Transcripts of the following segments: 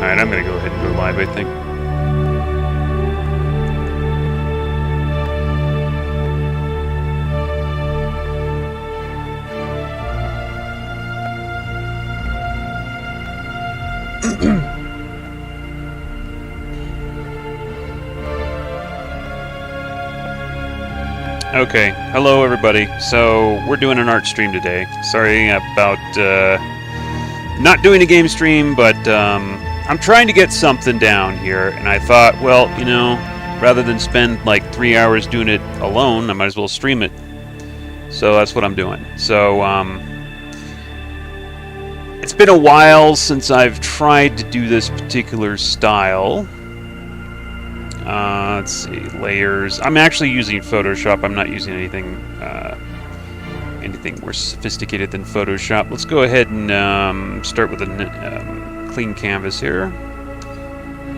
Alright, I'm gonna go ahead and go live, I think. Okay, hello everybody. So, we're doing an art stream today. Sorry about not doing a game stream, but I'm trying to get something down here, and I thought, well, you know, rather than spend like 3 hours doing it alone, I might as well stream it. So that's what I'm doing. So, it's been a while since I've tried to do this particular style. Let's see, layers. I'm actually using Photoshop. I'm not using anything more sophisticated than Photoshop. Let's go ahead and start with a clean canvas here.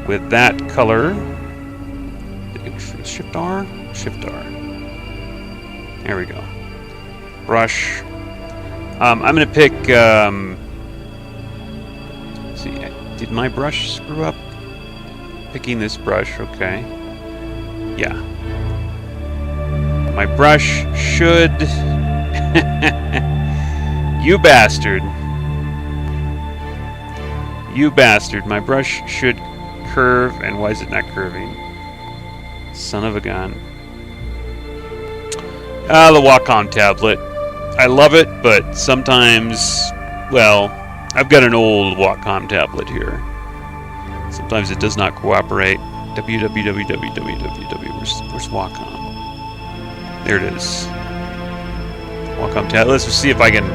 With that color, Shift R, Shift R. There we go. Brush. I'm gonna pick. Let's see, did my brush screw up? Picking this brush, okay. Yeah. My brush should... You bastard. You bastard. My brush should curve, and why is it not curving? Son of a gun. The Wacom tablet. I love it, but sometimes... Well, I've got an old Wacom tablet here. Sometimes it does not cooperate. www. Where's Wacom? There it is. Wacom tab. Let's see if I can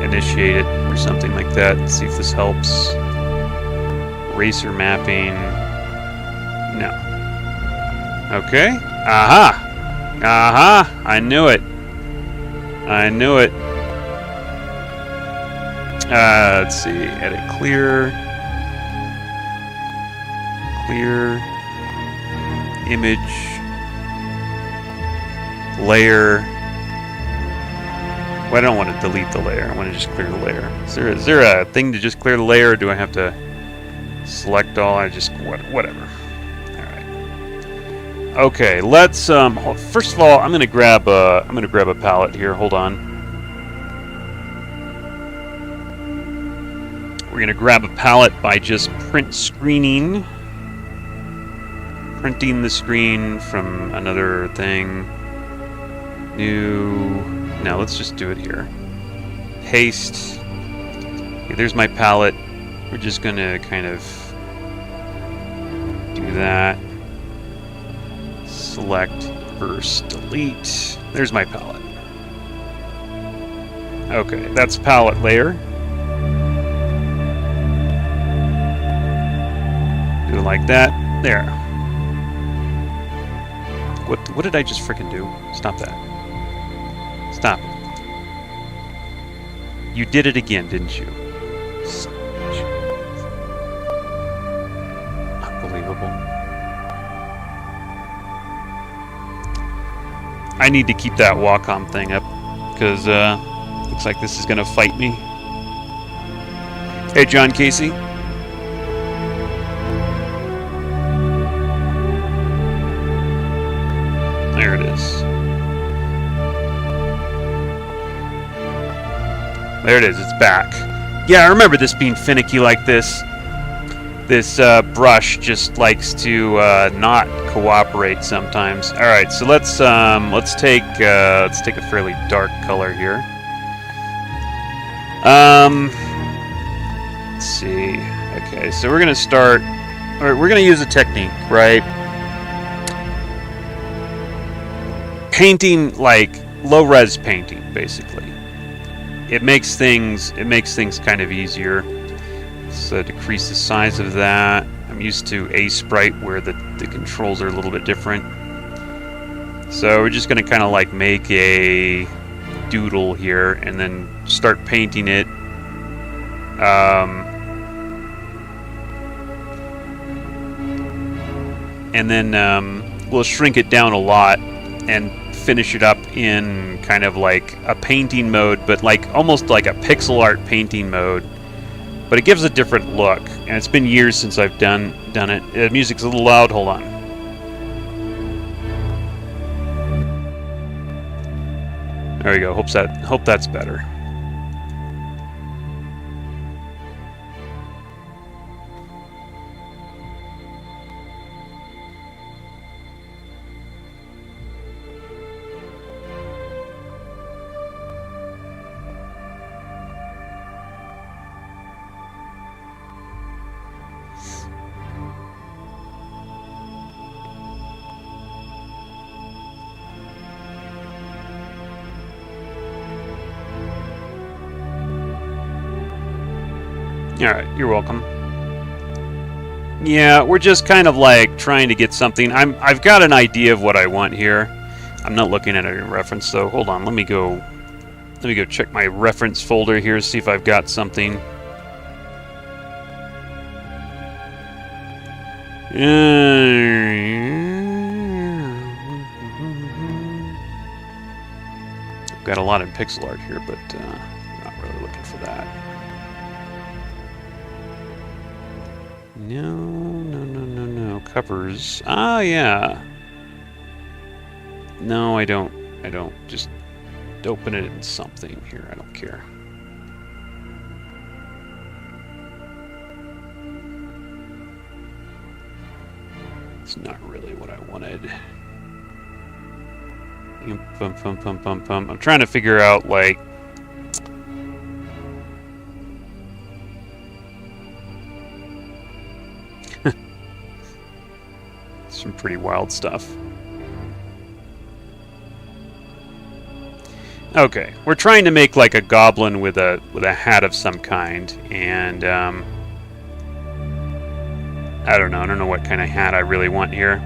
initiate it or something like that. Let's see if this helps. Eraser mapping. No. Okay. Aha! Aha! I knew it. I knew it. Let's see, edit clear, image, layer. Well, I don't want to delete the layer, I want to just clear the layer. Is there a thing to just clear the layer, or do I have to select all? I just, whatever. Alright. Okay, let's, first of all, I'm gonna grab a palette here, hold on. We're going to grab a palette by just printing the screen from another thing. New. Now let's just do it here. Paste. Okay, there's my palette. We're just going to kind of do that. Select, burst, delete. There's my palette. Okay, that's palette layer. Do it like that. There. What did I just frickin' do? Stop that. Stop it. You did it again, didn't you? Unbelievable. I need to keep that Wacom thing up, because looks like this is gonna fight me. Hey, John Casey. There it is. There it is, it's back. Yeah, I remember this being finicky like this. This brush just likes to not cooperate sometimes. All right, so let's take a fairly dark color here. Let's see. Okay, so we're gonna start. All right, we're gonna use a technique, right? Painting, like low-res painting, basically. It makes things kind of easier. So decrease the size of that. I'm used to Aseprite, where the controls are a little bit different. So we're just going to kind of like make a doodle here and then start painting it. And then we'll shrink it down a lot and finish it up in kind of like a painting mode, but like almost like a pixel art painting mode, but it gives a different look. And it's been years since I've done it. The music's a little loud. Hold on. There we go. Hope that's better. Alright, you're welcome. Yeah, we're just kind of like trying to get something. I've got an idea of what I want here. I'm not looking at it in reference, so hold on. Let me go check my reference folder here, see if I've got something. I've got a lot in pixel art here, but I'm not really looking for that. No. Covers. Ah, yeah. No, I don't. Just open it in something here. I don't care. It's not really what I wanted. I'm trying to figure out, like... some pretty wild stuff. Okay, we're trying to make like a goblin with a hat of some kind, and I don't know what kind of hat I really want here.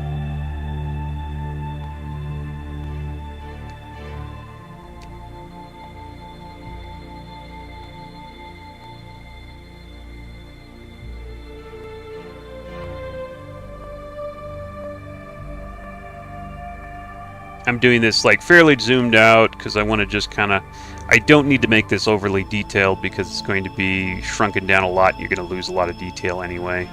I'm doing this like fairly zoomed out because I want to just kind of... I don't need to make this overly detailed because it's going to be shrunken down a lot. You're going to lose a lot of detail anyway.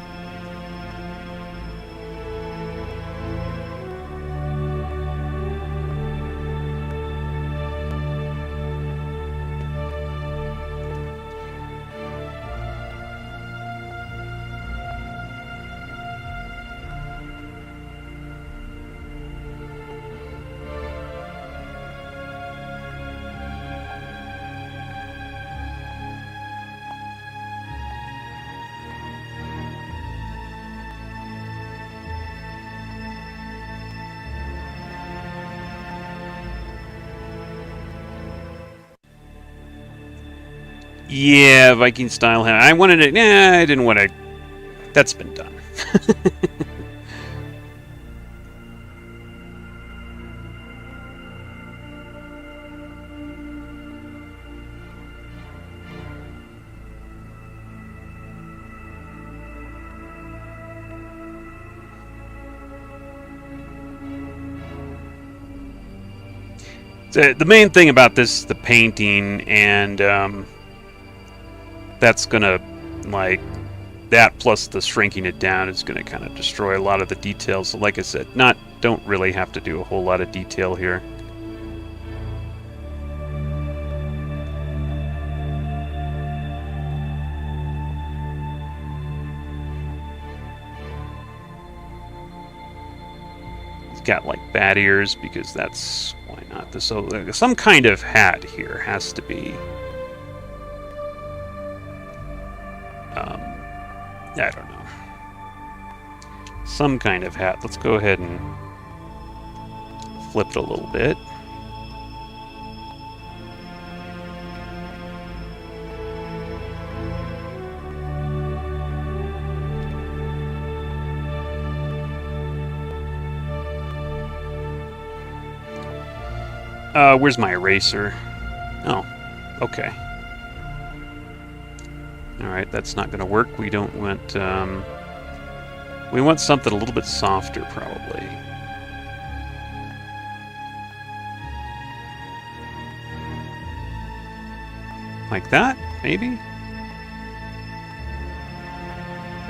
Yeah, Viking style hat. I wanted it. Nah, I didn't want to. That's been done. The main thing about this is the painting, and that's gonna, like, that plus the shrinking it down is gonna kind of destroy a lot of the details. So like I said, don't really have to do a whole lot of detail here. He's got like bat ears because that's why not. So some kind of hat here has to be. I don't know. Some kind of hat. Let's go ahead and flip it a little bit. Where's my eraser? Oh, okay. Alright, that's not going to work. We don't want... we want something a little bit softer, probably. Like that, maybe?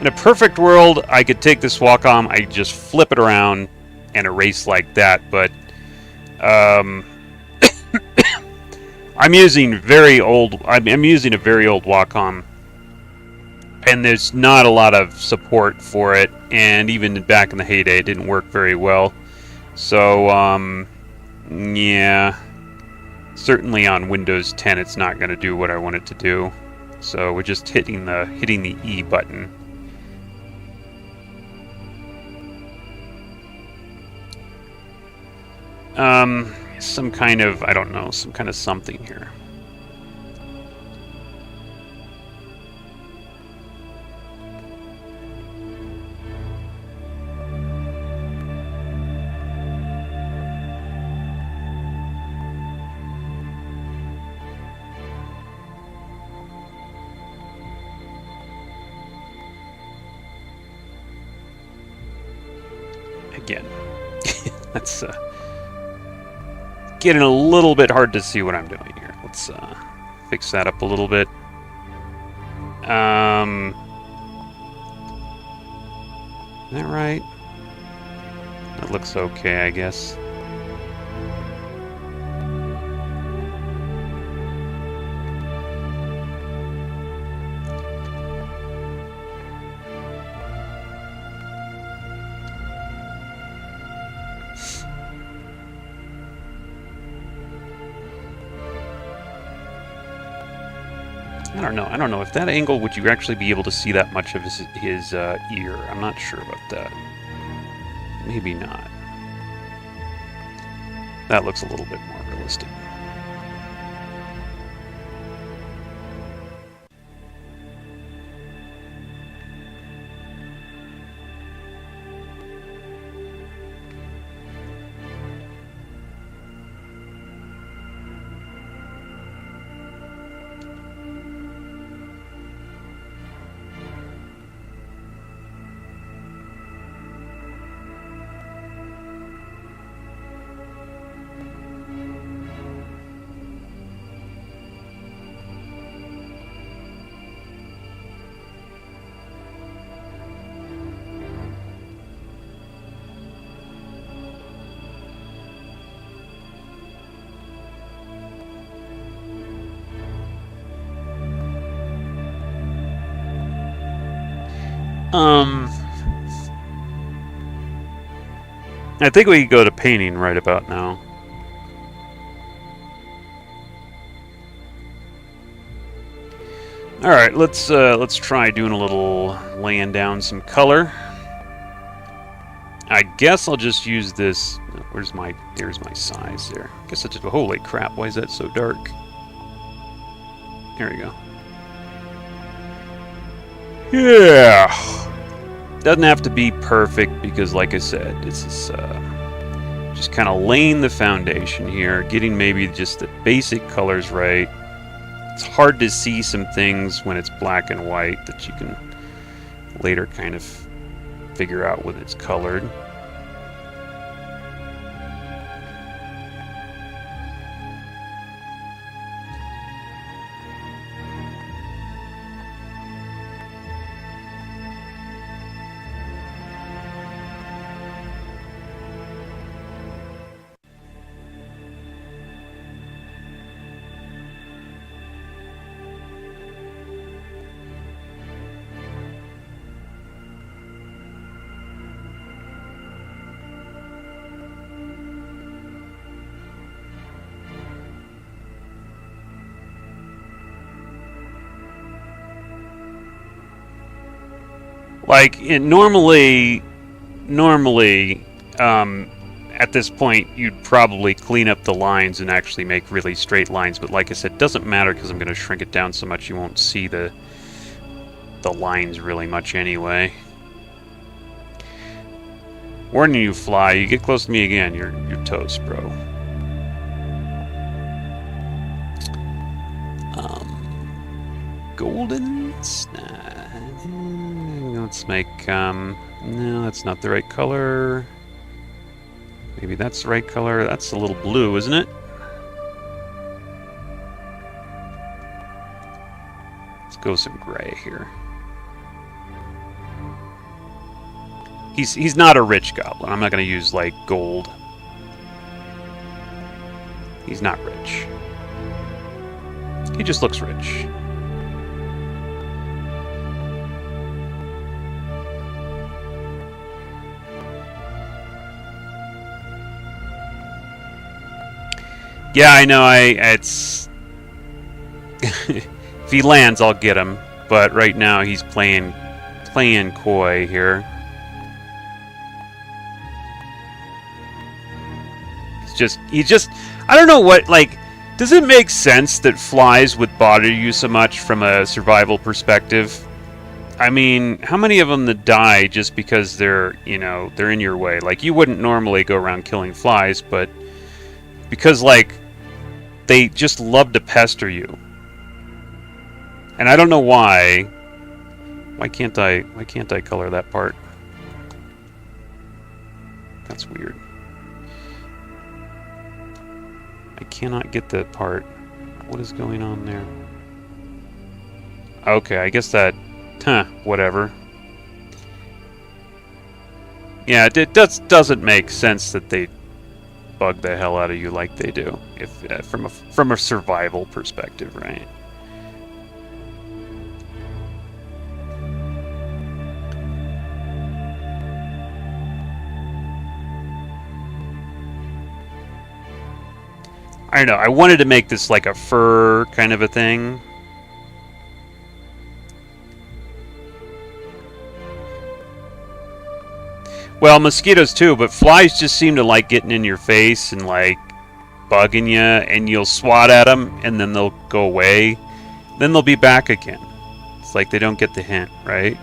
In a perfect world, I could take this Wacom, I just flip it around and erase like that, but I'm using a very old Wacom, and there's not a lot of support for it, and even back in the heyday, it didn't work very well. So, yeah, certainly on Windows 10, it's not going to do what I want it to do. So we're just hitting the E button. Some kind of, I don't know, some kind of something here. Again, that's getting a little bit hard to see what I'm doing here. Let's fix that up a little bit. Is that right? That looks okay, I guess. I don't know if that angle, would you actually be able to see that much of his ear? I'm not sure about that. Maybe not. That looks a little bit more realistic. I think we can go to painting right about now. All right, let's try doing a little laying down some color. I guess I'll just use this. There's my size there. I guess I just, holy crap, why is that so dark? Here we go. Yeah. Doesn't have to be perfect because, like I said, this is just kind of laying the foundation here, getting maybe just the basic colors right. It's hard to see some things when it's black and white that you can later kind of figure out when it's colored. Like, normally, at this point, you'd probably clean up the lines and actually make really straight lines. But like I said, it doesn't matter because I'm going to shrink it down so much you won't see the lines really much anyway. Warning you, Fly. You get close to me again, you're toast, bro. Golden snag. Let's make, no, that's not the right color. Maybe that's the right color. That's a little blue, isn't it? Let's go some gray here. He's not a rich goblin. I'm not going to use, like, gold. He's not rich. He just looks rich. Yeah, I know, it's... If he lands, I'll get him. But right now, he's playing coy here. He just... I don't know what, like... Does it make sense that flies would bother you so much from a survival perspective? I mean, how many of them that die just because they're, you know, they're in your way? Like, you wouldn't normally go around killing flies, but... Because, like, they just love to pester you. And I don't know why. Why can't I color that part? That's weird. I cannot get that part. What is going on there? Okay, I guess that... Huh, whatever. Yeah, it doesn't make sense that they bug the hell out of you like they do, if from a survival perspective, right? I don't know, I wanted to make this like a fur kind of a thing. Well, mosquitoes too, but flies just seem to like getting in your face and like bugging you, and you'll swat at them and then they'll go away. Then they'll be back again. It's like they don't get the hint, right?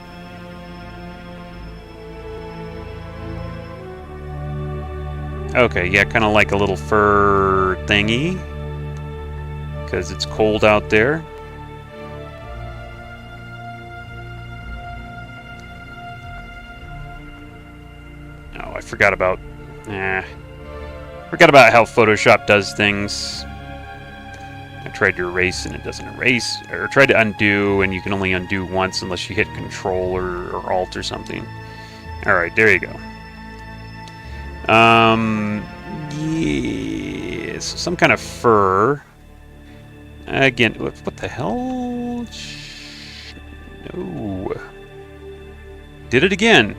Okay, yeah, kind of like a little fur thingy. Because it's cold out there. Oh, I forgot about... Forgot about how Photoshop does things. I tried to erase and it doesn't erase. Or tried to undo and you can only undo once unless you hit Control or Alt or something. Alright, there you go. Yes, some kind of fur. Again, what the hell? No. Did it again.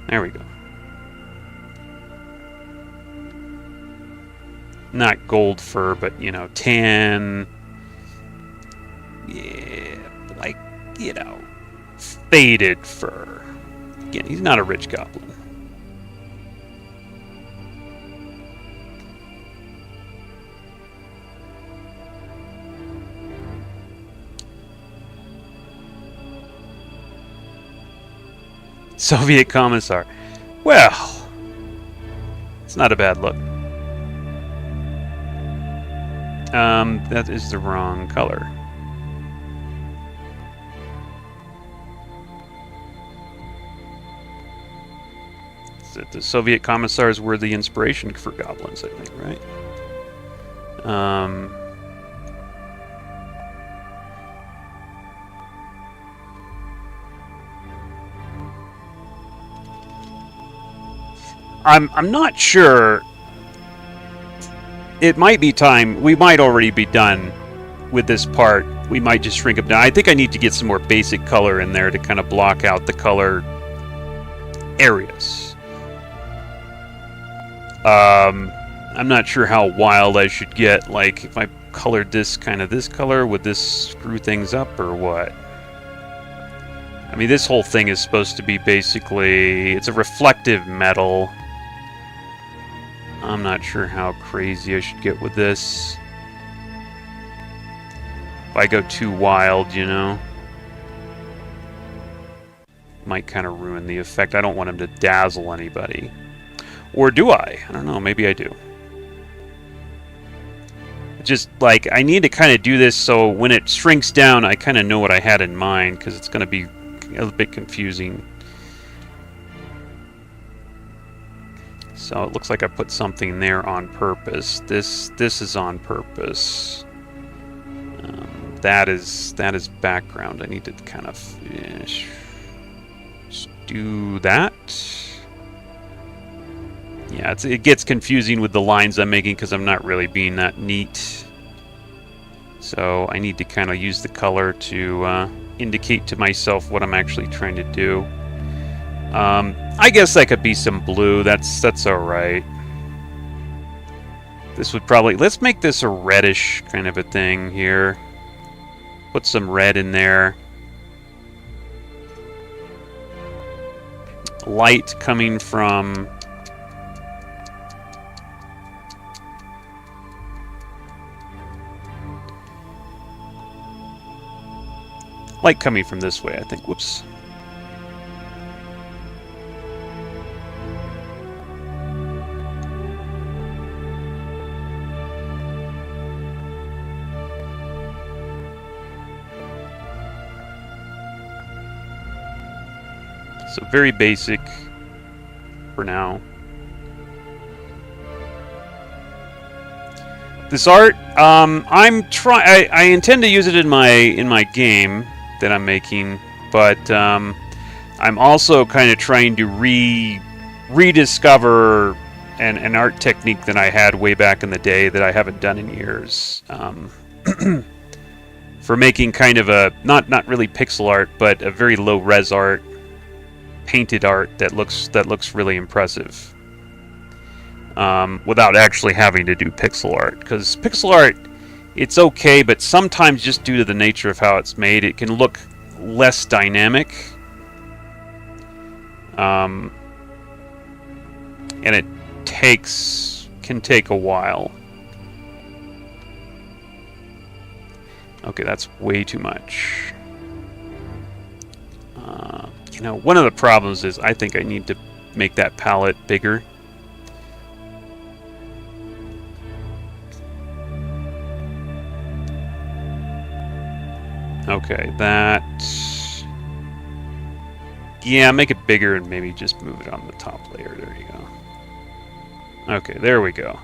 There we go. Not gold fur, but, you know, tan. Yeah, like, you know, faded fur. Again, he's not a rich goblin. Soviet Commissar. Well, it's not a bad look. That is the wrong color. The Soviet Commissars were the inspiration for goblins, I think, right? I'm not sure. It might be time. We might already be done with this part. We might just shrink them down. I think I need to get some more basic color in there to kind of block out the color areas. I'm not sure how wild I should get. Like, if I colored this kind of this color, would this screw things up or what? I mean, this whole thing is supposed to be basically... It's a reflective metal. I'm not sure how crazy I should get with this. If I go too wild, you know, might kind of ruin the effect. I don't want him to dazzle anybody. Or do I? I don't know. Maybe I do. Just, like, I need to kind of do this so when it shrinks down, I kind of know what I had in mind, because it's going to be a bit confusing. So it looks like I put something there on purpose. This is on purpose. That is background. I need to kind of... do that. Yeah, it gets confusing with the lines I'm making because I'm not really being that neat. So I need to kind of use the color to indicate to myself what I'm actually trying to do. I guess that could be some blue. That's all right. This would probably... Let's make this a reddish kind of a thing here. Put some red in there. Light coming from... Light coming from this way, I think. Whoops. So very basic for now. This art, I intend to use it in my game that I'm making, but I'm also kind of trying to rediscover an art technique that I had way back in the day that I haven't done in years. For making kind of a not really pixel art, but a very low res art, painted art that looks really impressive. Without actually having to do pixel art, because pixel art, it's okay, but sometimes just due to the nature of how it's made, it can look less dynamic. And it can take a while. Okay, that's way too much. You know, one of the problems is I think I need to make that palette bigger. Okay, that... Yeah, make it bigger and maybe just move it on the top layer. There you go. Okay, there we go.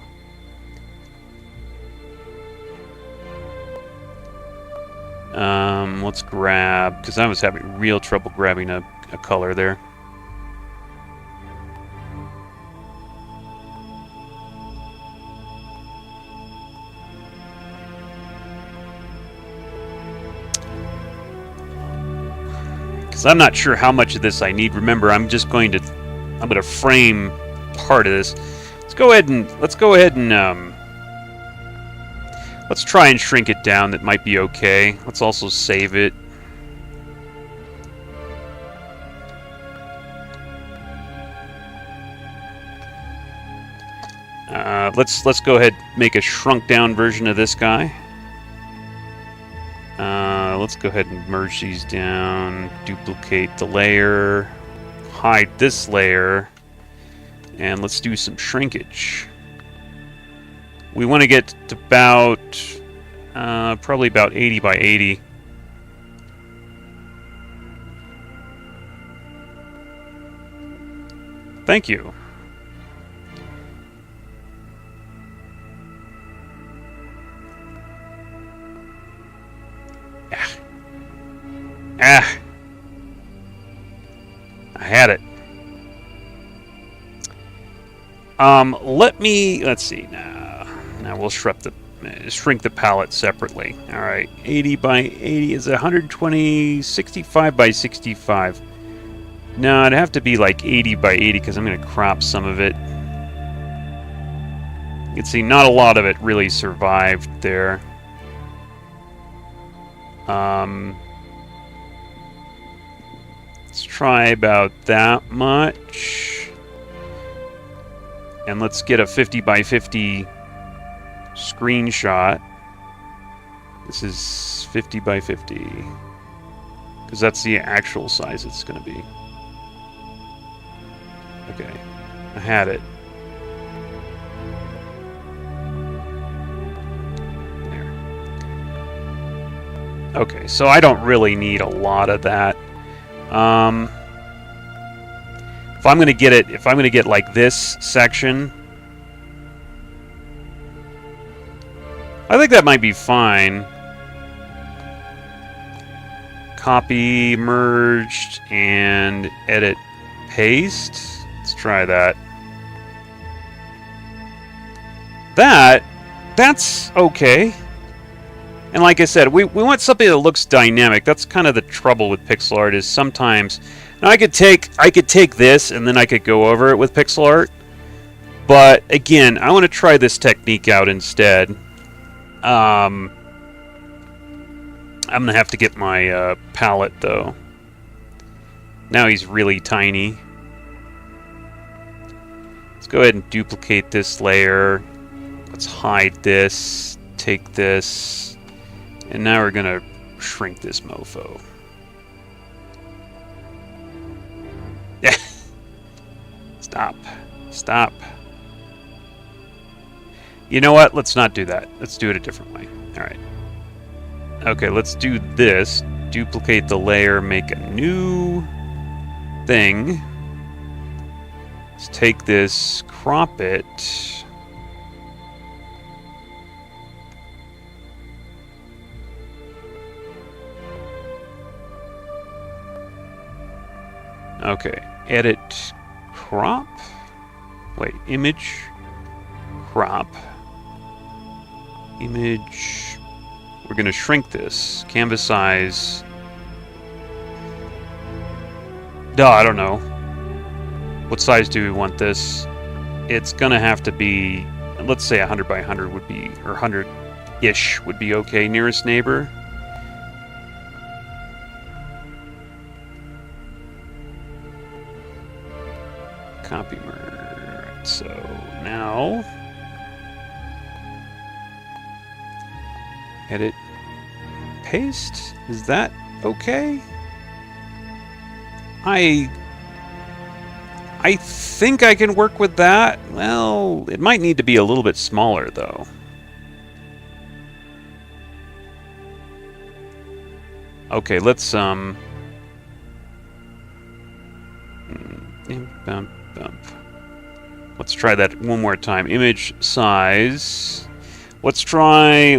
Let's grab... Because I was having real trouble grabbing a color there. I'm not sure how much of this I need. Remember, I'm going to frame part of this. Let's go ahead and let's try and shrink it down. That might be okay. Let's also save it. Let's go ahead and make a shrunk down version of this guy. Let's go ahead and merge these down, duplicate the layer, hide this layer, and let's do some shrinkage. We want to get to about, probably about 80 by 80. Thank you. Ah, I had it. Let's see now. Now we'll shrink the palette separately. All right, 80 by 80 is 120, 65 by 65. No, it'd have to be like 80 by 80 because I'm going to crop some of it. You can see not a lot of it really survived there. Let's try about that much. And let's get a 50 by 50 screenshot. This is 50 by 50. Because that's the actual size it's going to be. Okay. I had it. There. Okay, so I don't really need a lot of that. If I'm gonna get like this section, I think that might be fine. Copy, merged, and edit paste. Let's try that. That's okay. And like I said, we want something that looks dynamic. That's kind of the trouble with pixel art is sometimes. Now I could take this and then I could go over it with pixel art. But again, I want to try this technique out instead. I'm gonna have to get my palette though. Now he's really tiny. Let's go ahead and duplicate this layer. Let's hide this. Take this. And now we're gonna shrink this mofo. Stop. Stop. You know what? Let's not do that. Let's do it a different way. Alright. Okay, let's do this. Duplicate the layer, make a new thing. Let's take this, crop it. Okay, edit, crop. Wait, image, crop, image. We're going to shrink this. Canvas size. No, I don't know. What size do we want this? It's going to have to be, let's say 100 by 100 would be, or 100-ish would be okay. Nearest neighbor. Copy merge. Right, so now edit, paste. Is that okay? I think I can work with that. Well, it might need to be a little bit smaller though. Okay, let's let's try that one more time. Image size. Let's try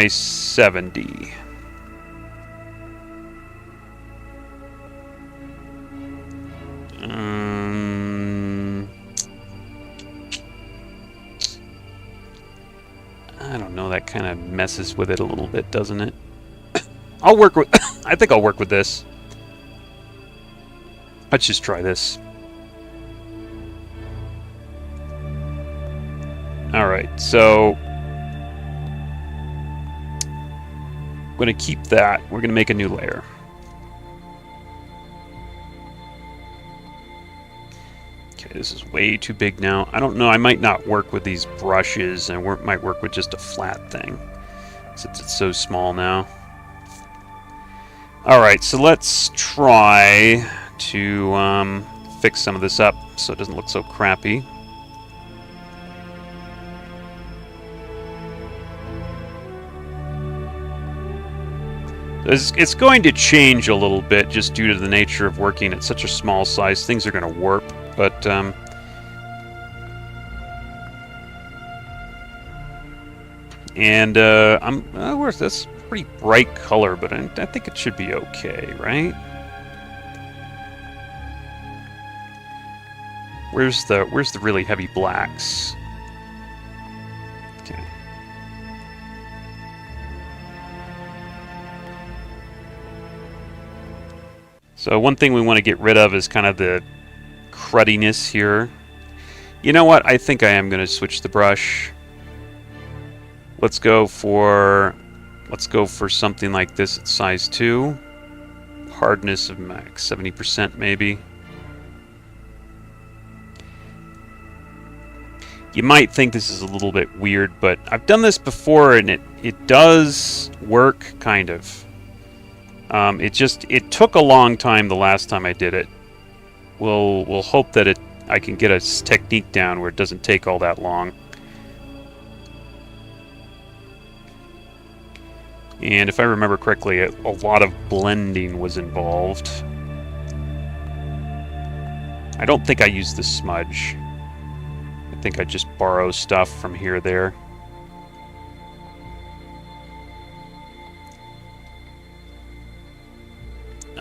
70. I don't know, that kind of messes with it a little bit, doesn't it? I'll work with I think I'll work with this. Let's just try this. Alright, so I'm going to keep that. We're going to make a new layer. Okay, this is way too big now. I don't know, I might not work with these brushes. I might work with just a flat thing, since it's so small now. Alright, so let's try to fix some of this up so it doesn't look so crappy. It's going to change a little bit just due to the nature of working at such a small size. Things are going to warp, but that's pretty bright color, but I think it should be okay, right? Where's the really heavy blacks? Okay. So one thing we want to get rid of is kind of the cruddiness here. You know what? I think I am going to switch the brush. Let's go for something like this at size 2. Hardness of max 70% maybe. You might think this is a little bit weird, but I've done this before and it does work kind of. It took a long time the last time I did it. We'll hope that I can get a technique down where it doesn't take all that long. And if I remember correctly, a lot of blending was involved. I don't think I used the smudge. I think I just borrow stuff from here or there.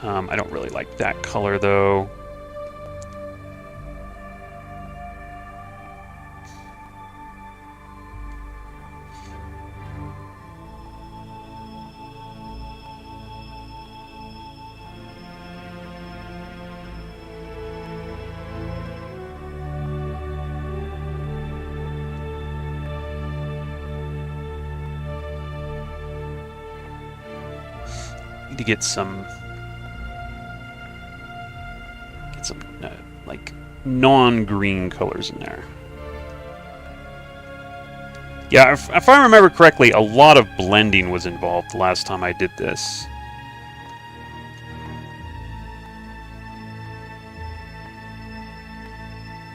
I don't really like that color though. Need to get some like non-green colors in there. Yeah, if I remember correctly, a lot of blending was involved the last time I did this.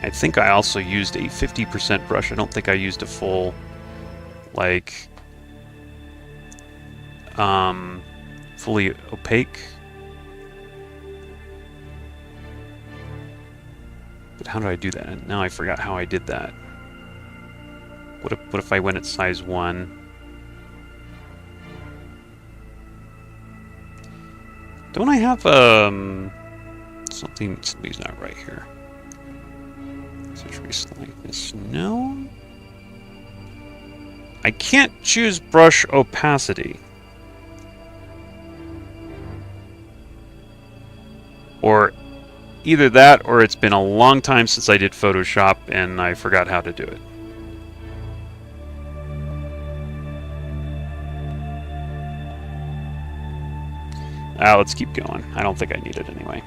I think I also used a 50% brush. I don't think I used a full, like, fully opaque. But how did I do that? And now I forgot how I did that. What if I went at size 1? Don't I have something's not right here. Situation like this. No. I can't choose brush opacity. Or either that, or it's been a long time since I did Photoshop and I forgot how to do it. Let's keep going. I don't think I need it anyway.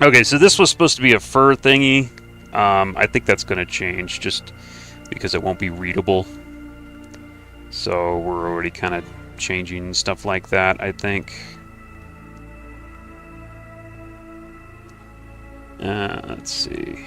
Okay, so this was supposed to be a fur thingy. I think that's going to change just because it won't be readable. So we're already kind of changing stuff like that, I think. Let's see.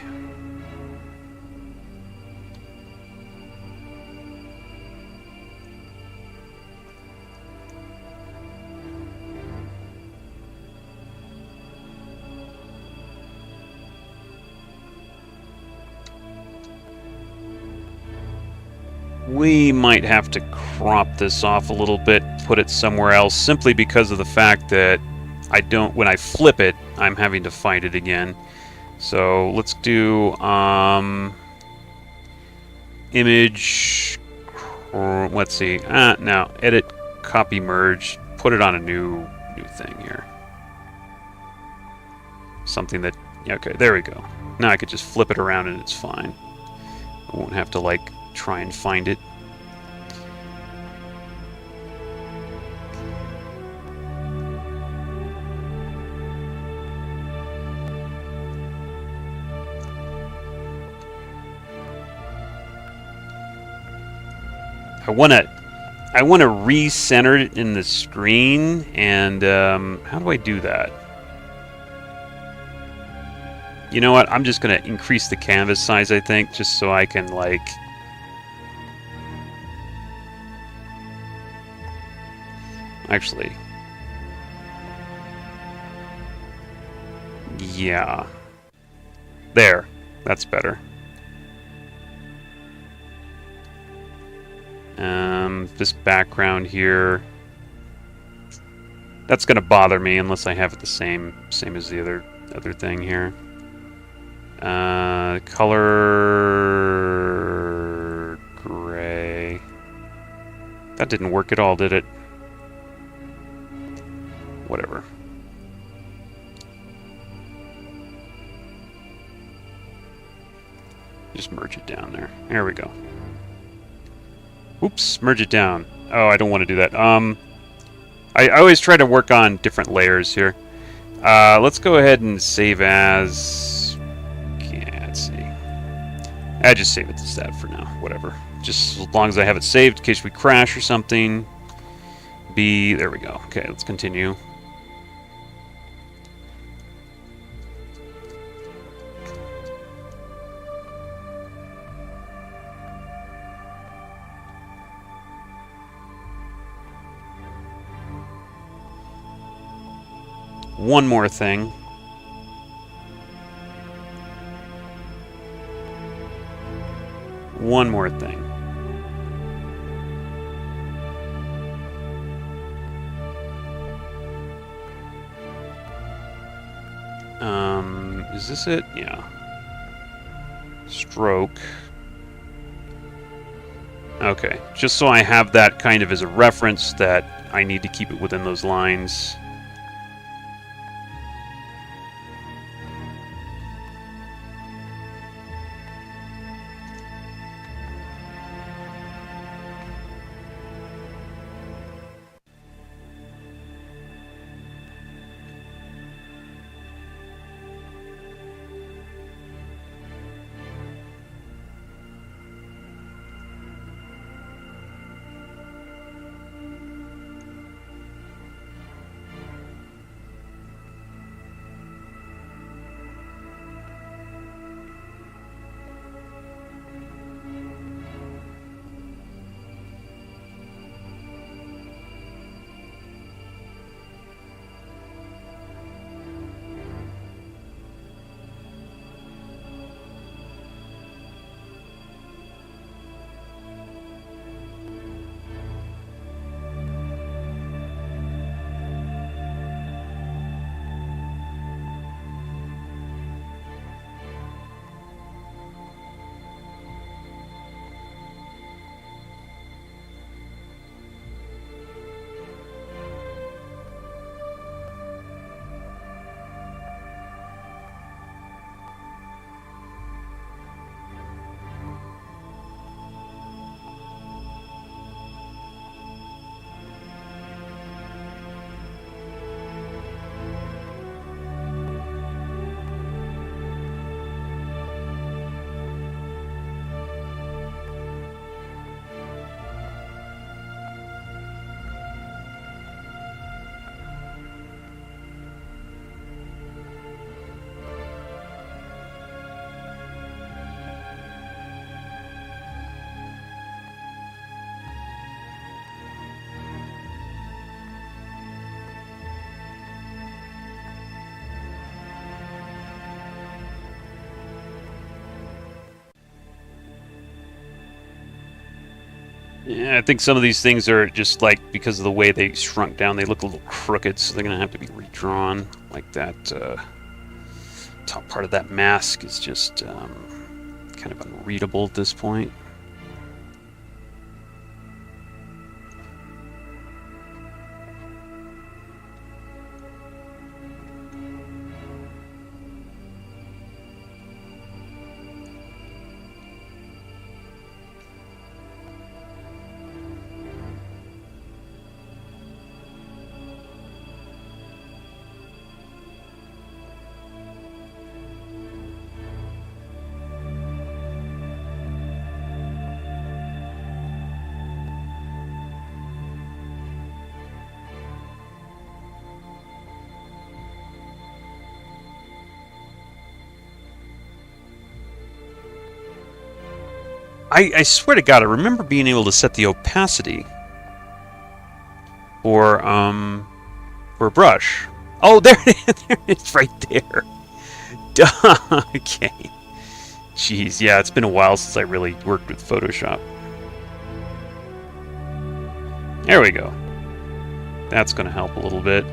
We might have to crop this off a little bit, put it somewhere else, simply because of the fact that when I flip it, I'm having to find it again. So let's do image, let's see, now edit, copy, merge, put it on a new thing here. Something that, okay, there we go. Now I could just flip it around and it's fine. I won't have to like try and find it. I want to recenter it in the screen, and how do I do that? You know what? I'm just going to increase the canvas size, I think, just so I can, like... Actually... Yeah. There. That's better. This background here... That's going to bother me unless I have it the same as the other thing here. Color gray. That didn't work at all, did it? Whatever. Just merge it down there. There we go. Oops, merge it down. Oh, I don't want to do that. I always try to work on different layers here. Let's go ahead and save as... Yeah, let's see. I just save it as that for now. Whatever. Just as long as I have it saved in case we crash or something. B. There we go. Okay, let's continue. One more thing. One more thing. Is this it? Yeah. Stroke. Okay, just so I have that kind of as a reference that I need to keep it within those lines. Yeah, I think some of these things are just like, because of the way they shrunk down, they look a little crooked, so they're going to have to be redrawn. Like that top part of that mask is just kind of unreadable at this point. I swear to God, I remember being able to set the opacity for a brush. Oh, there it is, right there. Duh. Okay. Jeez, yeah, it's been a while since I really worked with Photoshop. There we go. That's going to help a little bit.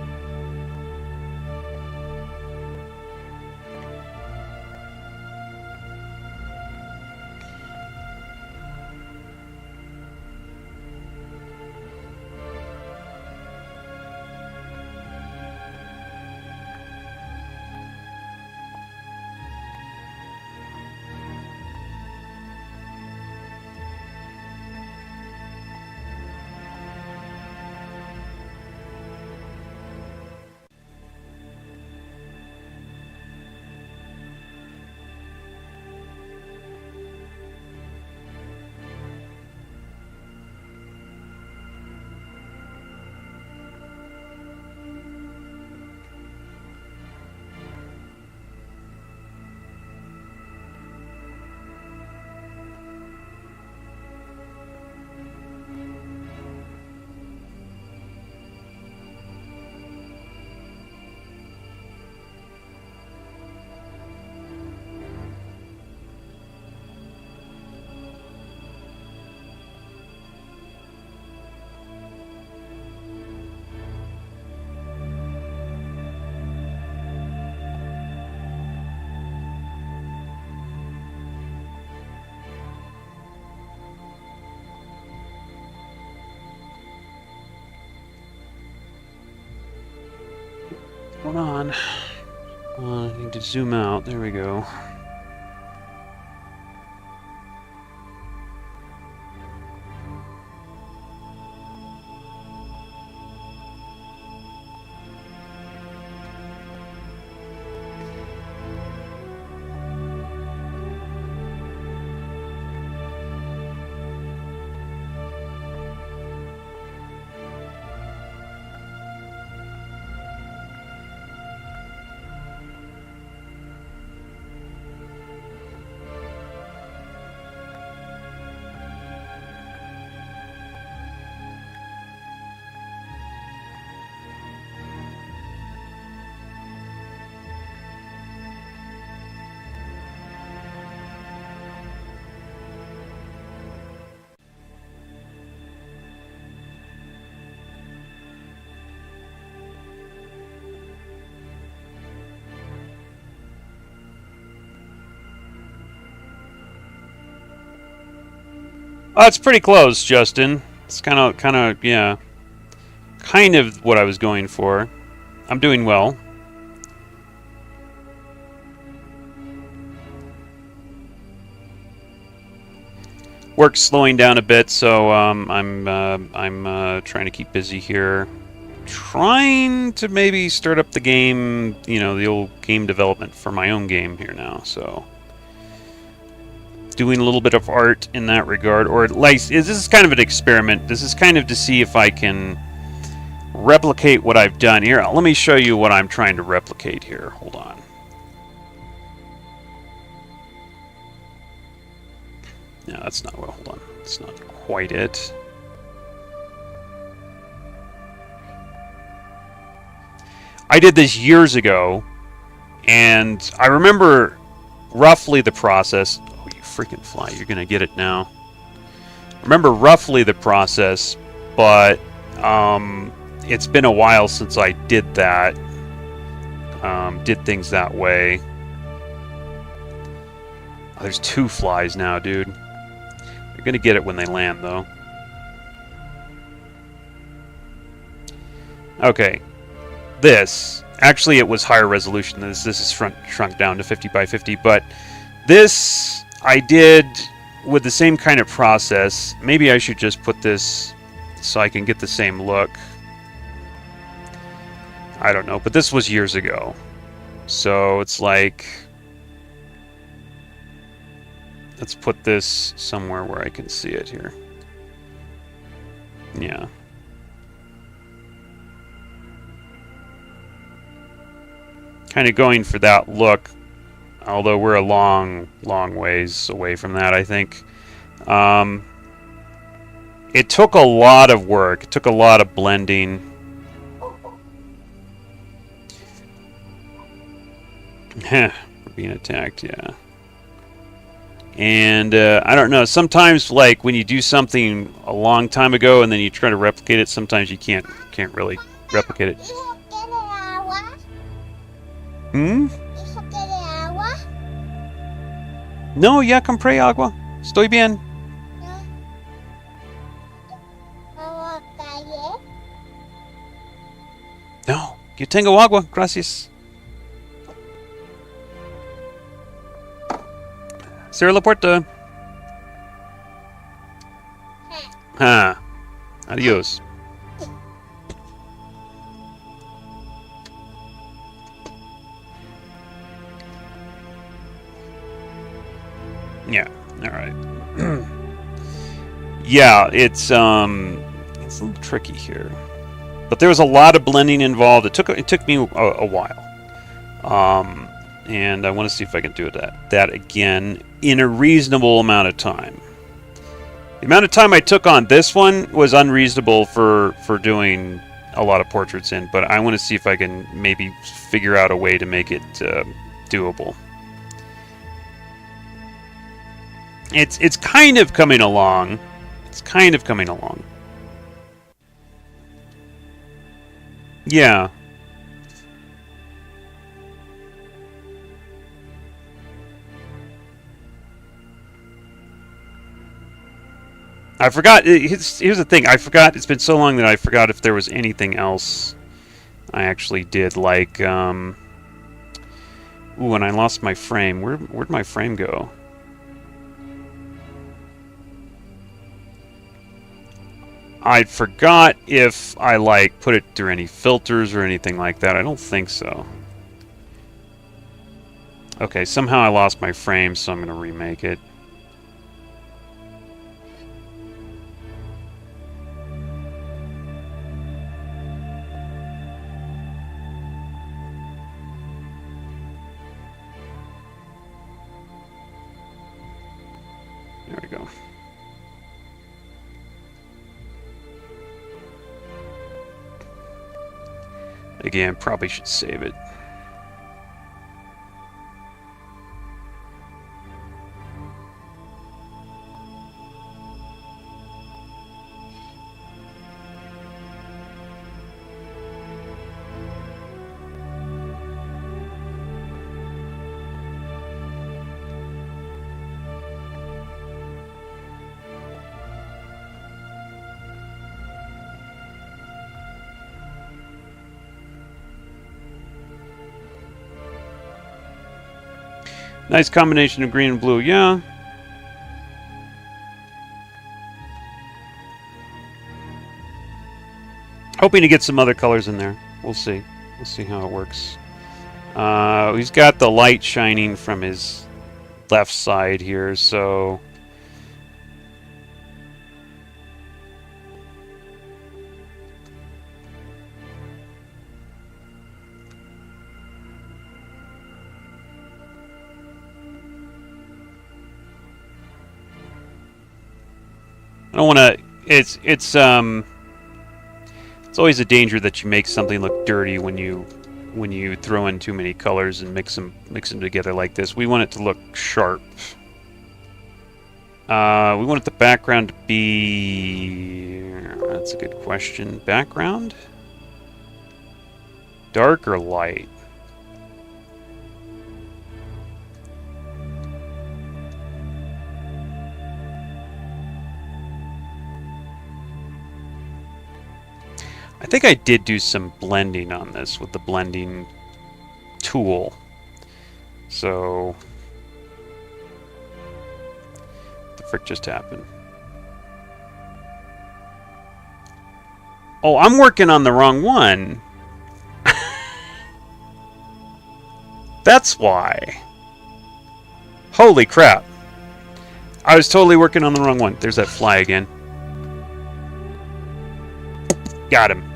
going on? I need to zoom out. There we go. Oh, it's pretty close, Justin. It's kind of, yeah, kind of what I was going for. I'm doing well. Work's slowing down a bit, so I'm trying to keep busy here. Trying to maybe start up the game, you know, the old game development for my own game here now, so doing a little bit of art in that regard, or at least this is kind of an experiment. This is kind of to see if I can replicate what I've done here. Let me show you what I'm trying to replicate here. Hold on. No, that's not well. Hold on. That's not quite it. I did this years ago, and I remember roughly the process. Oh, you freaking fly. You're going to get it now. Remember roughly the process, but it's been a while since I did that. Did things that way. Oh, there's 2 flies now, dude. You're going to get it when they land, though. Okay. This. Actually, it was higher resolution than this. This is shrunk down to 50 by 50, but this I did with the same kind of process. Maybe I should just put this so I can get the same look. I don't know, but this was years ago. So it's like, let's put this somewhere where I can see it here. Yeah. Kind of going for that look, although we're a long ways away from that, I think. It took a lot of work. It took a lot of blending. We're being attacked, yeah. And I don't know, sometimes like when you do something a long time ago and then you try to replicate it, sometimes you can't really replicate it. Hmm? No, ya compré agua. Estoy bien. No, yo tengo agua, gracias. Cierra la puerta. Ah, adios. Yeah, all right. Yeah, it's a little tricky here, but there was a lot of blending involved. It took me a while, and I want to see if I can do that again in a reasonable amount of time. The amount of time I took on this one was unreasonable for doing a lot of portraits in, but I want to see if I can maybe figure out a way to make it doable. It's kind of coming along. It's kind of coming along. Yeah. I forgot. Here's the thing. I forgot. It's been so long that I forgot if there was anything else I actually did like, ooh, and I lost my frame. Where'd my frame go? I forgot if I, like, put it through any filters or anything like that. I don't think so. Okay, somehow I lost my frame, so I'm going to remake it. There we go. Again, probably should save it. Nice combination of green and blue, yeah. Hoping to get some other colors in there. We'll see. We'll see how it works. He's got the light shining from his left side here, so... I don't want to. It's always a danger that you make something look dirty when you throw in too many colors and mix them together like this. We want it to look sharp. We want the background to be. That's a good question. Background? Dark or light? I think I did do some blending on this with the blending tool. So, what the frick just happened? Oh, I'm working on the wrong one. That's why. Holy crap. I was totally working on the wrong one. There's that fly again. Got him.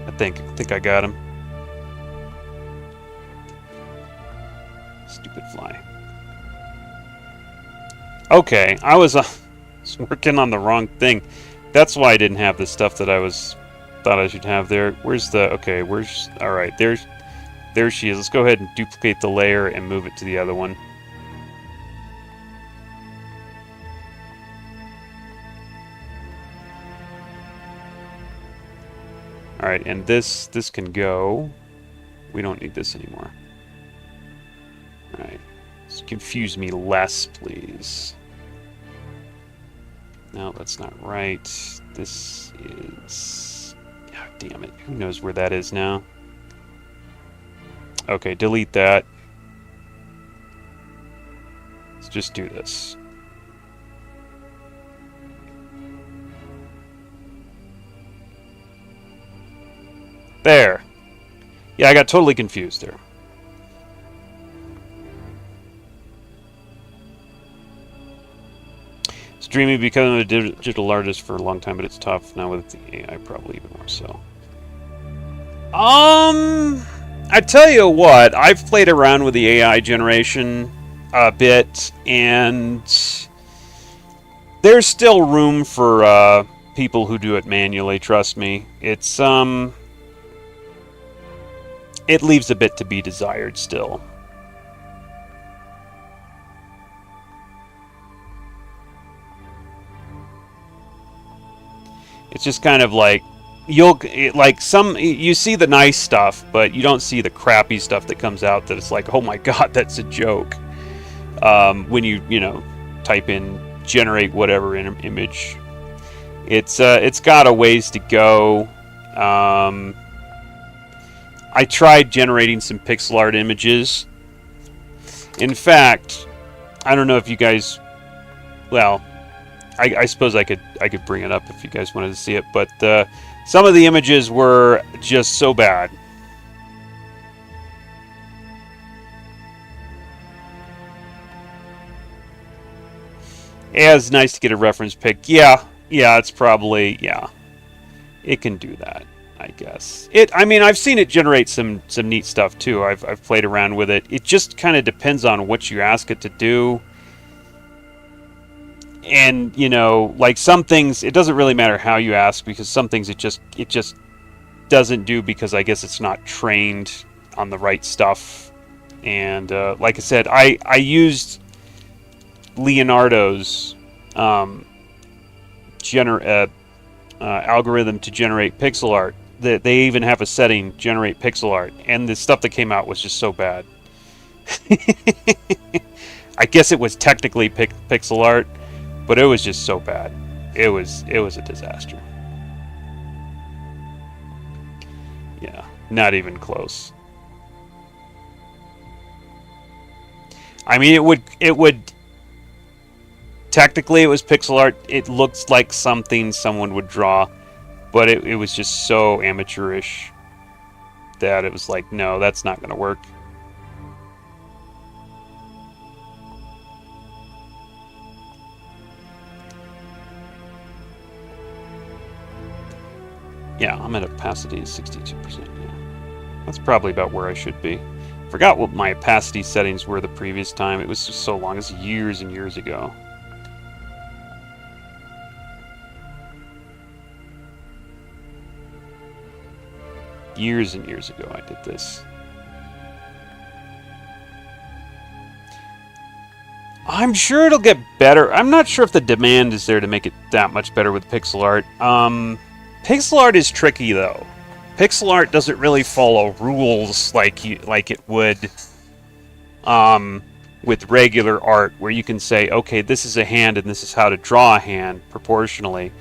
I think I got him. Stupid fly. Okay, I was working on the wrong thing. That's why I didn't have the stuff that thought I should have there. Where's the... Okay, where's... Alright, there she is. Let's go ahead and duplicate the layer and move it to the other one. Alright, and this can go. We don't need this anymore. Alright. Just confuse me less, please. No, that's not right. This is... God damn it. Who knows where that is now? Okay, delete that. Let's just do this. There. Yeah, I got totally confused there. It's dreamy becoming a digital artist for a long time, but it's tough now with the AI, probably even more so. I tell you what, I've played around with the AI generation a bit, and there's still room for people who do it manually, trust me. It's it leaves a bit to be desired still. It's just kind of like you see the nice stuff, but you don't see the crappy stuff that comes out that it's like, oh my god, that's a joke. When you type in generate whatever image, it's got a ways to go. I tried generating some pixel art images. In fact, I don't know if you guys, well, I suppose I could bring it up if you guys wanted to see it, but some of the images were just so bad. Yeah, it's nice to get a reference pic. Yeah, it's probably, yeah. It can do that, I guess. I mean, I've seen it generate some neat stuff too. I've played around with it. It just kind of depends on what you ask it to do. And, you know, like some things, it doesn't really matter how you ask, because some things it just doesn't do, because I guess it's not trained on the right stuff. And like I said, I used Leonardo's algorithm to generate pixel art. They even have a setting, generate pixel art, and the stuff that came out was just so bad. I guess it was technically pixel art, but it was just so bad. It was a disaster. Yeah, not even close. I mean, it would technically, it was pixel art. It looks like something someone would draw, but it was just so amateurish that it was like, no, that's not going to work. Yeah, I'm at opacity 62%. Yeah, that's probably about where I should be. Forgot what my opacity settings were the previous time. It was just so long. It's years and years ago. Years and years ago I did this. I'm sure it'll get better. I'm not sure if the demand is there to make it that much better with pixel art. Pixel art is tricky though. Pixel art doesn't really follow rules like it would with regular art, where you can say, okay, this is a hand and this is how to draw a hand proportionally.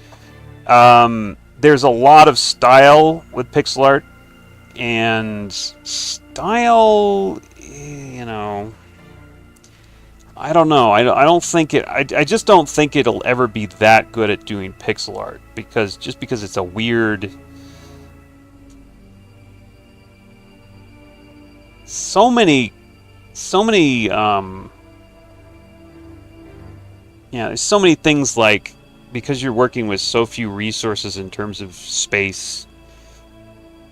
There's a lot of style with pixel art, and style, you know, I don't know. I don't think it. I just don't think it'll ever be that good at doing pixel art, because it's a weird. So many. Yeah, there's so many things, like, because you're working with so few resources in terms of space,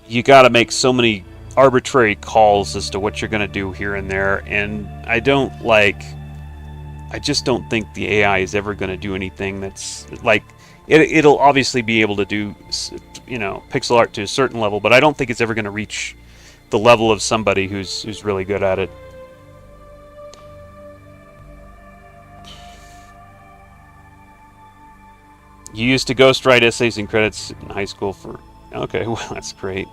you got to make so many arbitrary calls as to what you're going to do here and there, and I just don't think the AI is ever going to do anything that's like it'll obviously be able to do, you know, pixel art to a certain level, but I don't think it's ever going to reach the level of somebody who's really good at it. You used to ghostwrite essays and credits in high school for... Okay, well, that's great.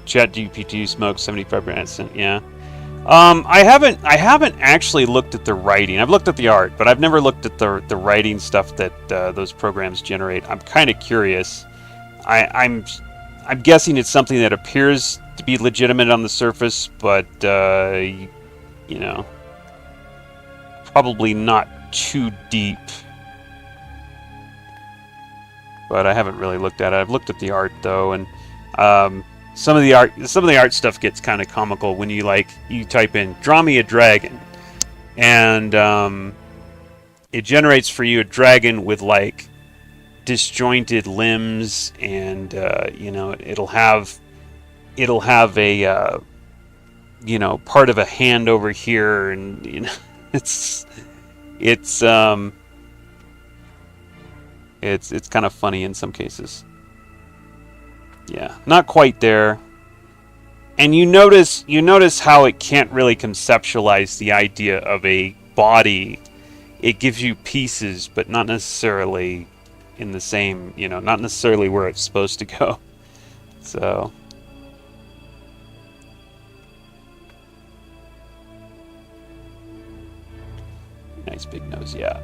ChatGPT smokes 75%. Yeah. I haven't actually looked at the writing. I've looked at the art, but I've never looked at the writing stuff that those programs generate. I'm kind of curious. I'm guessing it's something that appears to be legitimate on the surface, but you know, probably not too deep. But I haven't really looked at it. I've looked at the art though, and some of the art stuff gets kind of comical when you type in "draw me a dragon," and it generates for you a dragon with like disjointed limbs, and you know, it'll have a you know, part of a hand over here, and you know, it's kind of funny in some cases. Yeah, not quite there. And you notice how it can't really conceptualize the idea of a body. It gives you pieces, but not necessarily in the same, you know, not necessarily where it's supposed to go. So nice big nose, yeah.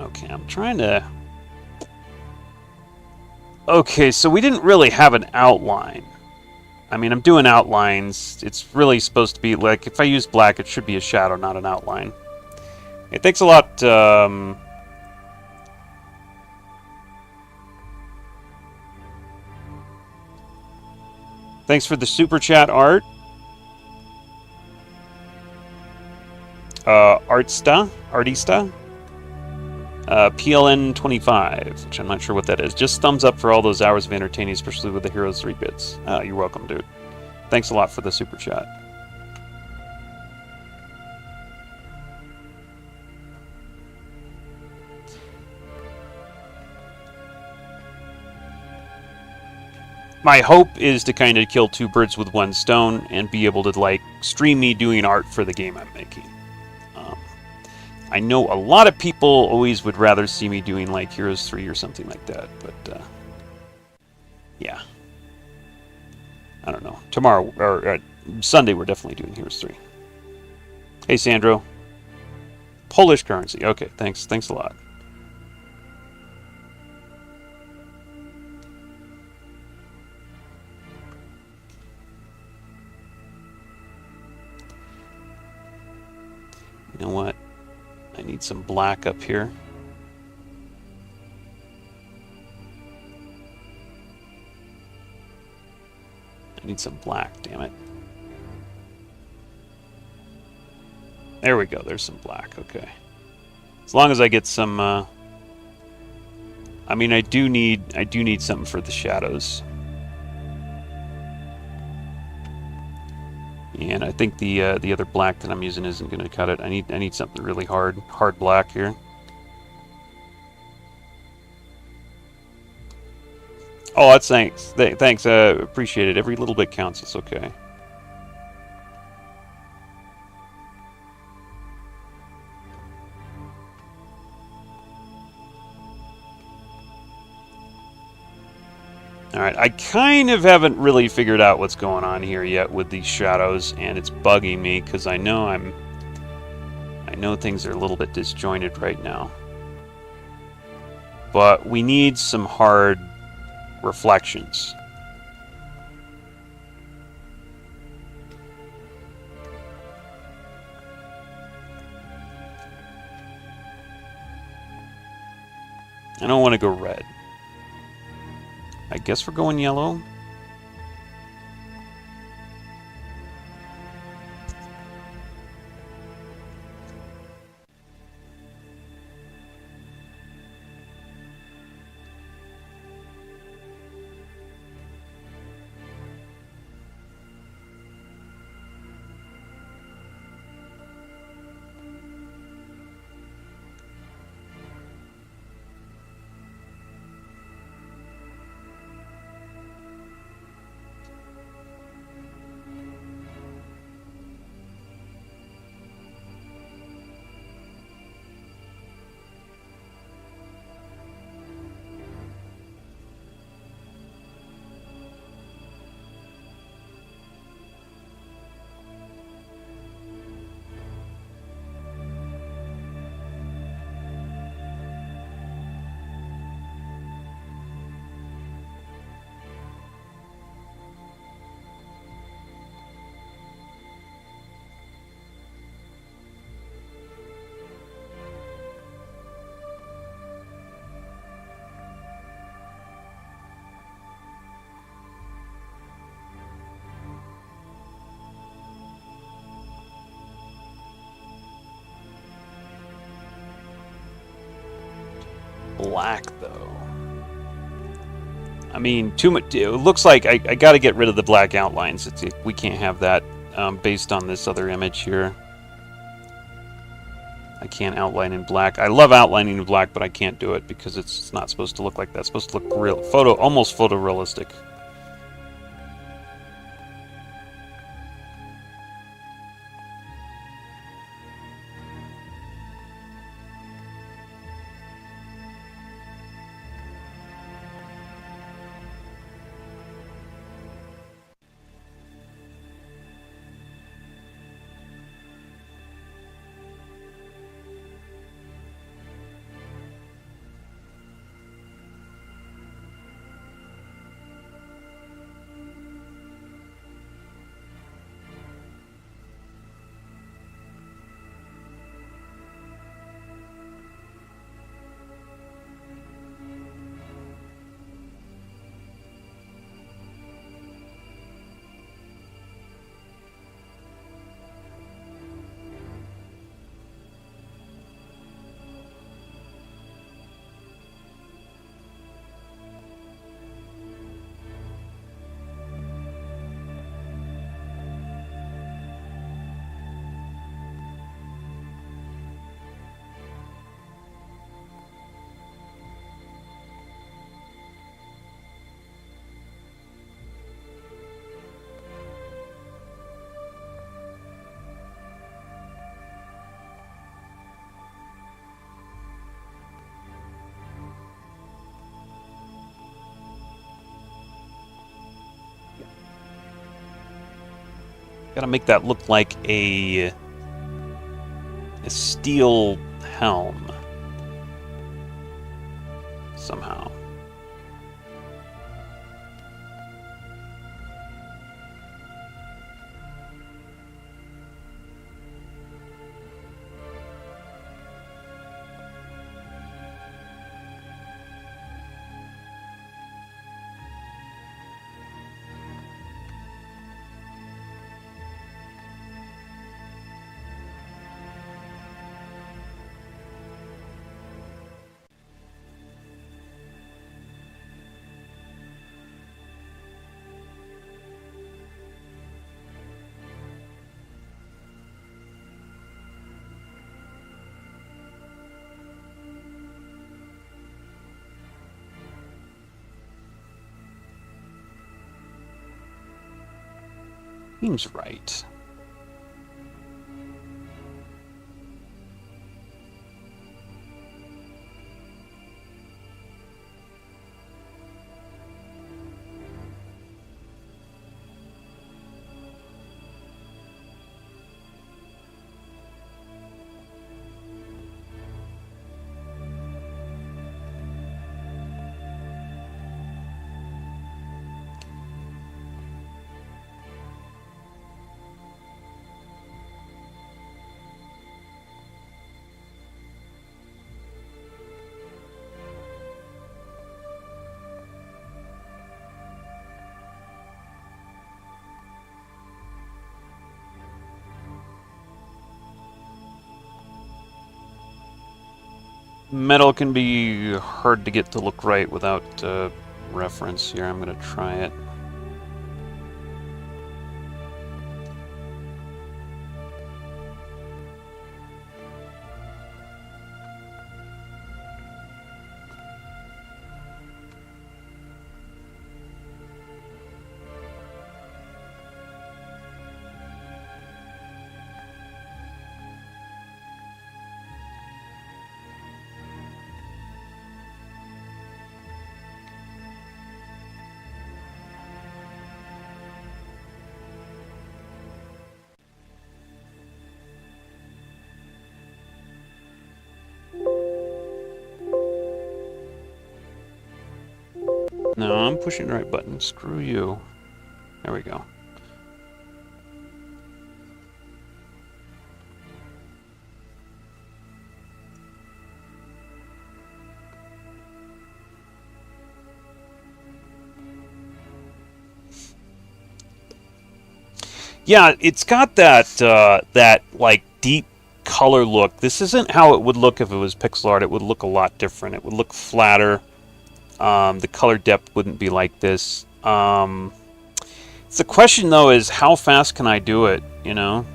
Okay, I'm trying to... Okay, so we didn't really have an outline. I mean, I'm doing outlines. It's really supposed to be, like, if I use black, it should be a shadow, not an outline. Hey, thanks a lot, thanks for the super chat, Art. Artista. PLN25, which I'm not sure what that is. Just thumbs up for all those hours of entertaining, especially with the Heroes 3 bits. You're welcome, dude. Thanks a lot for the super chat. My hope is to kind of kill two birds with one stone and be able to, like, stream me doing art for the game I'm making. I know a lot of people always would rather see me doing, like, Heroes 3 or something like that, but, yeah. I don't know. Tomorrow, or Sunday, we're definitely doing Heroes 3. Hey, Sandro. Polish currency. Okay, thanks a lot. You know what? I need some black up here. I need some black, damn it. There we go, there's some black, okay. As long as I get some, I mean, I do need something for the shadows. And I think the other black that I'm using isn't going to cut it. I need something really hard black here. Oh, that's thanks. Thanks. Appreciate it. Every little bit counts. It's okay. Alright, I kind of haven't really figured out what's going on here yet with these shadows, and it's bugging me because I know things are a little bit disjointed right now. But we need some hard reflections. I don't want to go red. I guess we're going yellow. Black, though. I mean, too much. It looks like I got to get rid of the black outlines. We can't have that based on this other image here. I can't outline in black. I love outlining in black, but I can't do it because it's not supposed to look like that. It's supposed to look real, almost photorealistic. Gotta make that look like a steel helm somehow. Seems right. Metal can be hard to get to look right without reference here. I'm going to try it. No, I'm pushing the right button. Screw you. There we go. Yeah, it's got that that like deep color look. This isn't how it would look if it was pixel art. It would look a lot different. It would look flatter. The color depth wouldn't be like this. The question though is how fast can I do it? You know,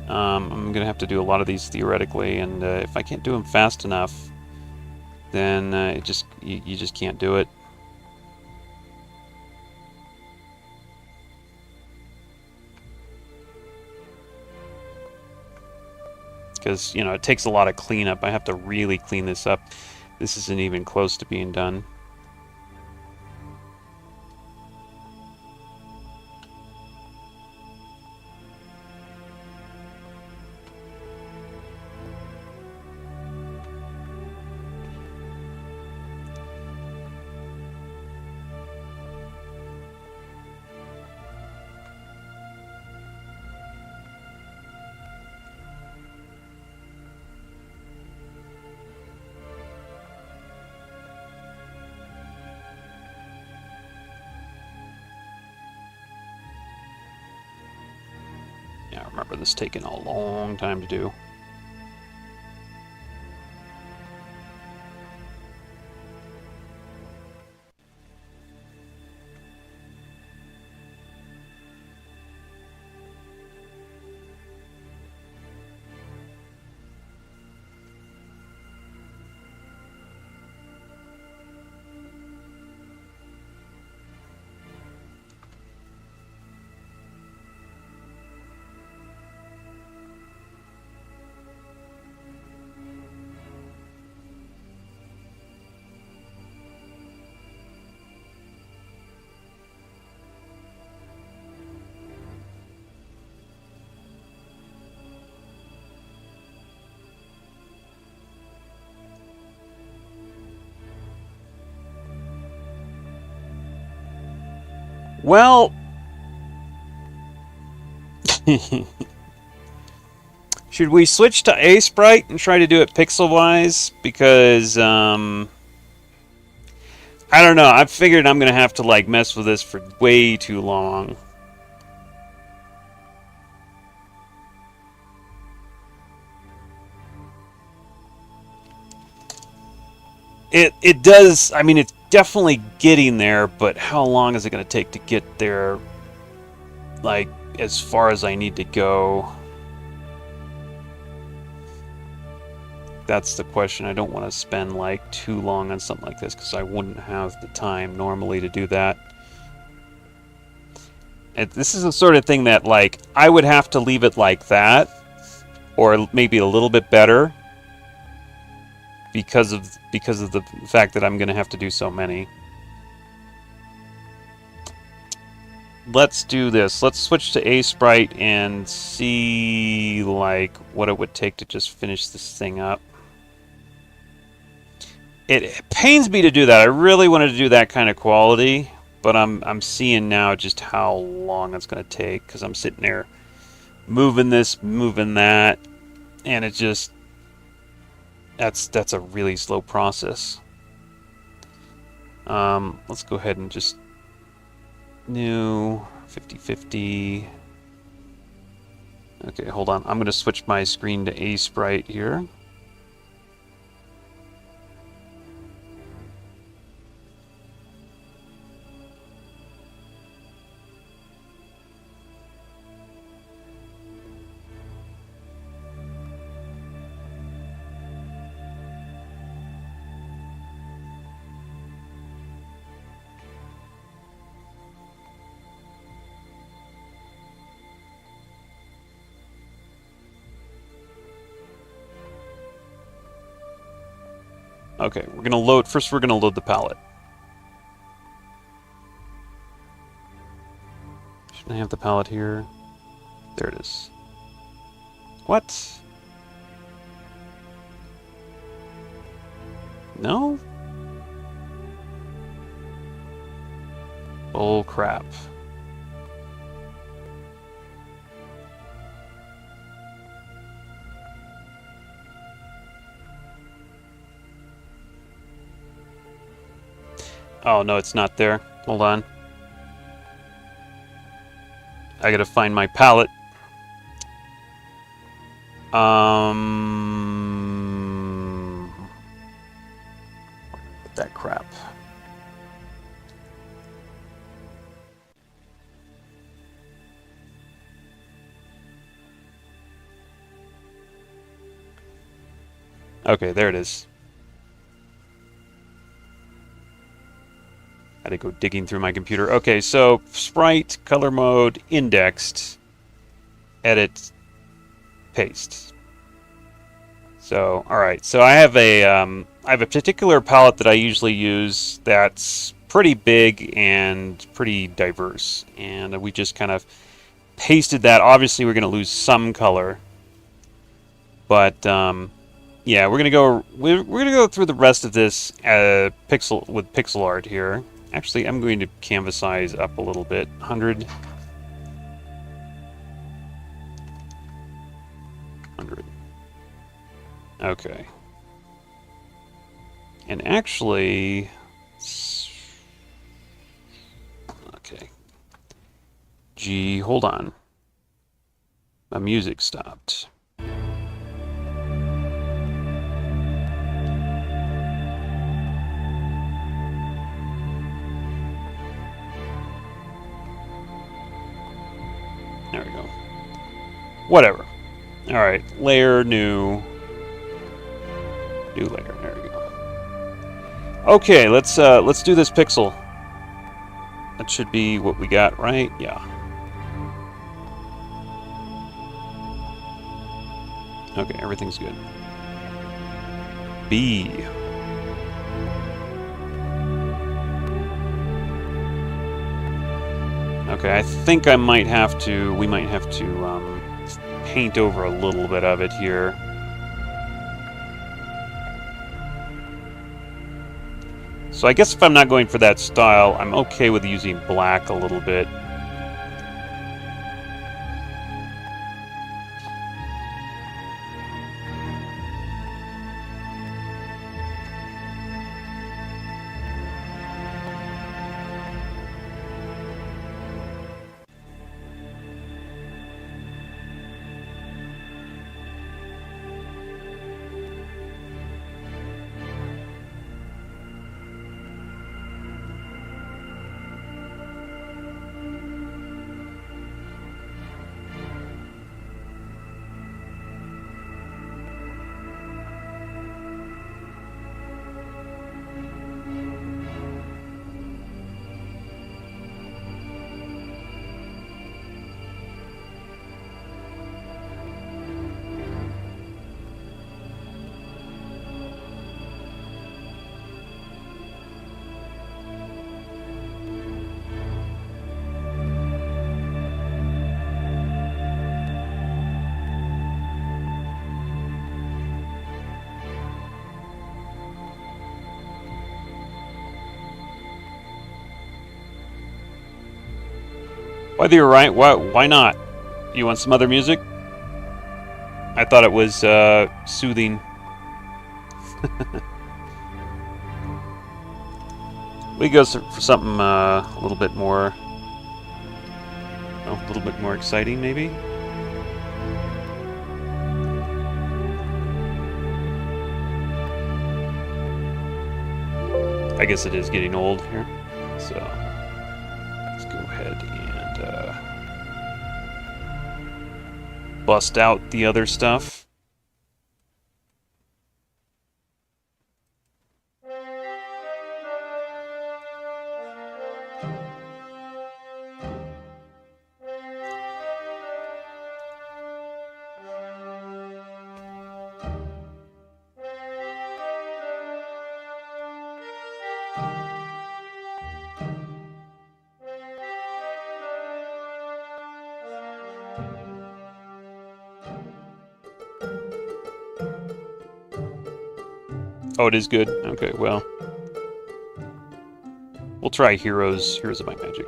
I'm gonna have to do a lot of these theoretically, and if I can't do them fast enough, then you just can't do it. Because, you know, it takes a lot of cleanup. I have to really clean this up. This isn't even close to being done. Yeah, I remember this taking a long time to do. Well, should we switch to Aseprite and try to do it pixel-wise? Because, I don't know. I figured I'm going to have to, like, mess with this for way too long. It does, I mean, it's definitely getting there, but how long is it going to take to get there, like, as far as I need to go? That's the question. I don't want to spend, like, too long on something like this, because I wouldn't have the time normally to do that. This is the sort of thing that, like, I would have to leave it like that, or maybe a little bit better, because of the fact that I'm going to have to do so many. Let's do this. Let's switch to Aseprite and see, like, what it would take to just finish this thing up. It pains me to do that. I really wanted to do that kind of quality, but I'm seeing now just how long it's going to take, because I'm sitting there moving this, moving that, and it just... That's a really slow process. Let's go ahead and just new 50/50. Okay, hold on. I'm going to switch my screen to Aseprite here. Okay, we're gonna load. First, we're gonna load the palette. Shouldn't I have the palette here? There it is. What? No? Oh crap. Oh, no, it's not there. Hold on. I gotta find my palette. That crap. Okay, there it is. Had to go digging through my computer. Okay, so sprite, color mode, indexed, edit, paste. So, all right. So I have a particular palette that I usually use that's pretty big and pretty diverse, and we just kind of pasted that. Obviously, we're going to lose some color, but yeah, we're gonna go through the rest of this with pixel art here. Actually, I'm going to canvas size up a little bit. 100. 100. Okay. And actually... Okay. Gee, hold on. My music stopped. There we go. Whatever. All right, layer, new layer. There we go. Okay, let's do this pixel. That should be what we got, right? Yeah. Okay, everything's good. B. Okay, I think we might have to paint over a little bit of it here. So I guess if I'm not going for that style, I'm okay with using black a little bit. Whether you're right, why not? You want some other music? I thought it was soothing. We go for something a little bit more, exciting, maybe. I guess it is getting old here, so let's go ahead and bust out the other stuff. Oh, it is good. Okay, well, we'll try Heroes of Might Magic.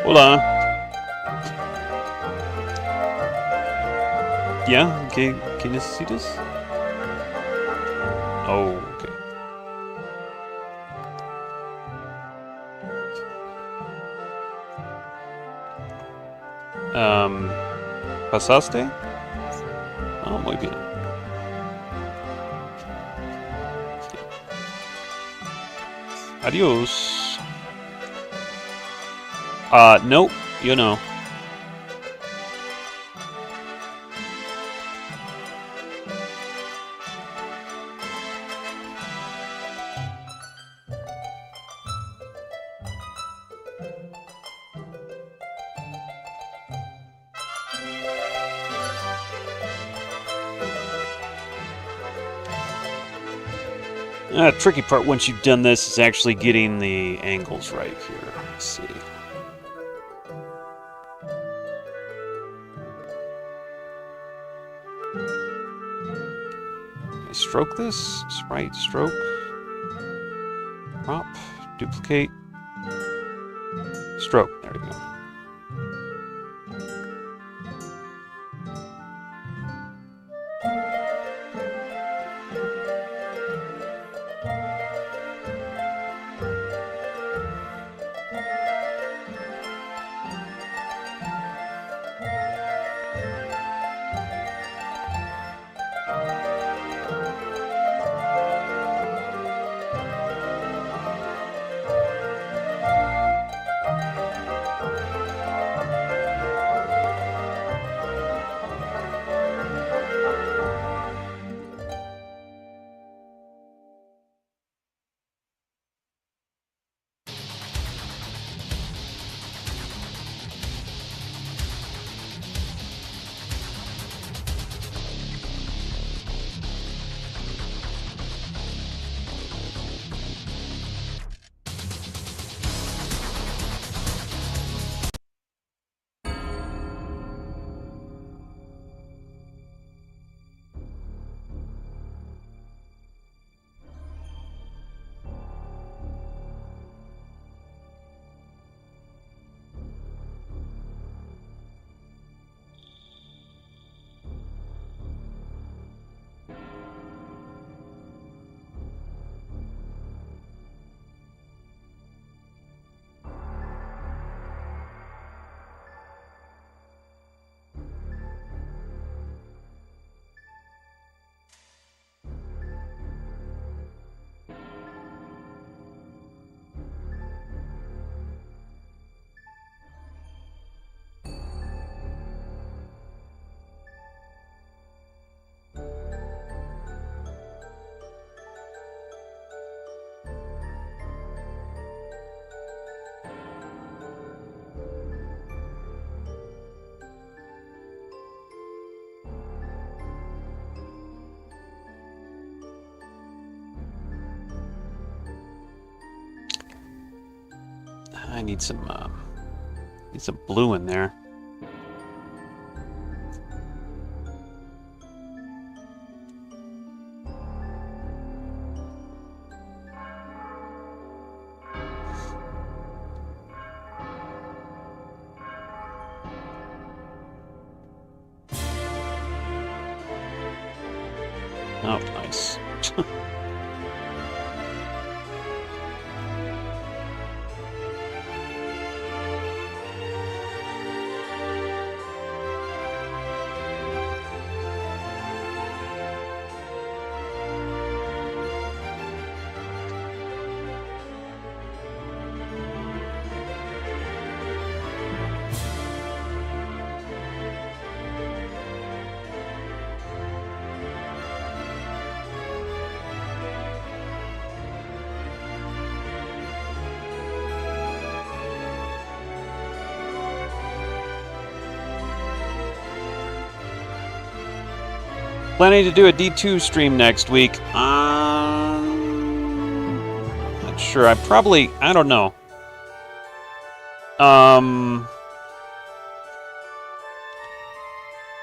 Hold on. Yeah, okay, can you see this? Oh, okay. ¿Pasaste? Oh, muy bien. Adios. Nope, you know. Tricky part once you've done this is actually getting the angles right here. Let's see. Stroke this, sprite, stroke, crop, duplicate, stroke. There we go. I need some blue in there. Oh, nice. Planning to do a D2 stream next week. Not sure. I don't know.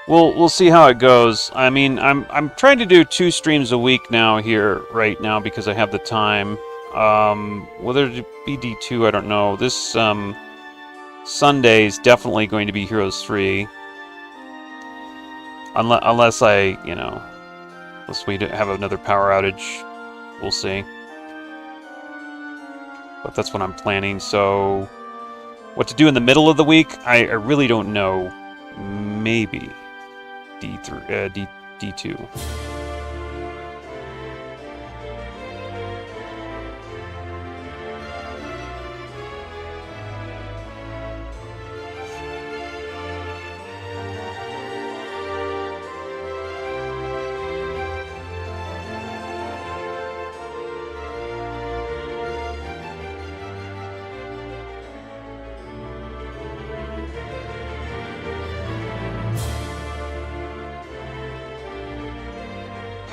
We'll see how it goes. I mean, I'm trying to do 2 streams a week now here right now because I have the time. Whether it be D2, I don't know. This Sunday is definitely going to be Heroes 3. Unless unless we have another power outage, we'll see. But that's what I'm planning. So, what to do in the middle of the week? I really don't know. Maybe D2.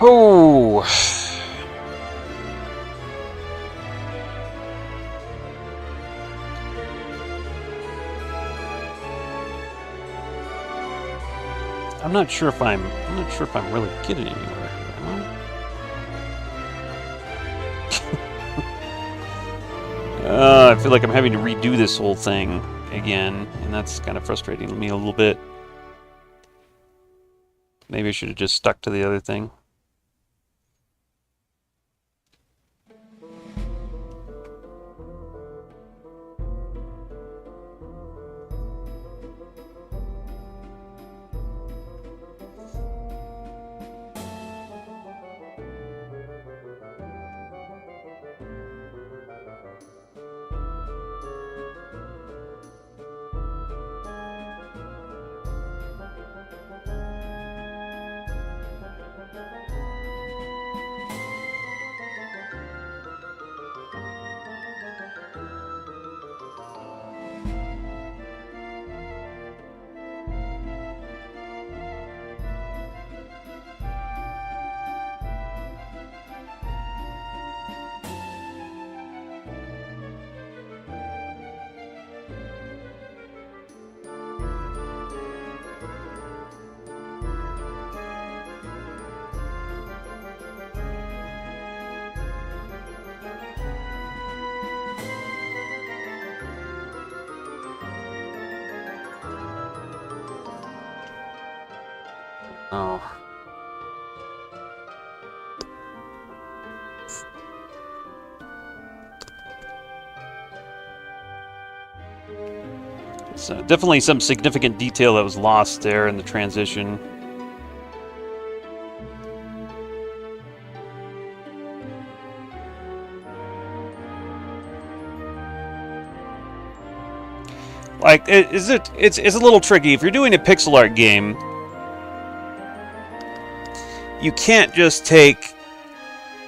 Oh. I'm not sure if I'm really getting anywhere. I feel like I'm having to redo this whole thing again, and that's kind of frustrating me a little bit. Maybe I should have just stuck to the other thing. Oh. So definitely some significant detail that was lost there in the transition. Like, it's a little tricky. If you're doing a pixel art game, you can't just take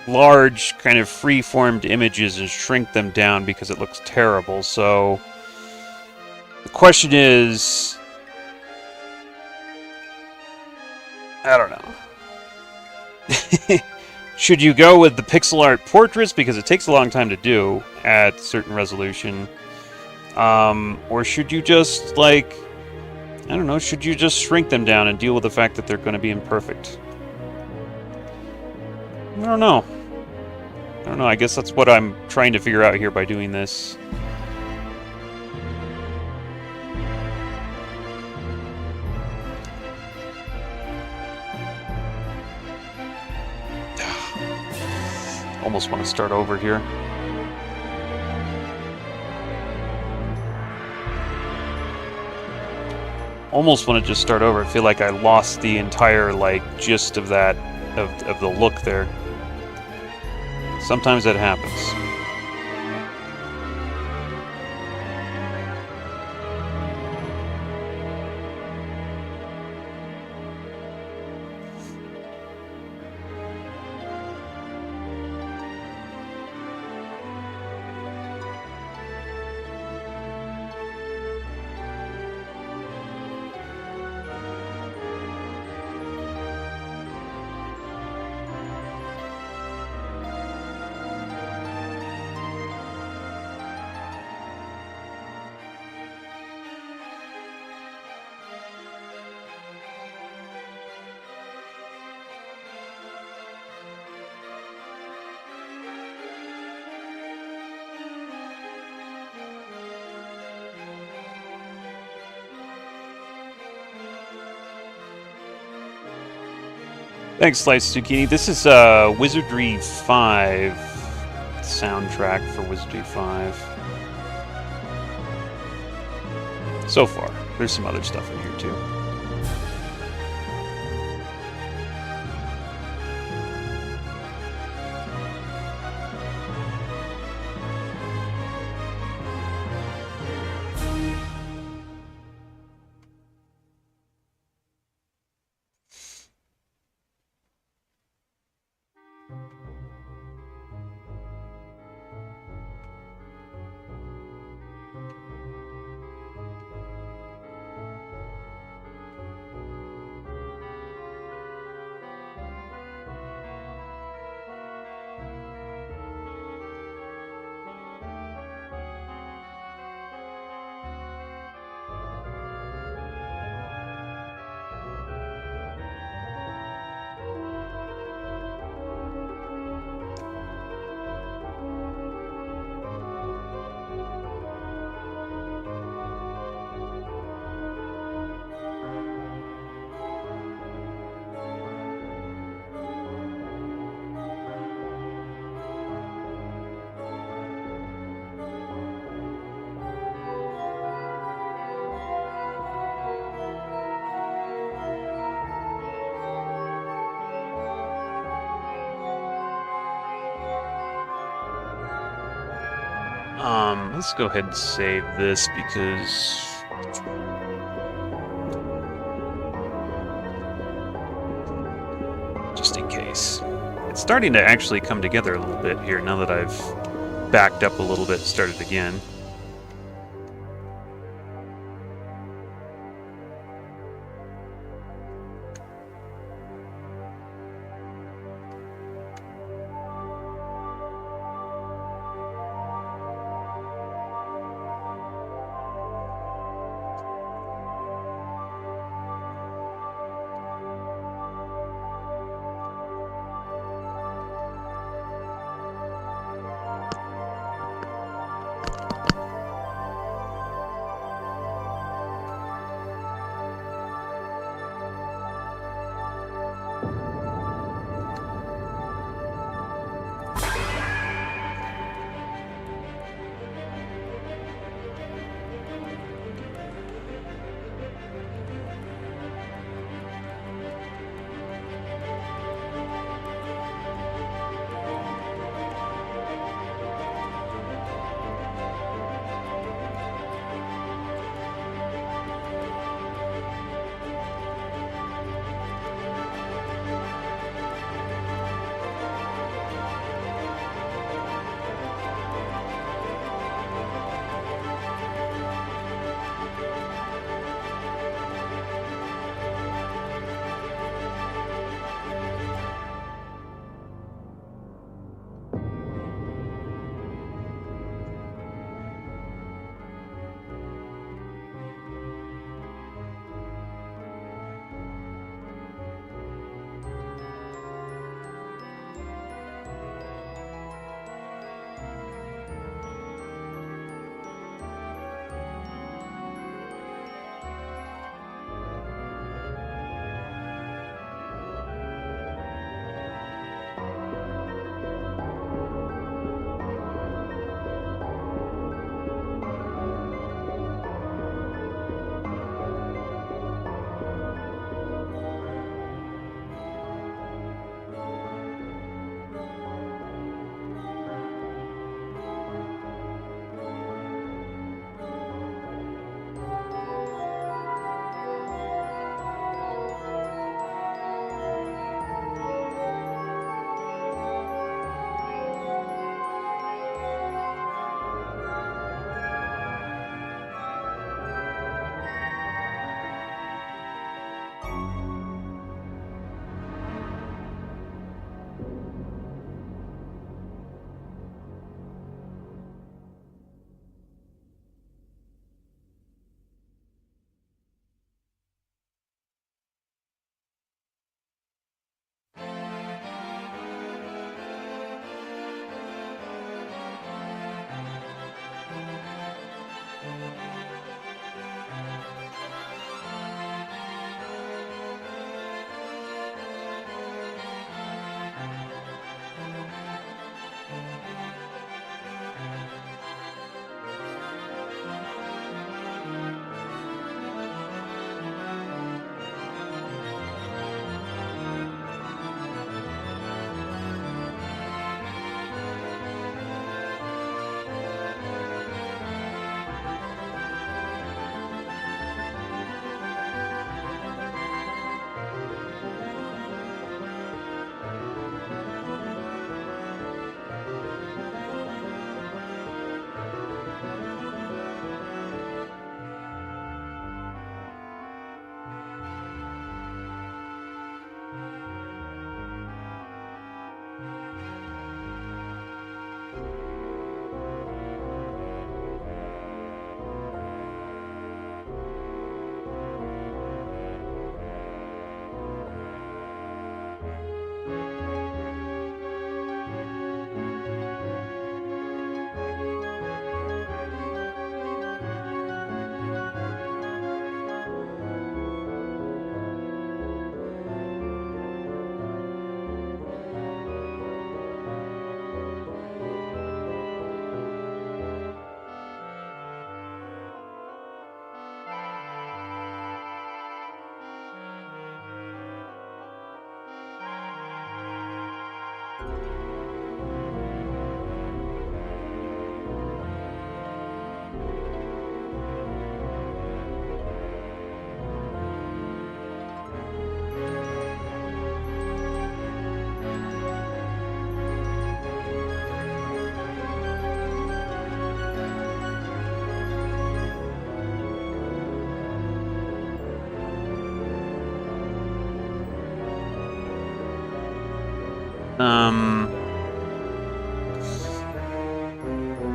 large, kind of free-formed images and shrink them down because it looks terrible. So the question is, I don't know. Should you go with the pixel art portraits because it takes a long time to do at certain resolution, Or should you just, like, I don't know, should you just shrink them down and deal with the fact that they're going to be imperfect? I don't know. I don't know, I guess that's what I'm trying to figure out here by doing this. Almost want to start over here. Almost want to just start over. I feel like I lost the entire, like, gist of that, of the look there. Sometimes that happens. Thanks, Slice Zucchini. This is Wizardry 5 soundtrack for Wizardry 5. So far. There's some other stuff in here, too. Let's go ahead and save this because just in case. It's starting to actually come together a little bit here now that I've backed up a little bit and started again.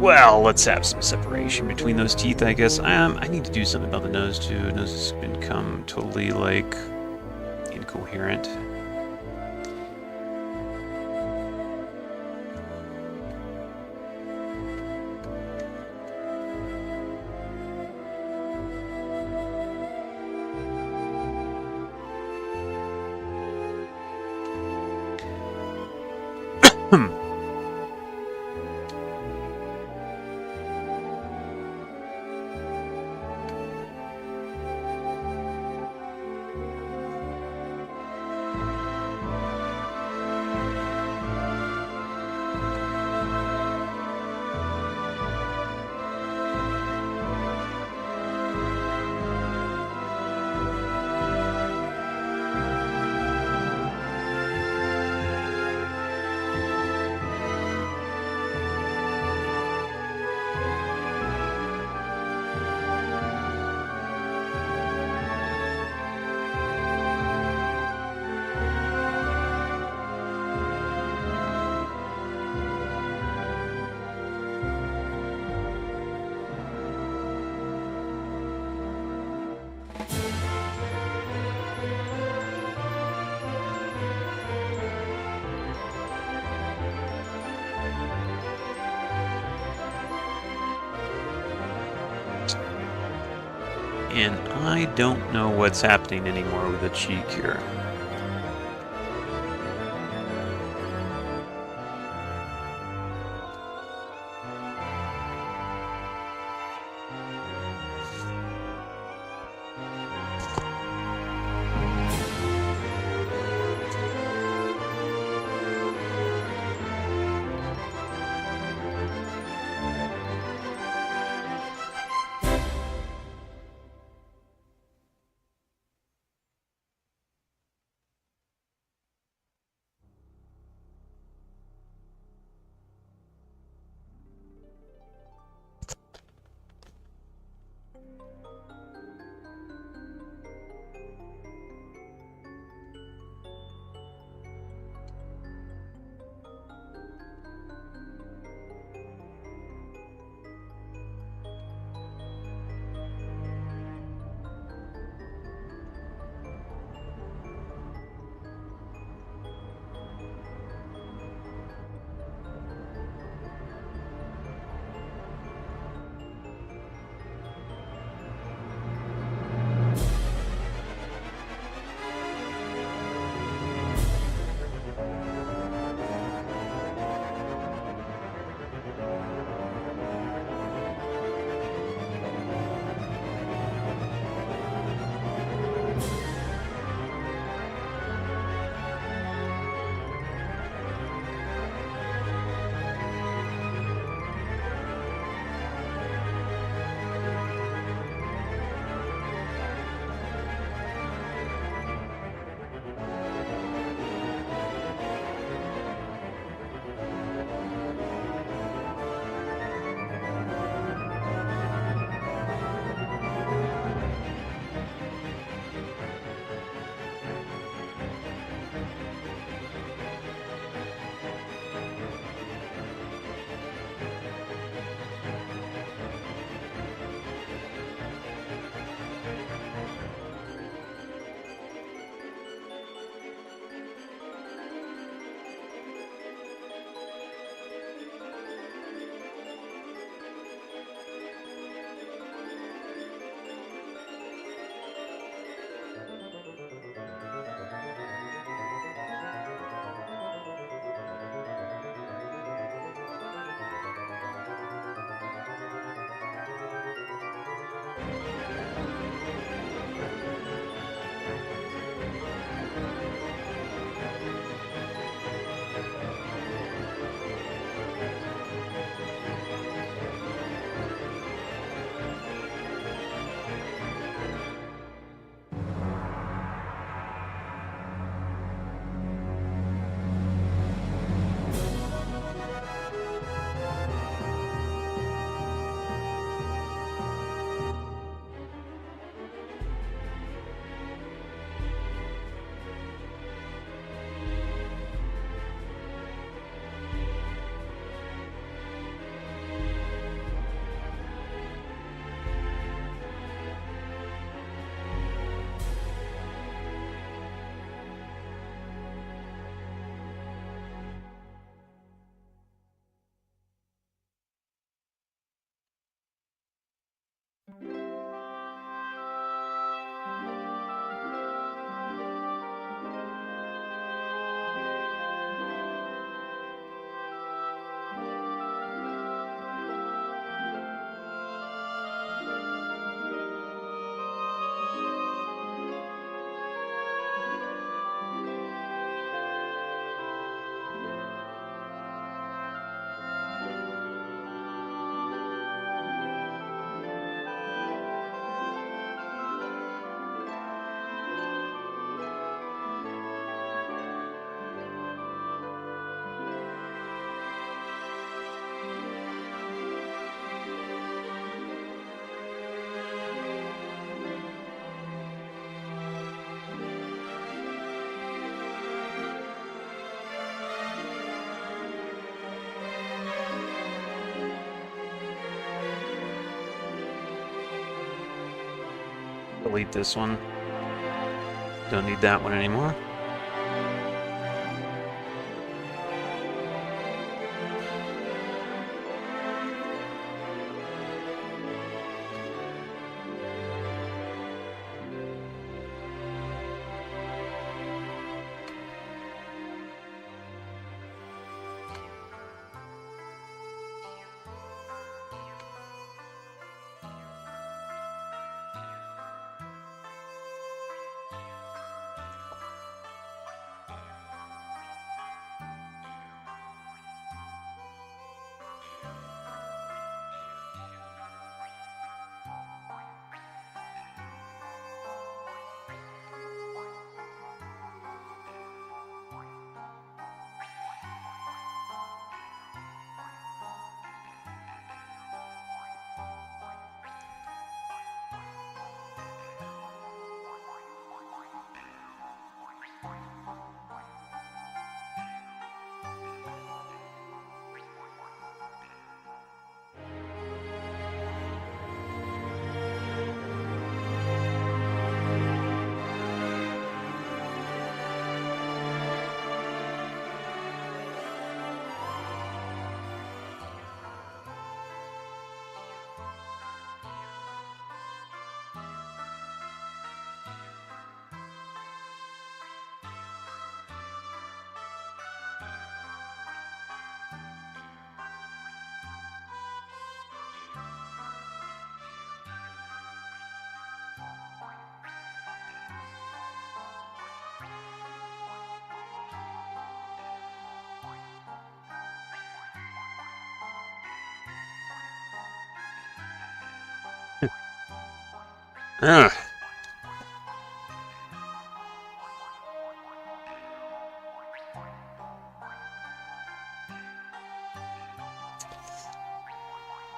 Well, let's have some separation between those teeth, I guess. I need to do something about the nose, too. Nose has become totally, like, incoherent. And I don't know what's happening anymore with the cheek here. delete this one. Don't need that one anymore. Ugh.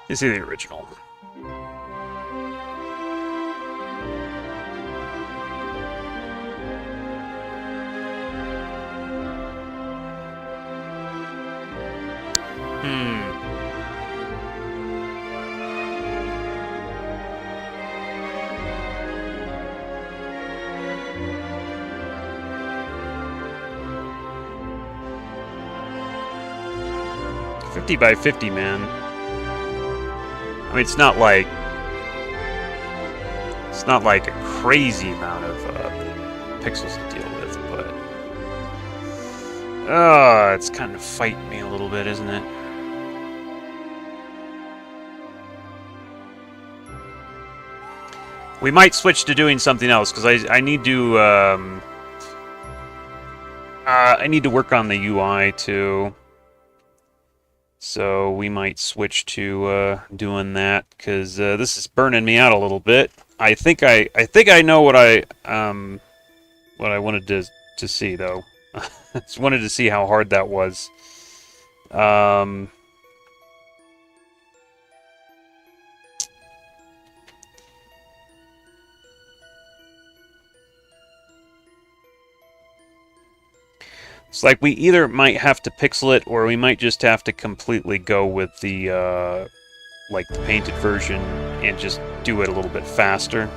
You see the original. Hmm. $50 by $50, man. I mean, it's not like a crazy amount of pixels to deal with, but it's kind of fighting me a little bit, isn't it? We might switch to doing something else because I need to work on the UI too. So we might switch to doing that because this is burning me out a little bit. I think I know what I wanted to see though. Just wanted to see how hard that was. It's like we either might have to pixel it, or we might just have to completely go with the like the painted version and just do it a little bit faster.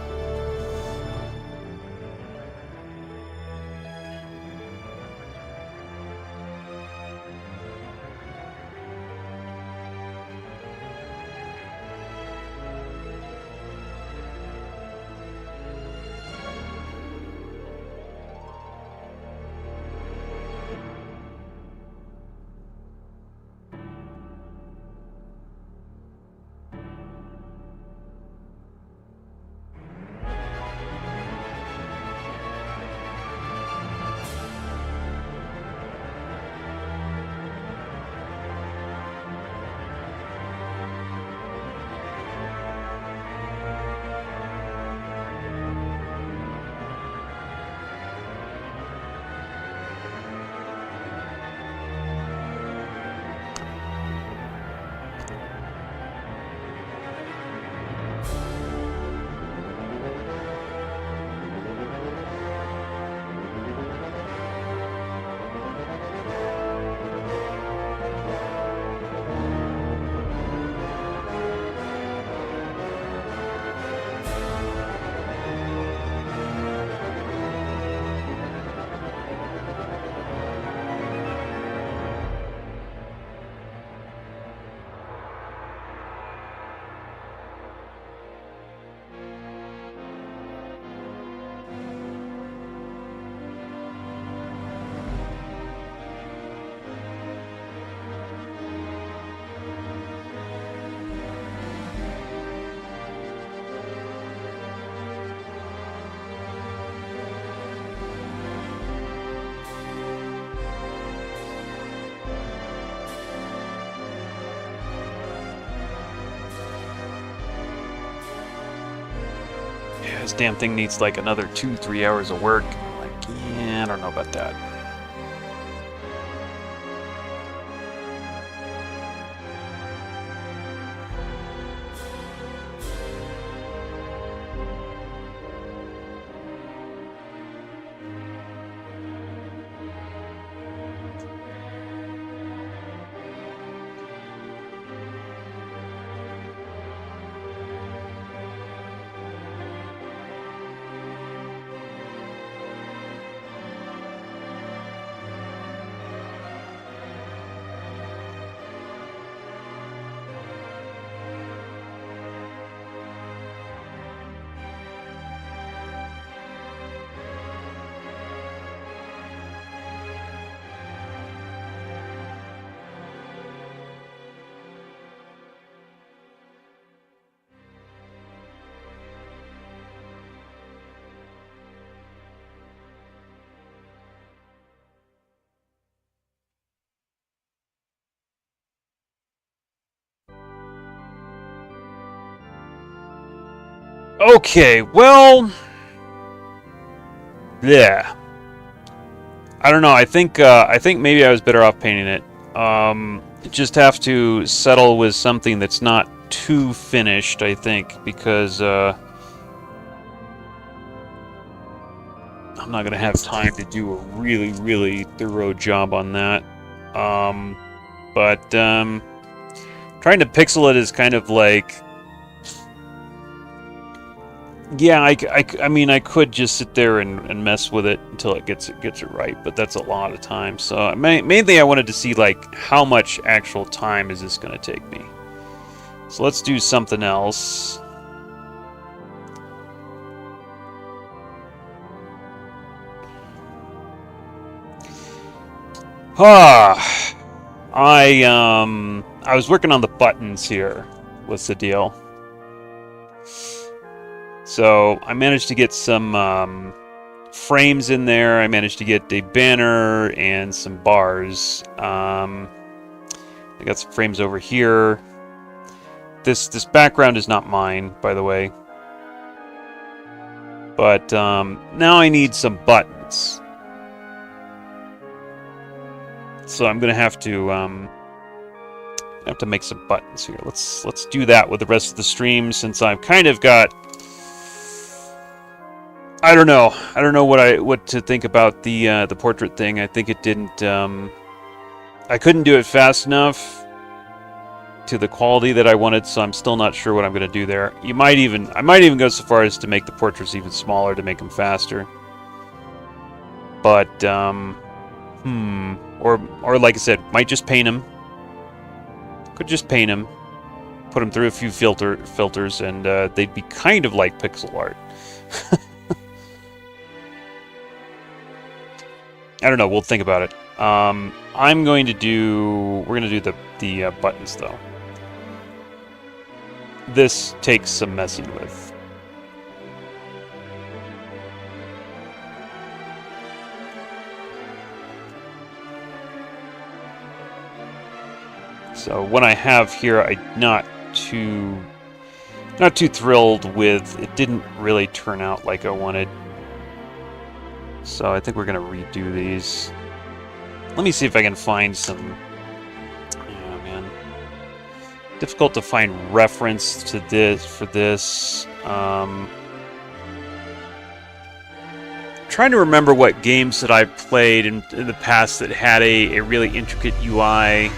this damn thing needs like another 2-3 hours of work. Like, yeah, I don't know about that. Okay, well, yeah. I don't know. I think maybe I was better off painting it. Just have to settle with something that's not too finished, I think, because I'm not gonna have time to do a really, really thorough job on that. But trying to pixel it is kind of like. Yeah, I mean, I could just sit there and mess with it until it gets it right, but that's a lot of time. So mainly I wanted to see, like, how much actual time is this going to take me. So let's do something else. I was working on the buttons here. What's the deal? So I managed to get some frames in there. I managed to get a banner and some bars. I got some frames over here. This background is not mine, by the way. But now I need some buttons. So I'm gonna have to make some buttons here. Let's do that with the rest of the stream, since I've kind of got. I don't know what to think about the portrait thing. I think it didn't. I couldn't do it fast enough to the quality that I wanted, so I'm still not sure what I'm going to do there. I might even go so far as to make the portraits even smaller to make them faster. But or like I said, might just paint them. Could just paint them, put them through a few filters, and they'd be kind of like pixel art. I don't know. We'll think about it. We're going to do the buttons though. This takes some messing with. So what I have here, I'm not too thrilled with. It didn't really turn out like I wanted. So I think we're going to redo these. Let me see if I can find some. Oh man, difficult to find reference to this for this. Trying to remember what games that I've played in the past that had a really intricate UI.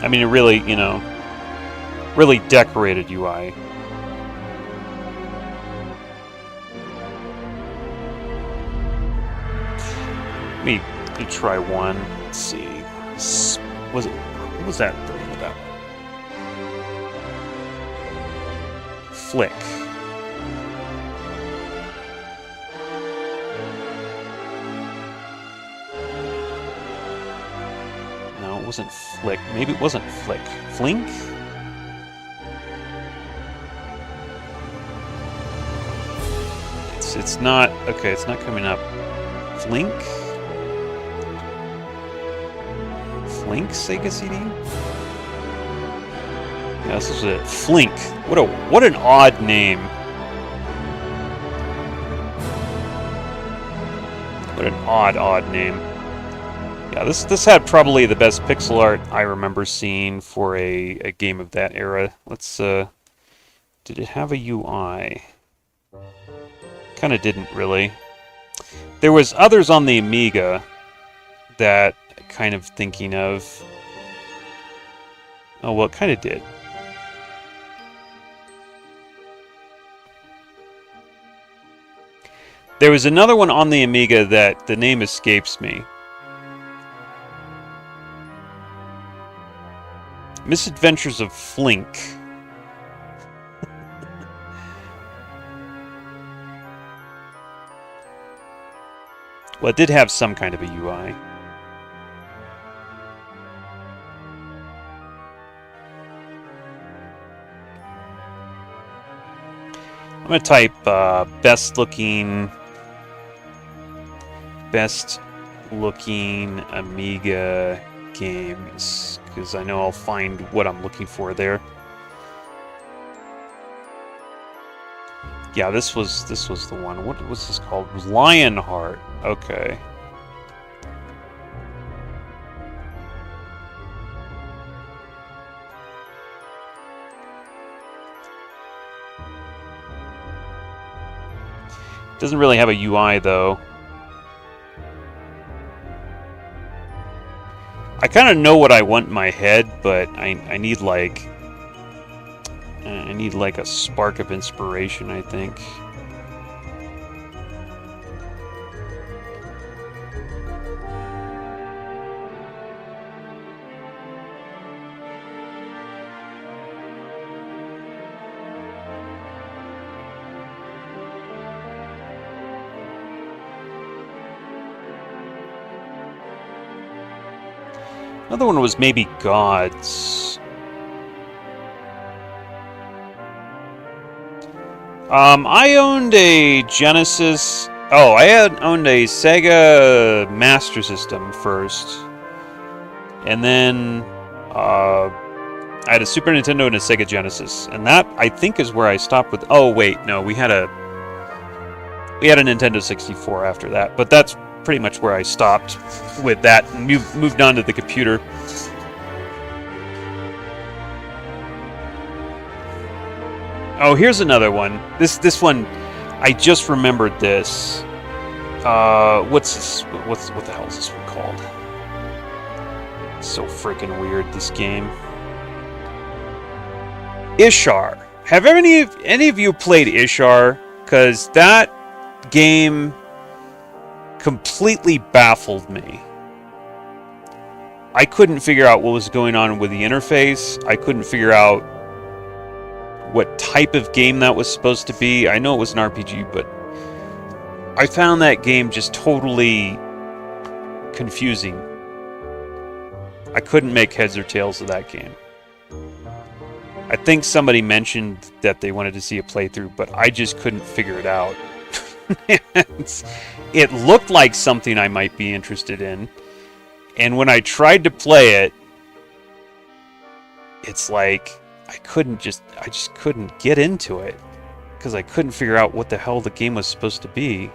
I mean, it really, really decorated UI. Let me try one. Let's see. What was that thing about? Flick. No, it wasn't Flick. Maybe it wasn't Flick. Flink? It's not... Okay, it's not coming up. Flink? Flink Sega CD? Yeah, this is it. Flink. What an odd name. What an odd name. Yeah, this had probably the best pixel art I remember seeing for a game of that era. Let's, did it have a UI? Kind of didn't, really. There was others on the Amiga that kind of thinking of... Oh, well, it kind of did. There was another one on the Amiga that the name escapes me. Misadventures of Flink. Well, it did have some kind of a UI. I'm going to type best looking Amiga games, because I know I'll find what I'm looking for there. Yeah, this was the one. What was this called? It was Lionheart. Okay. Doesn't really have a UI though. I kind of know what I want in my head, but I need like a spark of inspiration, I think. Another one was maybe Gods. I owned a Genesis. Oh, I had owned a Sega Master System first, and then I had a Super Nintendo and a Sega Genesis, and that I think is where I stopped with. Oh wait, no, we had a Nintendo 64 after that, but that's pretty much where I stopped with that and moved on to the computer. Oh, here's another one. This one, I just remembered this. What's this? What the hell is this one called? It's so freaking weird, this game. Ishar. Have any of you played Ishar? Because that game completely baffled me. I couldn't figure out what was going on with the interface. I couldn't figure out what type of game that was supposed to be. I know it was an RPG, but I found that game just totally confusing. I couldn't make heads or tails of that game. I think somebody mentioned that they wanted to see a playthrough, but I just couldn't figure it out. It looked like something I might be interested in, and when I tried to play it, it's like I just couldn't get into it because I couldn't figure out what the hell the game was supposed to be.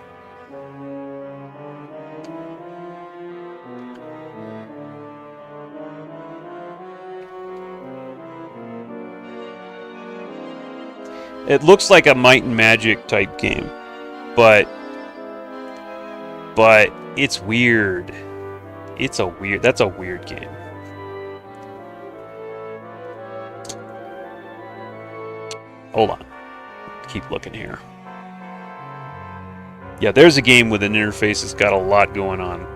It looks like a Might and Magic type game, but it's weird. That's a weird game. Hold on. Keep looking here. Yeah, there's a game with an interface that's got a lot going on.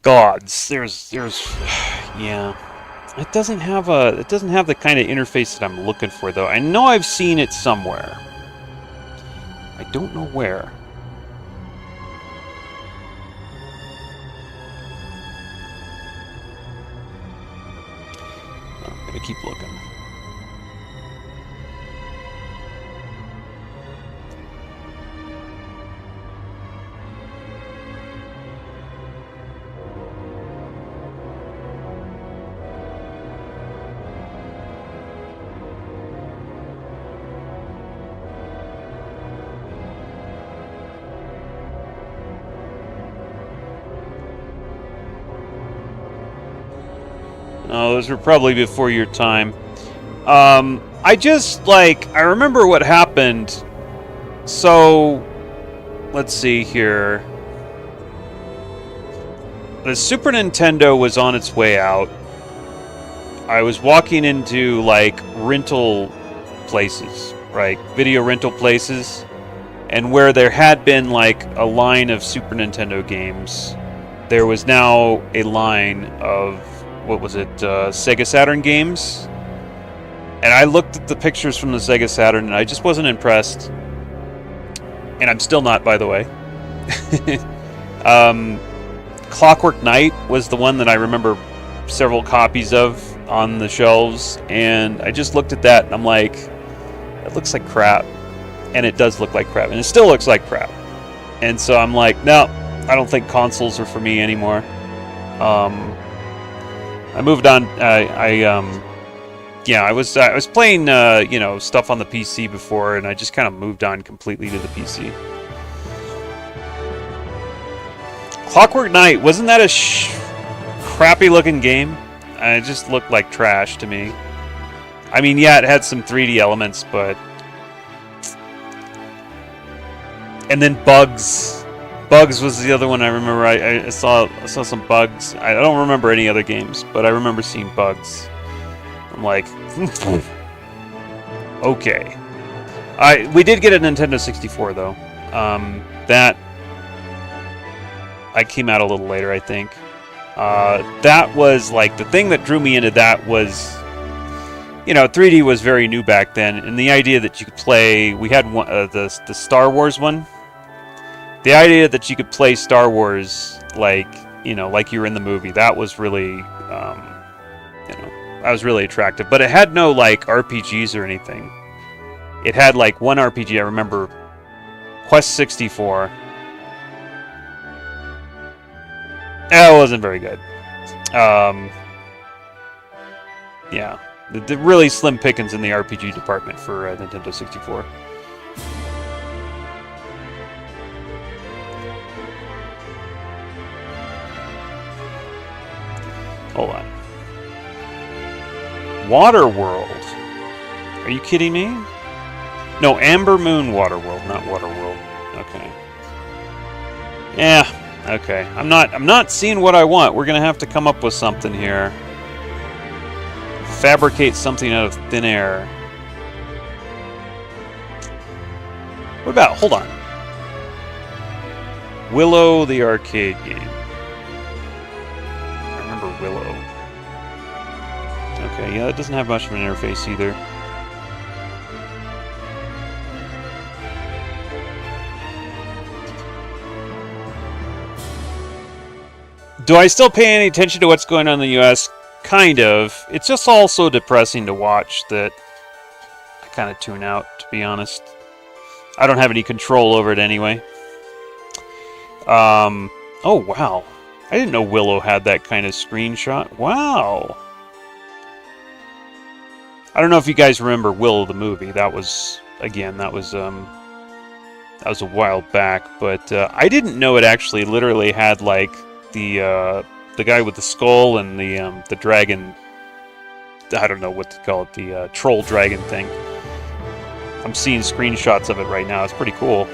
Gods. There's yeah. It doesn't have the kind of interface that I'm looking for though. I know I've seen it somewhere. I don't know where. Gotta keep looking. Oh, those were probably before your time. I just, I remember what happened. So, let's see here. The Super Nintendo was on its way out. I was walking into, rental places, right? Video rental places. And where there had been, a line of Super Nintendo games, there was now a line of, what was it, Sega Saturn games. And I looked at the pictures from the Sega Saturn, and I just wasn't impressed. And I'm still not, by the way. Clockwork Knight was the one that I remember several copies of on the shelves, and I just looked at that, and I'm like, it looks like crap. And it does look like crap, and it still looks like crap. And so I'm like, no, I don't think consoles are for me anymore. I moved on. Yeah, I was playing stuff on the PC before, and I just kind of moved on completely to the PC. Clockwork Knight, wasn't that a crappy looking game? It just looked like trash to me. I mean, yeah, it had some 3D elements, but. And then Bugs. Bugs was the other one I remember. I saw some Bugs. I don't remember any other games, but I remember seeing Bugs. I'm like, okay. We did get a Nintendo 64 though. That I came out a little later, I think. That was the thing that drew me into that was, 3D was very new back then, and the idea that you could play. We had one, the Star Wars one. The idea that you could play Star Wars like you were in the movie, that was really, that was really attractive. But it had no, RPGs or anything. It had, one RPG, I remember, Quest 64. It wasn't very good. Yeah. The really slim pickings in the RPG department for Nintendo 64. Hold on. Waterworld. Are you kidding me? No, Amber Moon Waterworld, not Waterworld. Okay. Yeah. Okay. I'm not seeing what I want. We're gonna have to come up with something here. Fabricate something out of thin air. What about? Hold on. Willow, the arcade game. Willow. Okay, yeah, it doesn't have much of an interface either. Do I still pay any attention to what's going on in the US? Kind of. It's just all so depressing to watch that I kind of tune out, to be honest. I don't have any control over it anyway. Oh, wow. I didn't know Willow had that kind of screenshot. Wow. I don't know if you guys remember Willow the movie. That was, again, that was a while back, but I didn't know it actually literally had the guy with the skull and the dragon. I don't know what to call it, the troll dragon thing. I'm seeing screenshots of it right now. It's pretty cool.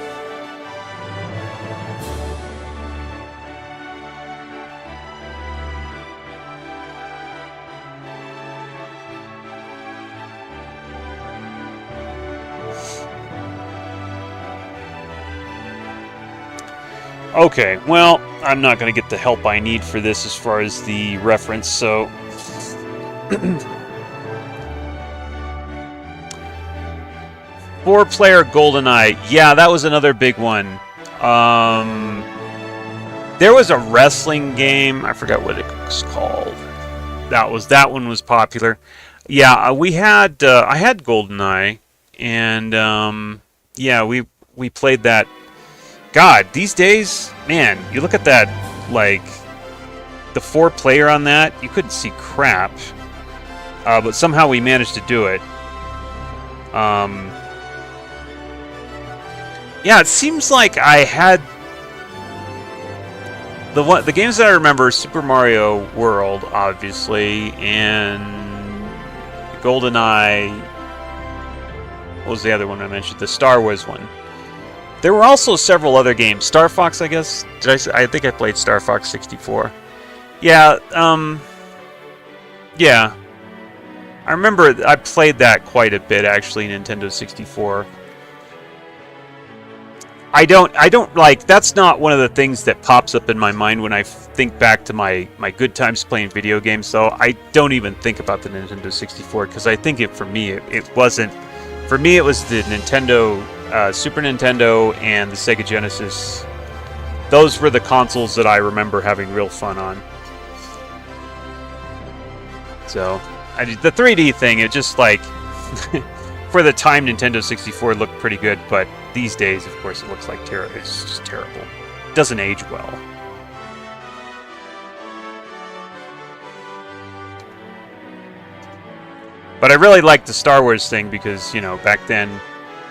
Okay, well, I'm not going to get the help I need for this as far as the reference, so... Four-player GoldenEye. Yeah, that was another big one. There was a wrestling game. I forgot what it was called. That one was popular. Yeah, we had I had GoldenEye, and yeah, we played that. God, these days, man, you look at that, like the 4-player on that, you couldn't see crap, but somehow we managed to do it. Yeah, it seems like I had the games that I remember: Super Mario World, obviously, and GoldenEye. What was the other one I mentioned? The Star Wars one. There were also several other games. Star Fox, I guess. I think I played Star Fox 64. Yeah, yeah. I remember I played that quite a bit, actually, Nintendo 64. I don't like, that's not one of the things that pops up in my mind when I think back to my good times playing video games, so I don't even think about the Nintendo 64, because I think for me, it wasn't, for me it was the Nintendo, Super Nintendo and the Sega Genesis. Those were the consoles that I remember having real fun on. So, the 3D thing, it just like, for the time, Nintendo 64 looked pretty good, but these days, of course, it looks like it's just terrible. It doesn't age well. But I really liked the Star Wars thing because, you know, back then,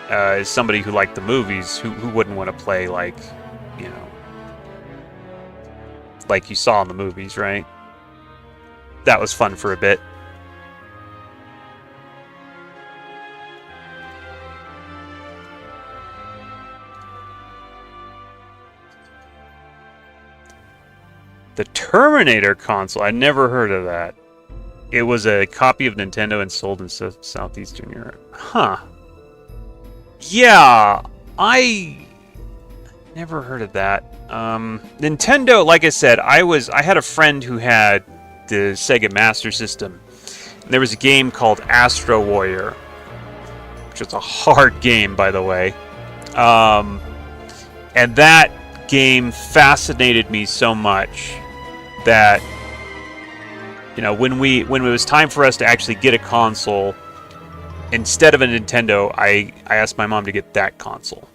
as somebody who liked the movies, who wouldn't want to play like, you know, like you saw in the movies, right? That was fun for a bit. The Terminator console, I never heard of that. It was a copy of Nintendo and sold in Southeastern Europe. Huh. Yeah, I never heard of that. Nintendo, like I said, I had a friend who had the Sega Master System. And there was a game called Astro Warrior, which was a hard game, by the way. And that game fascinated me so much that, you know, when it was time for us to actually get a console, instead of a Nintendo, I asked my mom to get that console.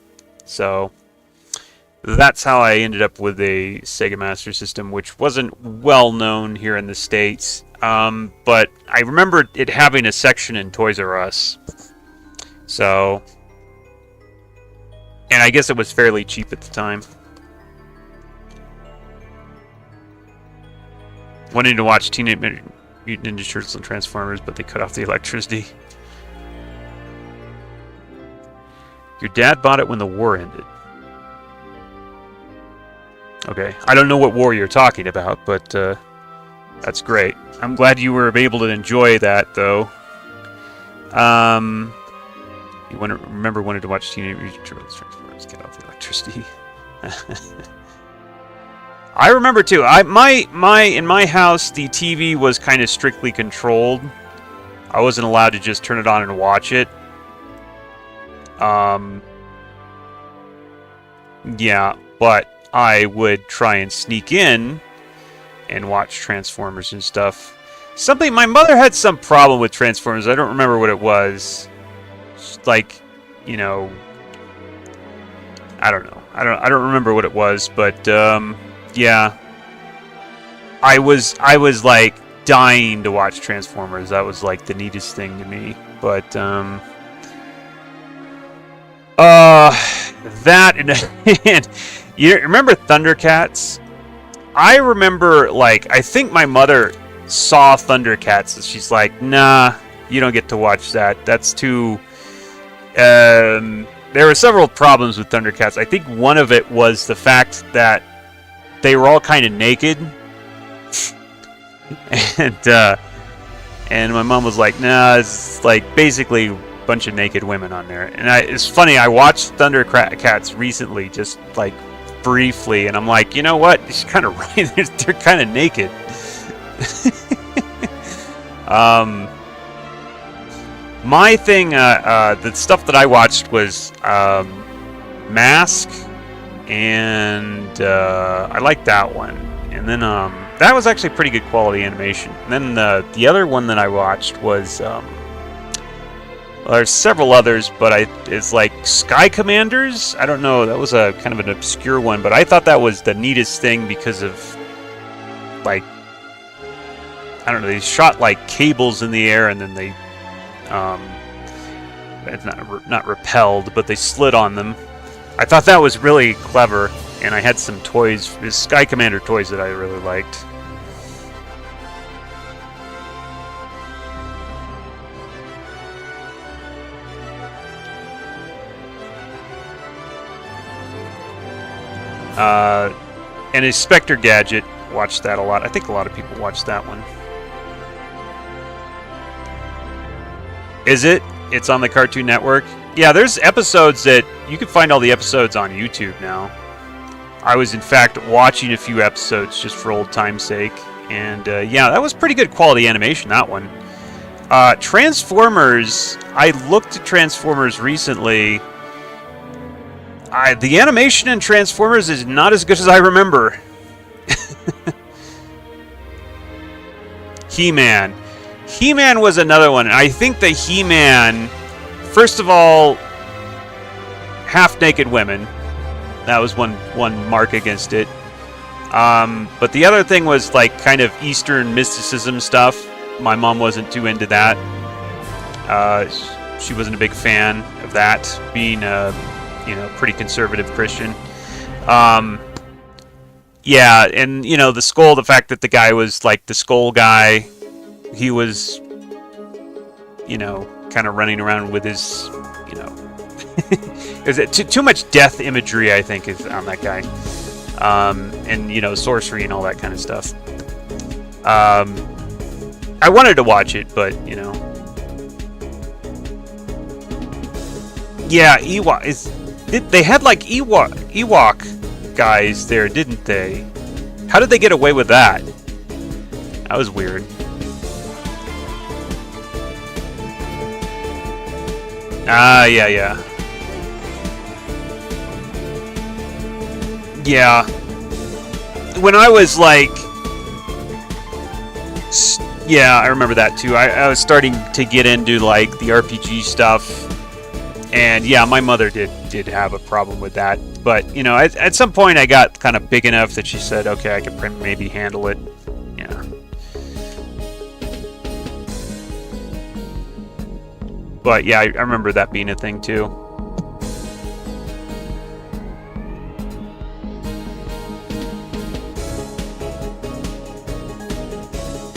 So that's how I ended up with a Sega Master System, which wasn't well known here in the States. But I remember it having a section in Toys R Us. So, and I guess it was fairly cheap at the time. Wanting to watch Teenage Mutant Ninja Turtles and Transformers, but they cut off the electricity. Your dad bought it when the war ended. Okay, I don't know what war you're talking about, but that's great. I'm glad you were able to enjoy that, though. You wanted to watch Teenage Mutant Turtles Transformers get off the electricity. I remember too. In my house, the TV was kind of strictly controlled. I wasn't allowed to just turn it on and watch it. Yeah, but I would try and sneak in and watch Transformers and stuff. My mother had some problem with Transformers. I don't remember what it was. Like, you know, I don't know. I don't remember what it was, but yeah, I was like dying to watch Transformers. That was like the neatest thing to me. But that and you remember Thundercats? I remember, like, I think my mother saw Thundercats and she's like, nah, you don't get to watch that. That's too. There were several problems with Thundercats. I think one of it was the fact that they were all kind of naked, and my mom was like, "Nah, it's like basically a bunch of naked women on there." And it's funny. I watched Thundercats recently, just like briefly, and I'm like, you know what? She's kind of right. They're kind of naked. My thing, the stuff that I watched was Mask. And I like that one. And then that was actually pretty good quality animation. And then the other one that I watched was well, there's several others, but it's like Sky Commanders. I don't know. That was a kind of an obscure one, but I thought that was the neatest thing because of like, I don't know. They shot like cables in the air, and then they it's not repelled, but they slid on them. I thought that was really clever, and I had some toys, Sky Commander toys that I really liked. And a Spectre Gadget, watched that a lot. I think a lot of people watched that one. Is it? It's on the Cartoon Network? Yeah, there's episodes that you can find all the episodes on YouTube now. I was in fact watching a few episodes just for old time's sake, and yeah, that was pretty good quality animation, that one. Transformers, I looked at Transformers recently. The animation in Transformers is not as good as I remember. He-Man. He-Man was another one. I think the He-Man, first of all, half-naked women. That was one mark against it. But the other thing was like kind of Eastern mysticism stuff. My mom wasn't too into that. She wasn't a big fan of that, being a pretty conservative Christian. Yeah, and the skull, the fact that the guy was like the skull guy, he was kind of running around with his is it too much death imagery, I think, is on that guy. And sorcery and all that kind of stuff. I wanted to watch it, but yeah, Ewok they had like Ewok guys there, didn't they? How did they get away with that? That was weird. Yeah. Yeah. When I was like... Yeah, I remember that too. I was starting to get into like the RPG stuff. And yeah, my mother did have a problem with that. But, at some point I got kind of big enough that she said, okay, I could maybe handle it. Yeah. But yeah, I remember that being a thing too.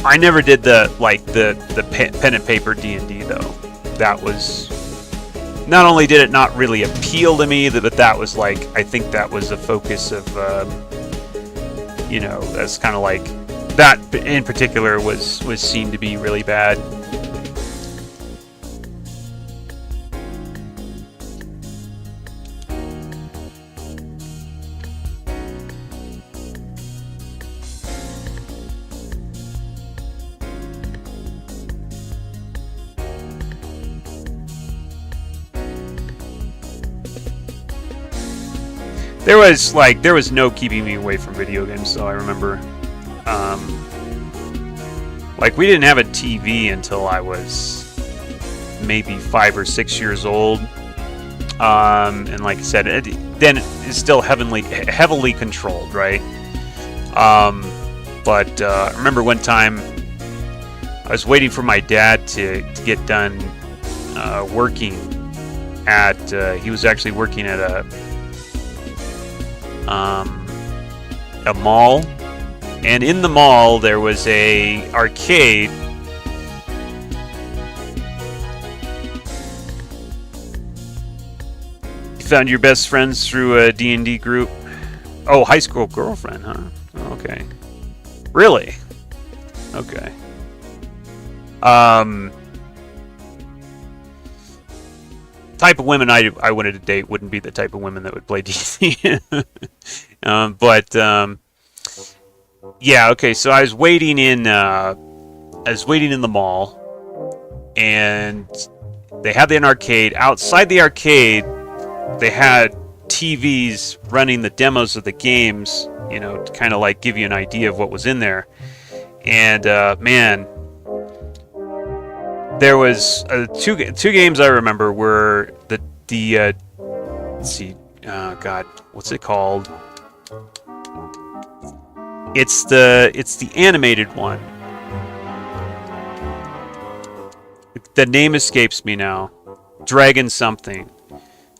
I never did the pen and paper D&D though. That was, not only did it not really appeal to me, but that was like, I think that was the focus of that's kind of like, that in particular was seen to be really bad. There was no keeping me away from video games, so I remember, we didn't have a TV until I was maybe 5 or 6 years old, and like I said, then it's still heavily controlled, right? But I remember one time I was waiting for my dad to get done working at. He was actually working at a mall, and in the mall there was a arcade. You found your best friends through a D&D group? Oh, high school girlfriend, huh? Okay. Really? Okay. Type of women I wanted to date wouldn't be the type of women that would play D&D. Yeah, okay, so I was waiting in the mall, and they had an arcade. Outside the arcade, they had TVs running the demos of the games, you know, to kind of like give you an idea of what was in there. And man, there was two games I remember were the let's see, God, what's it called? It's the animated one. The name escapes me now. Dragon something,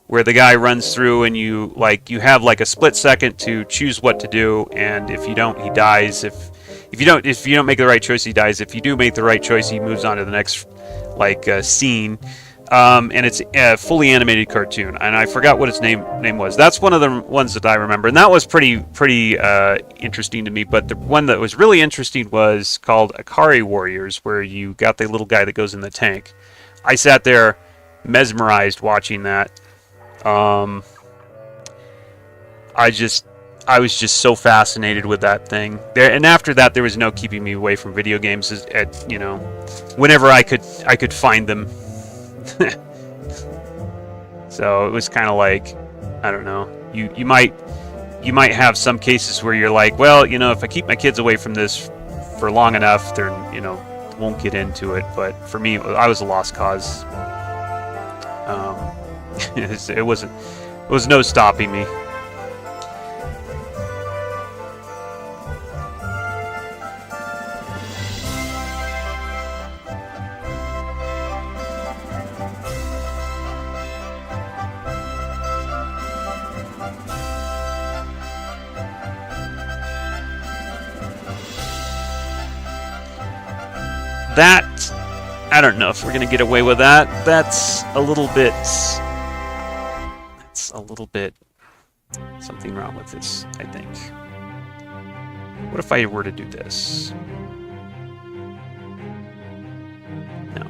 where the guy runs through and you have like a split second to choose what to do, and if you don't, he dies. If you don't make the right choice, he dies. If you do make the right choice, he moves on to the next scene. And it's a fully animated cartoon, and I forgot what its name was. That's one of the ones that I remember, and that was pretty interesting to me. But the one that was really interesting was called Akari Warriors, where you got the little guy that goes in the tank. I sat there mesmerized watching that. I was just so fascinated with that thing. And after that, there was no keeping me away from video games. Whenever I could find them. So it was kind of like, I don't know. You might have some cases where you're like, well, you know, if I keep my kids away from this for long enough, they're, you know, won't get into it. But for me, I was a lost cause. It was no stopping me. That, I don't know if we're gonna get away with that. That's a little bit something wrong with this, I think. What if I were to do this? No.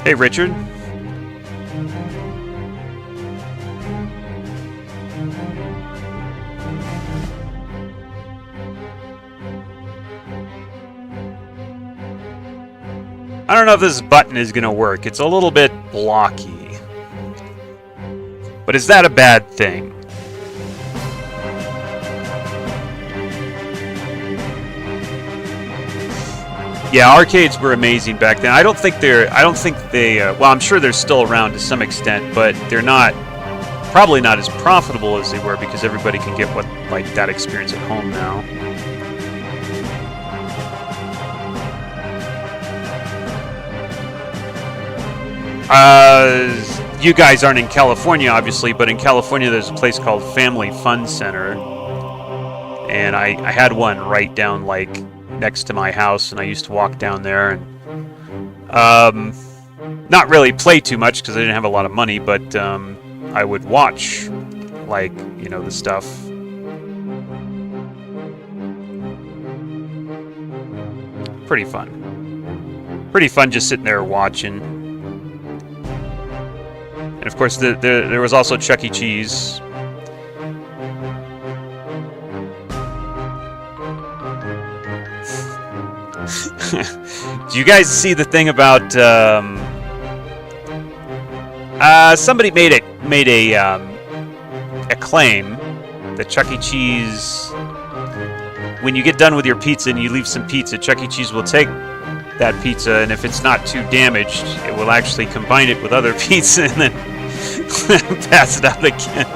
Hey, Richard. I don't know if this button is going to work. It's a little bit blocky. But is that a bad thing? Yeah, arcades were amazing back then. I don't think they, well, I'm sure they're still around to some extent, but they're probably not as profitable as they were because everybody can get that experience at home now. You guys aren't in California, obviously, but in California there's a place called Family Fun Center. And I had one right down, next to my house, and I used to walk down there and not really play too much because I didn't have a lot of money, but I would watch, the stuff. Pretty fun. Pretty fun just sitting there watching. And of course, there was also Chuck E. Cheese. Do you guys see the thing about somebody made a claim that Chuck E. Cheese, when you get done with your pizza and you leave some pizza, Chuck E. Cheese will take that pizza, and if it's not too damaged, it will actually combine it with other pizza and then pass it out again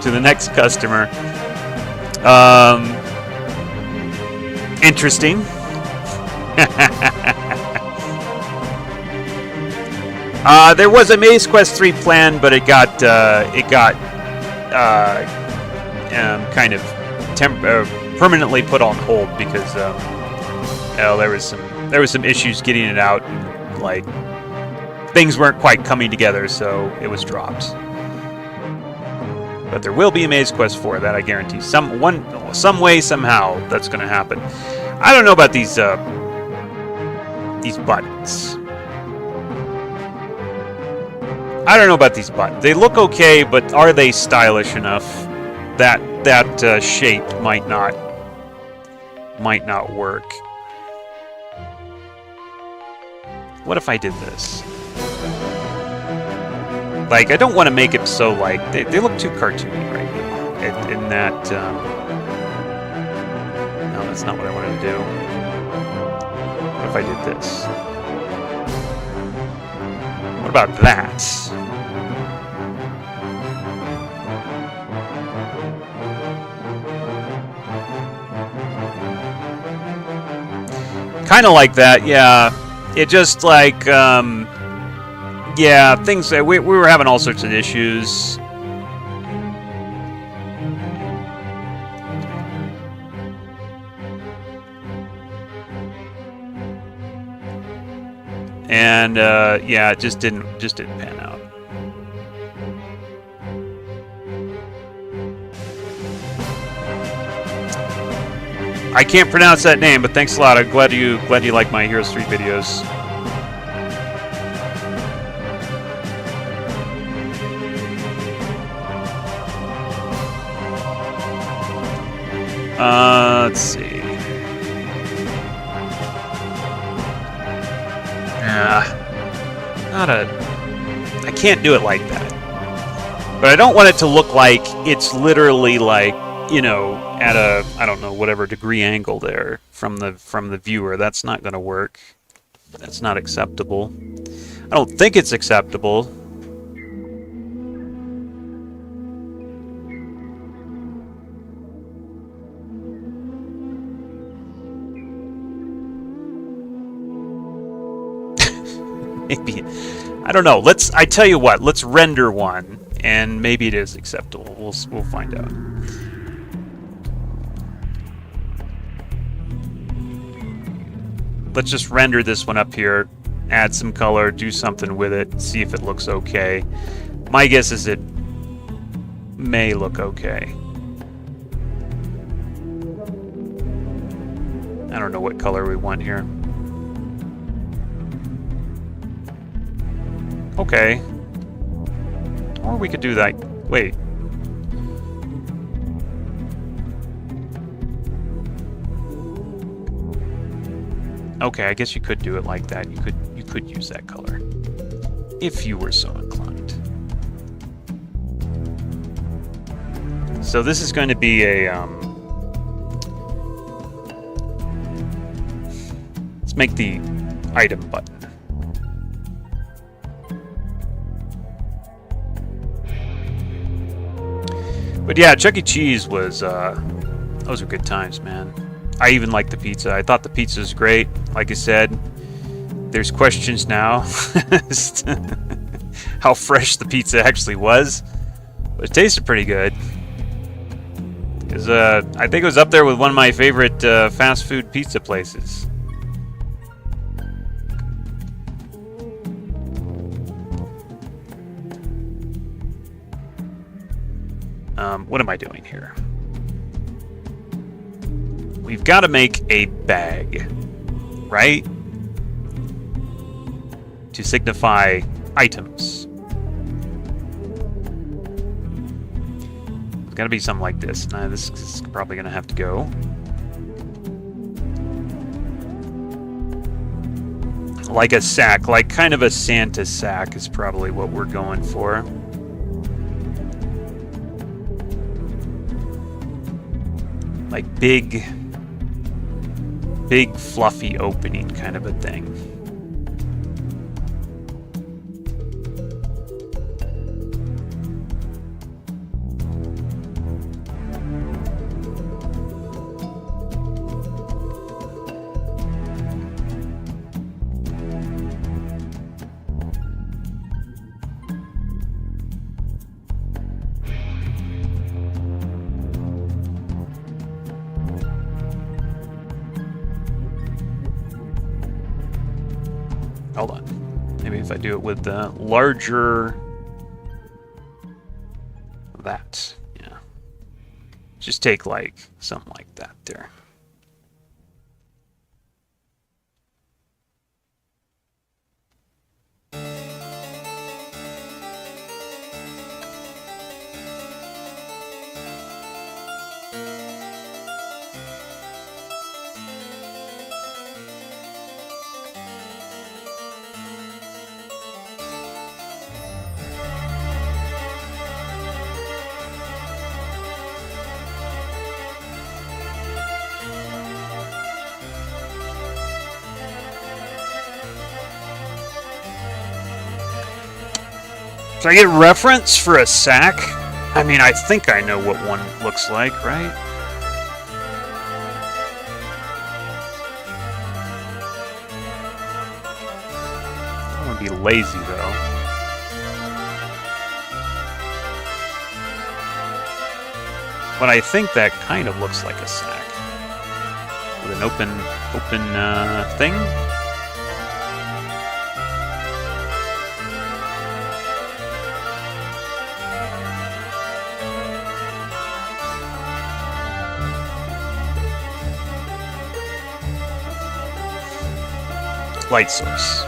to the next customer. Interesting. There was a MazeQuest 3 plan, but it got kind of permanently put on hold because there was some issues getting it out, and things weren't quite coming together, so it was dropped. But there will be a MazeQuest 4, that I guarantee. Some way, somehow, that's going to happen. I don't know about these buttons. I don't know about these buttons. They look okay, but are they stylish enough? That shape might not work. What if I did this? Like, I don't want to make it so, like, they look too cartoony right now. In that, no, that's not what I wanted to do. What if I did this? What about that? Kind of like that, yeah. It just, like, yeah, things that we were having all sorts of issues. And yeah, it just didn't pan out. I can't pronounce that name, but thanks a lot. I'm glad you like my Heroes 3 videos. Let's see. I can't do it like that. But I don't want it to look like it's literally like, you know, at a, I don't know, whatever degree angle there from the viewer. That's not going to work. That's not acceptable. I don't think it's acceptable. Maybe, I don't know. I tell you what, let's render one, and maybe it is acceptable. We'll find out. Let's just render this one up here, add some color, do something with it, see if it looks okay. My guess is it may look okay. I don't know what color we want here. Okay. Or we could do that. Wait. Okay, I guess you could do it like that. You could use that color if you were so inclined. So this is going to be a let's make the item button. But yeah, Chuck E. Cheese was, those were good times, man. I even liked the pizza. I thought the pizza was great. Like I said, there's questions now as to how fresh the pizza actually was. But it tasted pretty good. I think it was up there with one of my favorite fast food pizza places. What am I doing here? We've got to make a bag, right? To signify items. It's got to be something like this. Now, this is probably going to have to go. Like a sack, like kind of a Santa sack is probably what we're going for. Like big fluffy opening kind of a thing. Hold on. Maybe if I do it with the larger... that. Yeah. Just take like something like that there. So I get reference for a sack? I mean, I think I know what one looks like, right? I don't want to be lazy, though. But I think that kind of looks like a sack. With an open thing. Light source.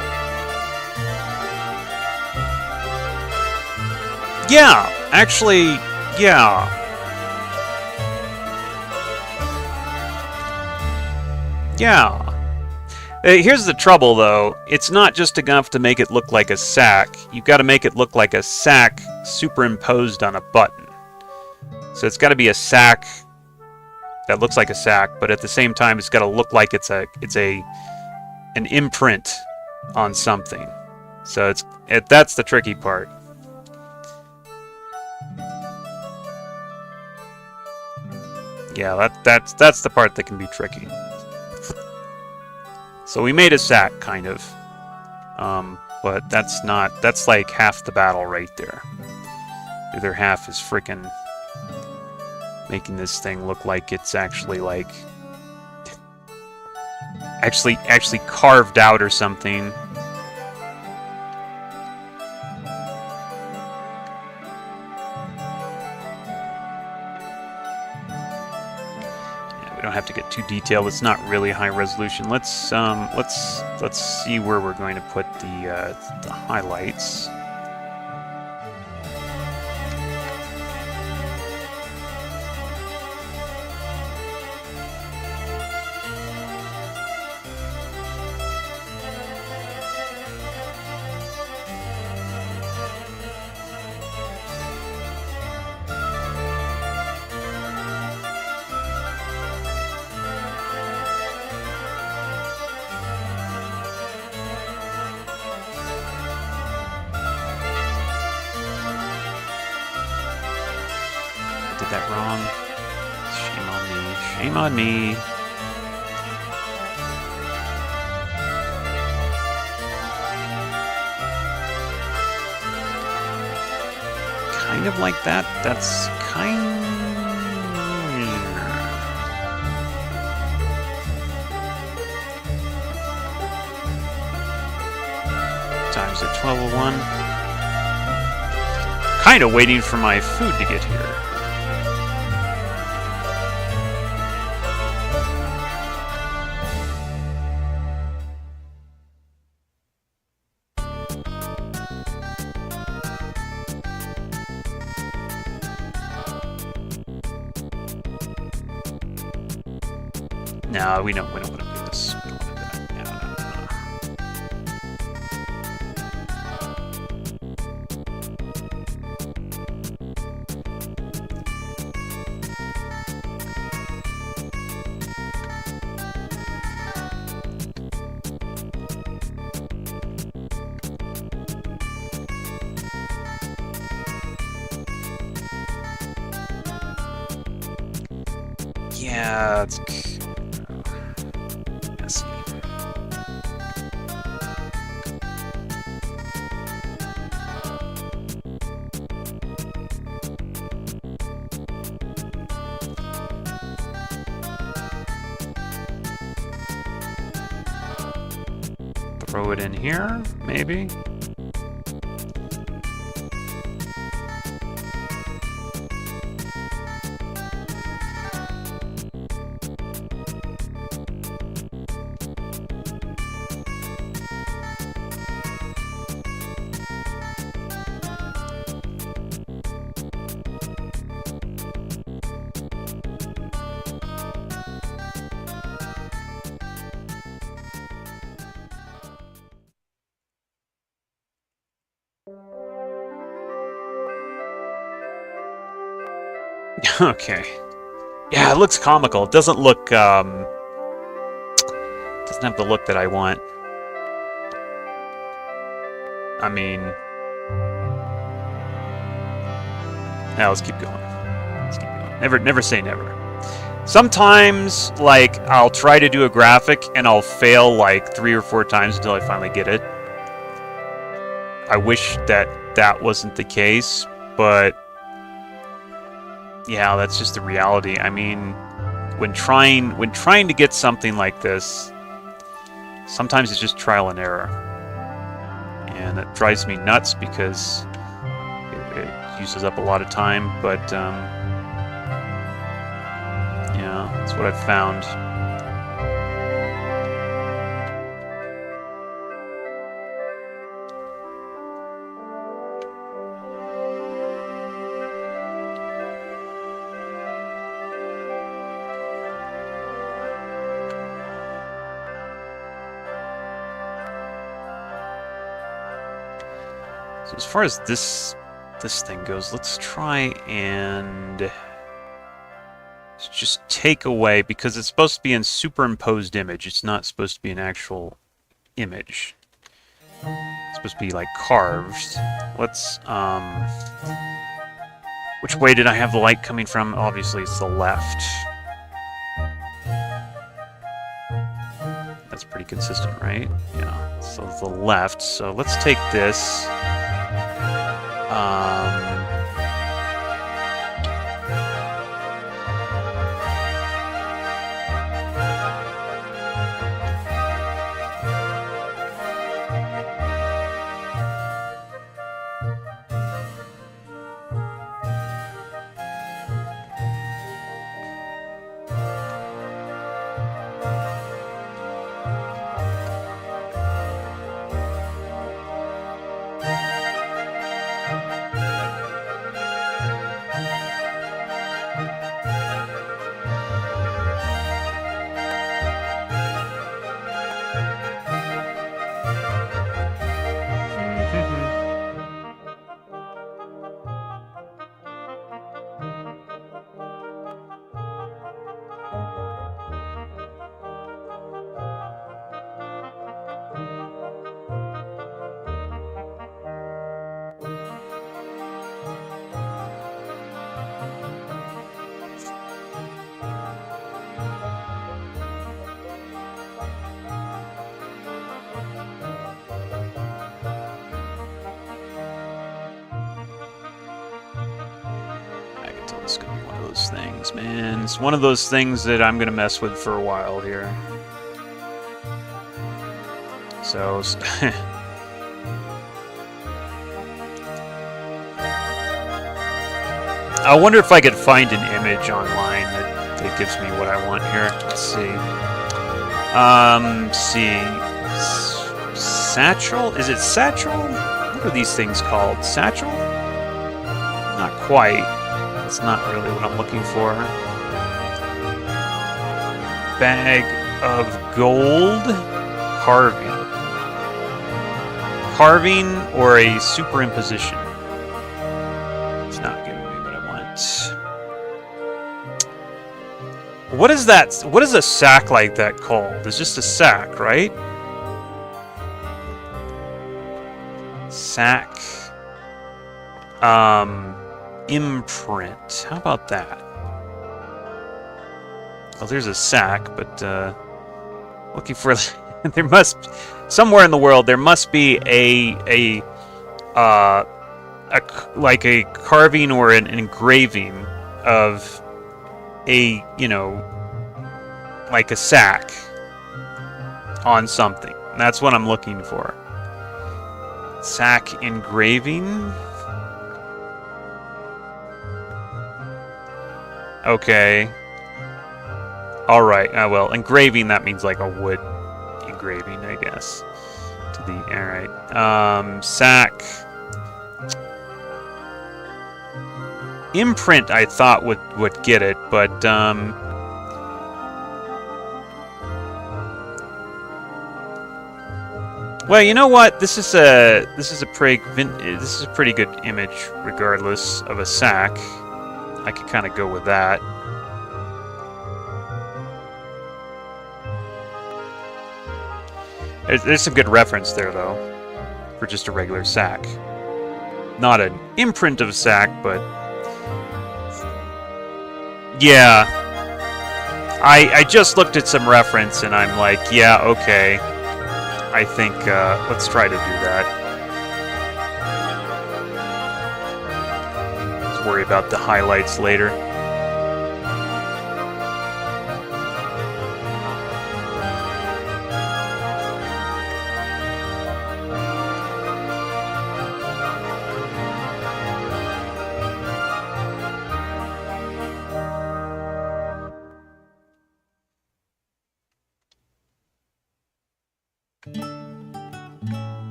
Yeah, actually, yeah. Yeah. Here's the trouble, though. It's not just enough to make it look like a sack. You've got to make it look like a sack superimposed on a button. So it's got to be a sack that looks like a sack, but at the same time, it's got to look like it's an imprint on something. So that's the tricky part. Yeah, that's the part that can be tricky. So we made a sack, kind of. But that's like half the battle right there. The other half is frickin' making this thing look like it's actually like actually carved out or something. Yeah, we don't have to get too detailed. It's not really high resolution. Let's see where we're going to put the highlights. Did that wrong. Shame on me. Shame on me. Kind of like that. That's kind times at 12:01. Kind of waiting for my food to get here. No, we don't want to do this. We don't want to do that. Yeah, it's messy. Throw it in here, maybe. Okay. Yeah, it looks comical. It doesn't look, doesn't have the look that I want. I mean, Now let's keep going. Let's keep going. Never say never. Sometimes, like, I'll try to do a graphic and I'll fail like 3 or 4 times until I finally get it. I wish that wasn't the case, but yeah, that's just the reality. I mean, when trying to get something like this, sometimes it's just trial and error, and it drives me nuts because it uses up a lot of time. But yeah, that's what I've found. So as far as this thing goes, let's try and just take away, because it's supposed to be in superimposed image. It's not supposed to be an actual image. It's supposed to be like carved. Let's which way did I have the light coming from? Obviously it's the left. That's pretty consistent, right? Yeah. So the left. So let's take this. It's gonna be one of those things, man. It's one of those things that I'm gonna mess with for a while here. So, I wonder if I could find an image online that gives me what I want here. Let's see. Satchel? Is it satchel? What are these things called? Satchel? Not quite. That's not really what I'm looking for. Bag of gold carving. Carving or a superimposition. It's not giving me what I want. What is that? What is a sack like that called? It's just a sack, right? Sack. Imprint. How about that? Well, there's a sack, but looking for there must somewhere in the world there must be like a carving or an engraving of a, you know, like a sack on something. That's what I'm looking for. Sack engraving. Okay. Alright, well, engraving, that means like a wood engraving, I guess. Alright. Sack. Imprint, I thought would get it, but, well, you know what? This is a pretty good image, regardless of a sack. I could kind of go with that. There's some good reference there, though, for just a regular sack. Not an imprint of a sack, but Yeah. I just looked at some reference and I'm like, yeah, okay. I think, let's try to do that. Let's worry about the highlights later.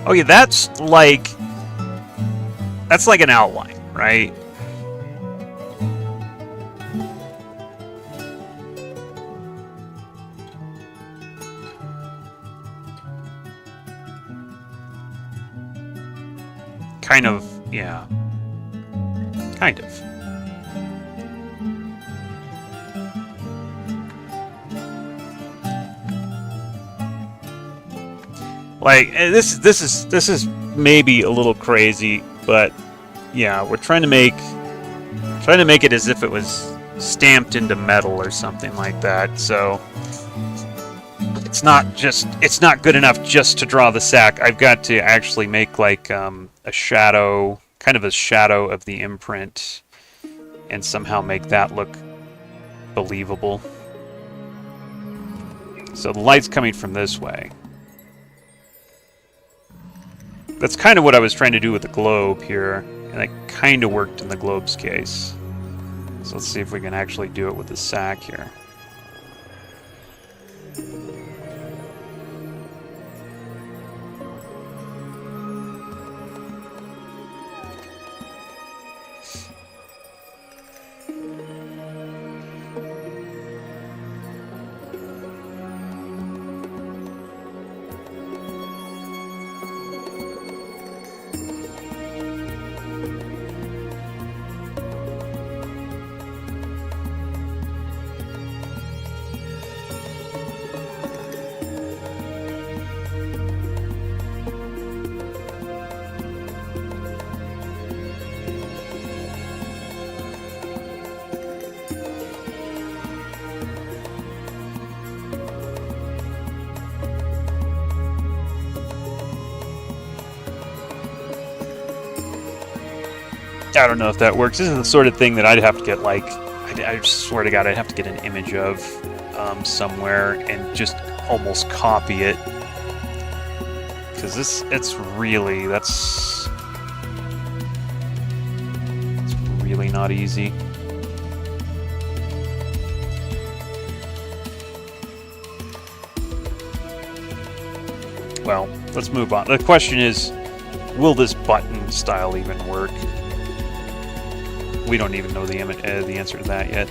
Oh yeah, that's like an outline, right? Kind of, yeah. Kind of. Like this is maybe a little crazy, but yeah, we're trying to make it as if it was stamped into metal or something like that. So it's not good enough just to draw the sack. I've got to actually make like a shadow, kind of a shadow of the imprint, and somehow make that look believable. So the light's coming from this way. That's kind of what I was trying to do with the globe here, and it kind of worked in the globe's case. So let's see if we can actually do it with the sack here. I don't know if that works. This is the sort of thing that I'd have to get, like, I swear to God, I'd have to get an image of somewhere and just almost copy it. Because it's really not easy. Well, let's move on. The question is, will this button style even work? We don't even know the answer to that yet.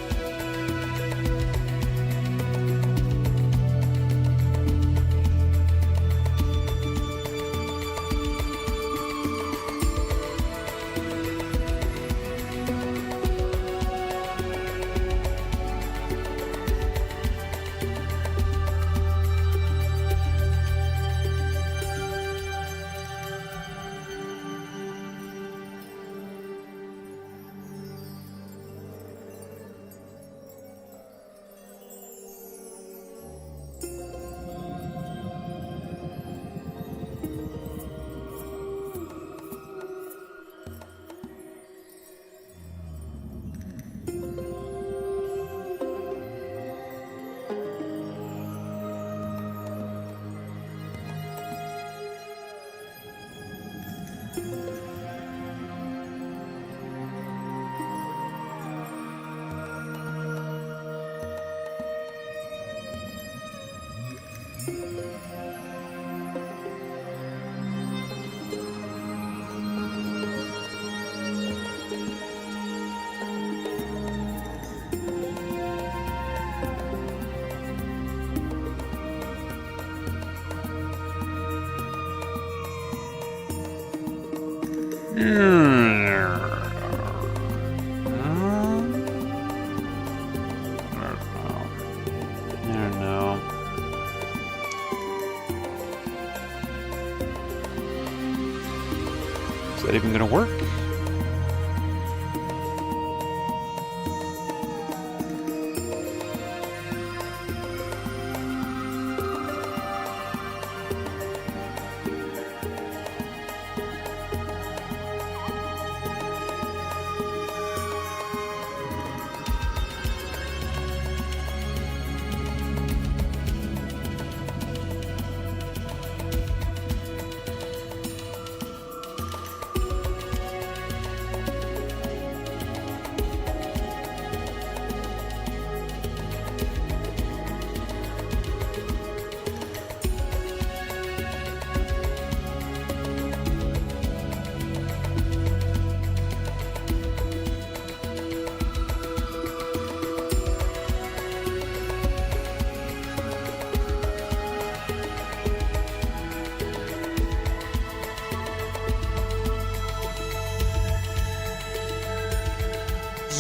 Is that even going to work?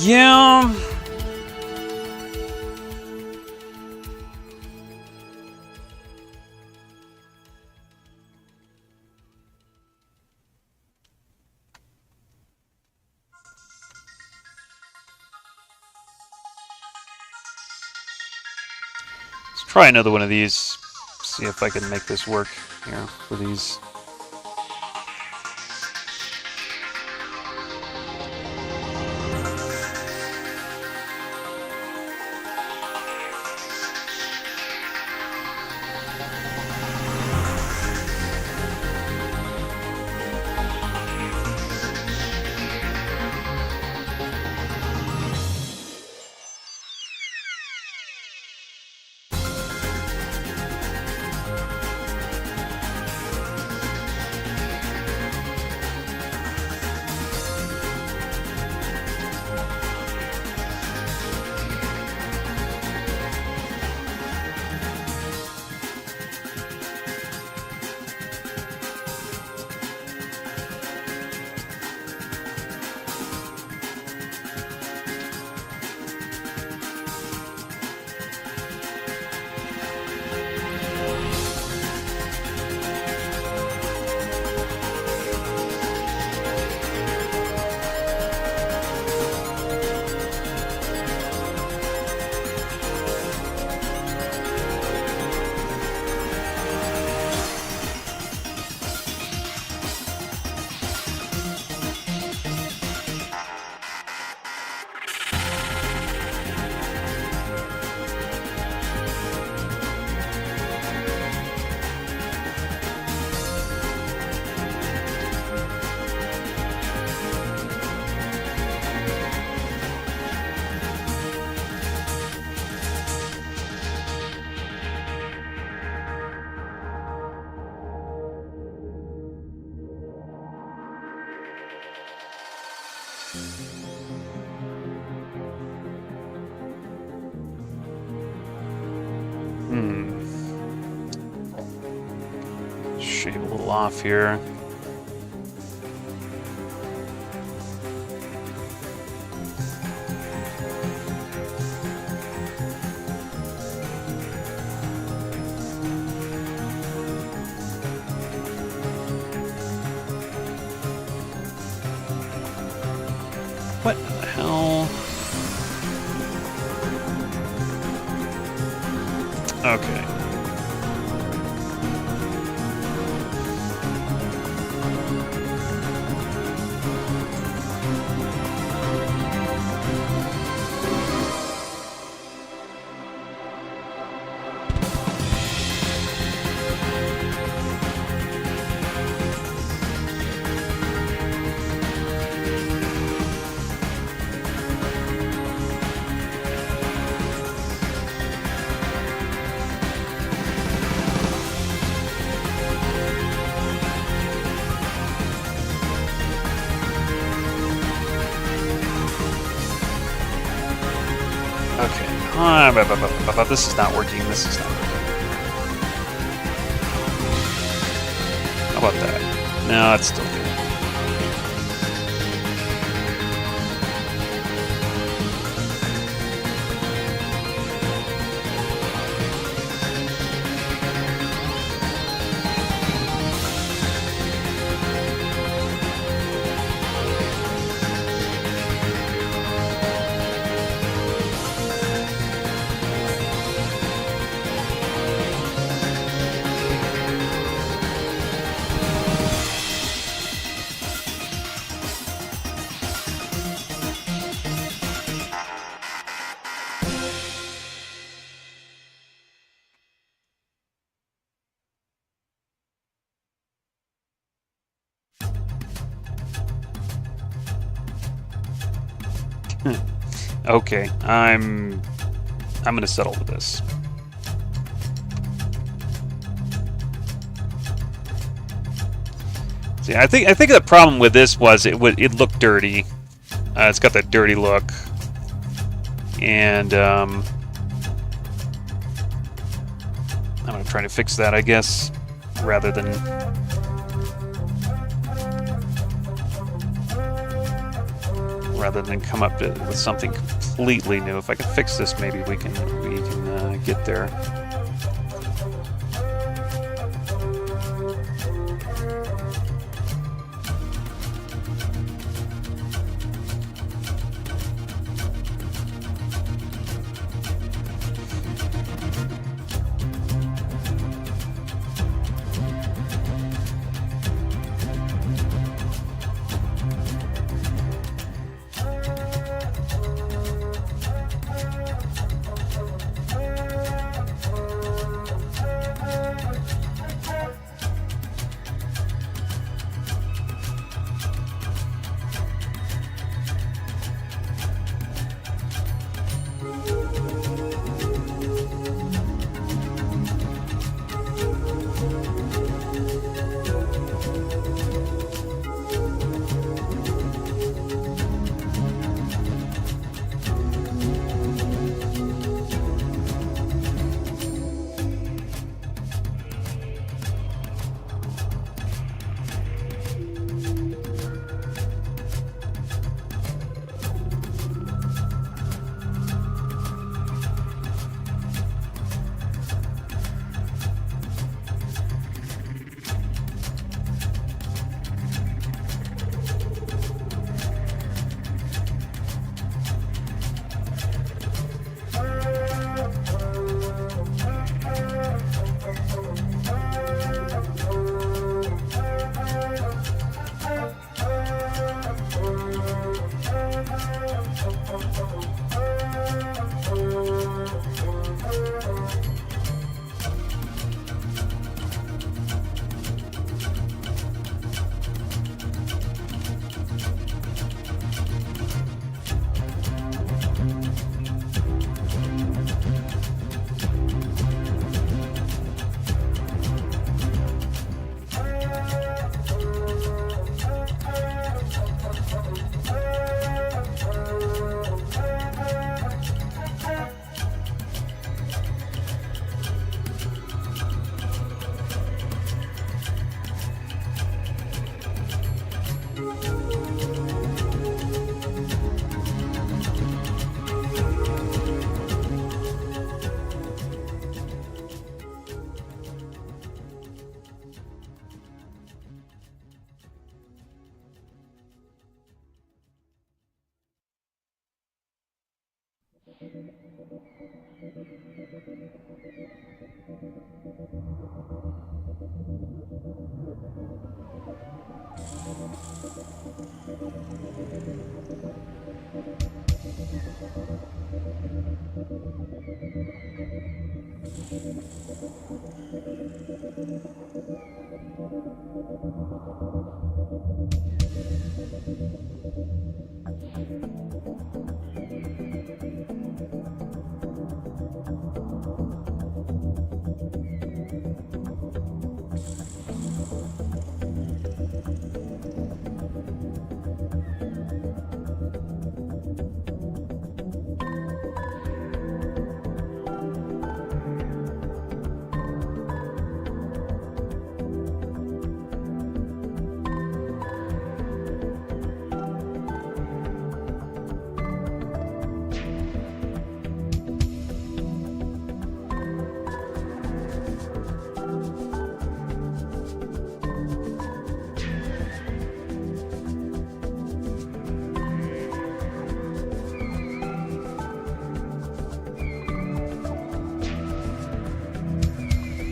Yeah. Let's try another one of these. See if I can make this work here for these. Shave a little off here. What the hell? Okay. This is not working. This is not working. How about that? No, it's still good. Okay, I'm gonna settle with this. See, I think the problem with this was it looked dirty. It's got that dirty look, and I'm gonna try to fix that, I guess, rather than come up with something completely new. If I can fix this, maybe we can get there.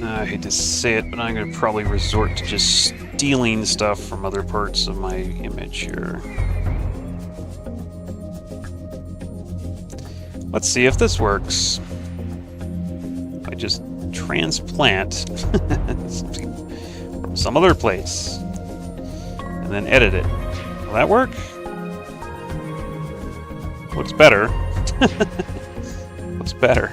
I hate to say it, but I'm going to probably resort to just stealing stuff from other parts of my image here. Let's see if this works. I just transplant from some other place and then edit it. Will that work? What's better? What's better?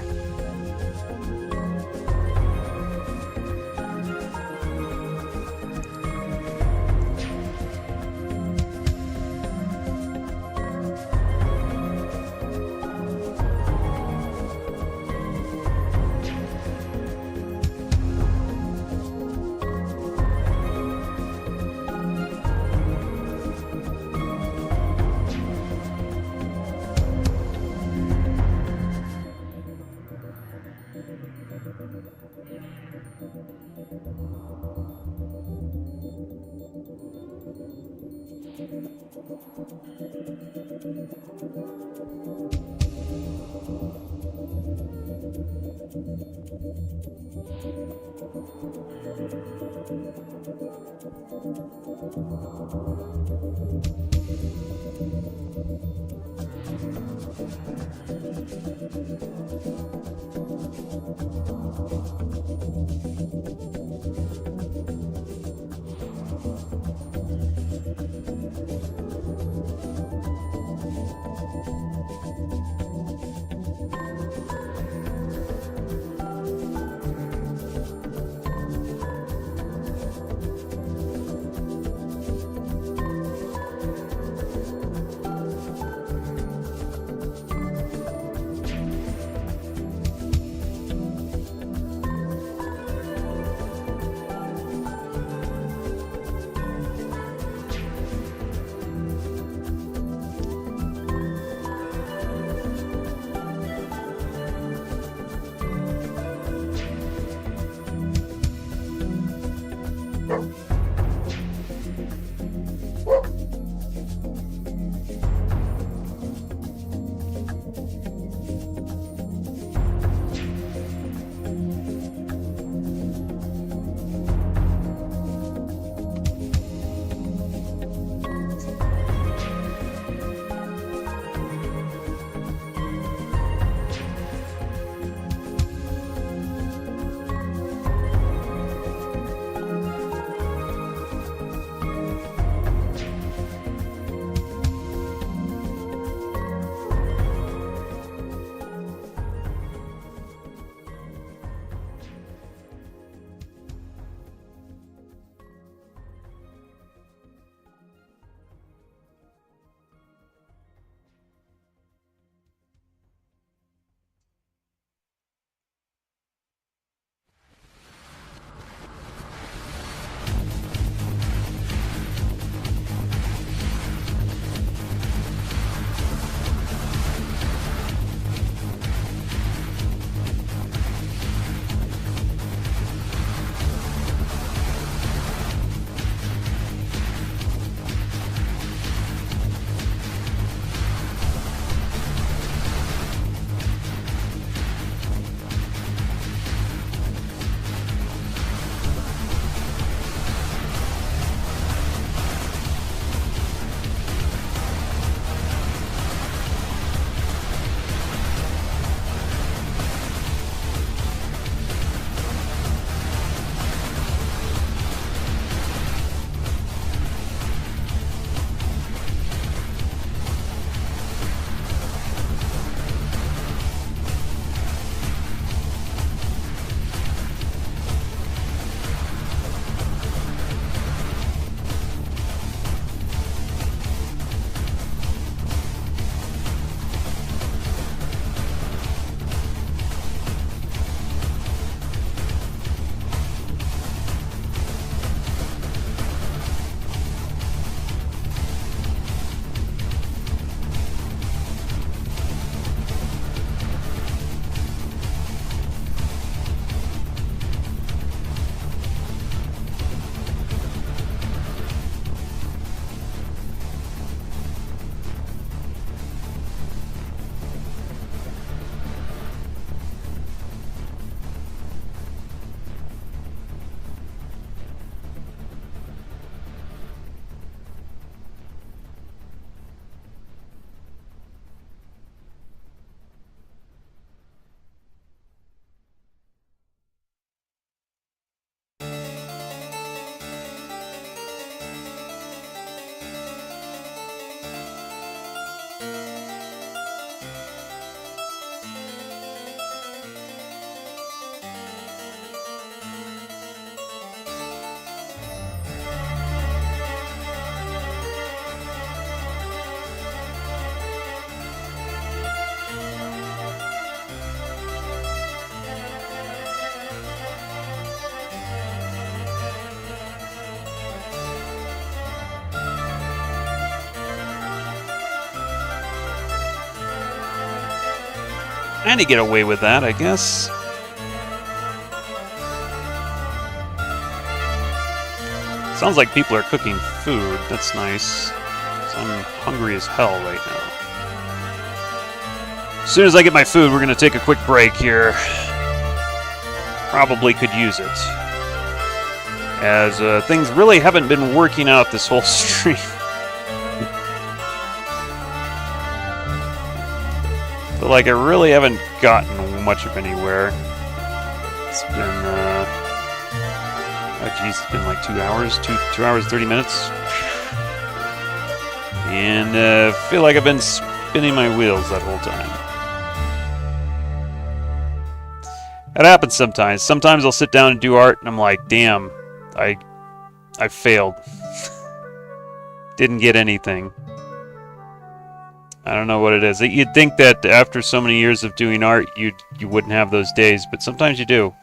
And to get away with that, I guess. Sounds like people are cooking food. That's nice. 'Cause I'm hungry as hell right now. As soon as I get my food, we're going to take a quick break here. Probably could use it. As things really haven't been working out this whole stream. But like I really haven't gotten much of anywhere. It's been, oh geez, it's been like 2 hours, 2 hours, 30 minutes. And feel like I've been spinning my wheels that whole time. That happens sometimes. Sometimes I'll sit down and do art and I'm like, damn, I failed. Didn't get anything. I don't know what it is. You'd think that after so many years of doing art, you wouldn't have those days, but sometimes you do.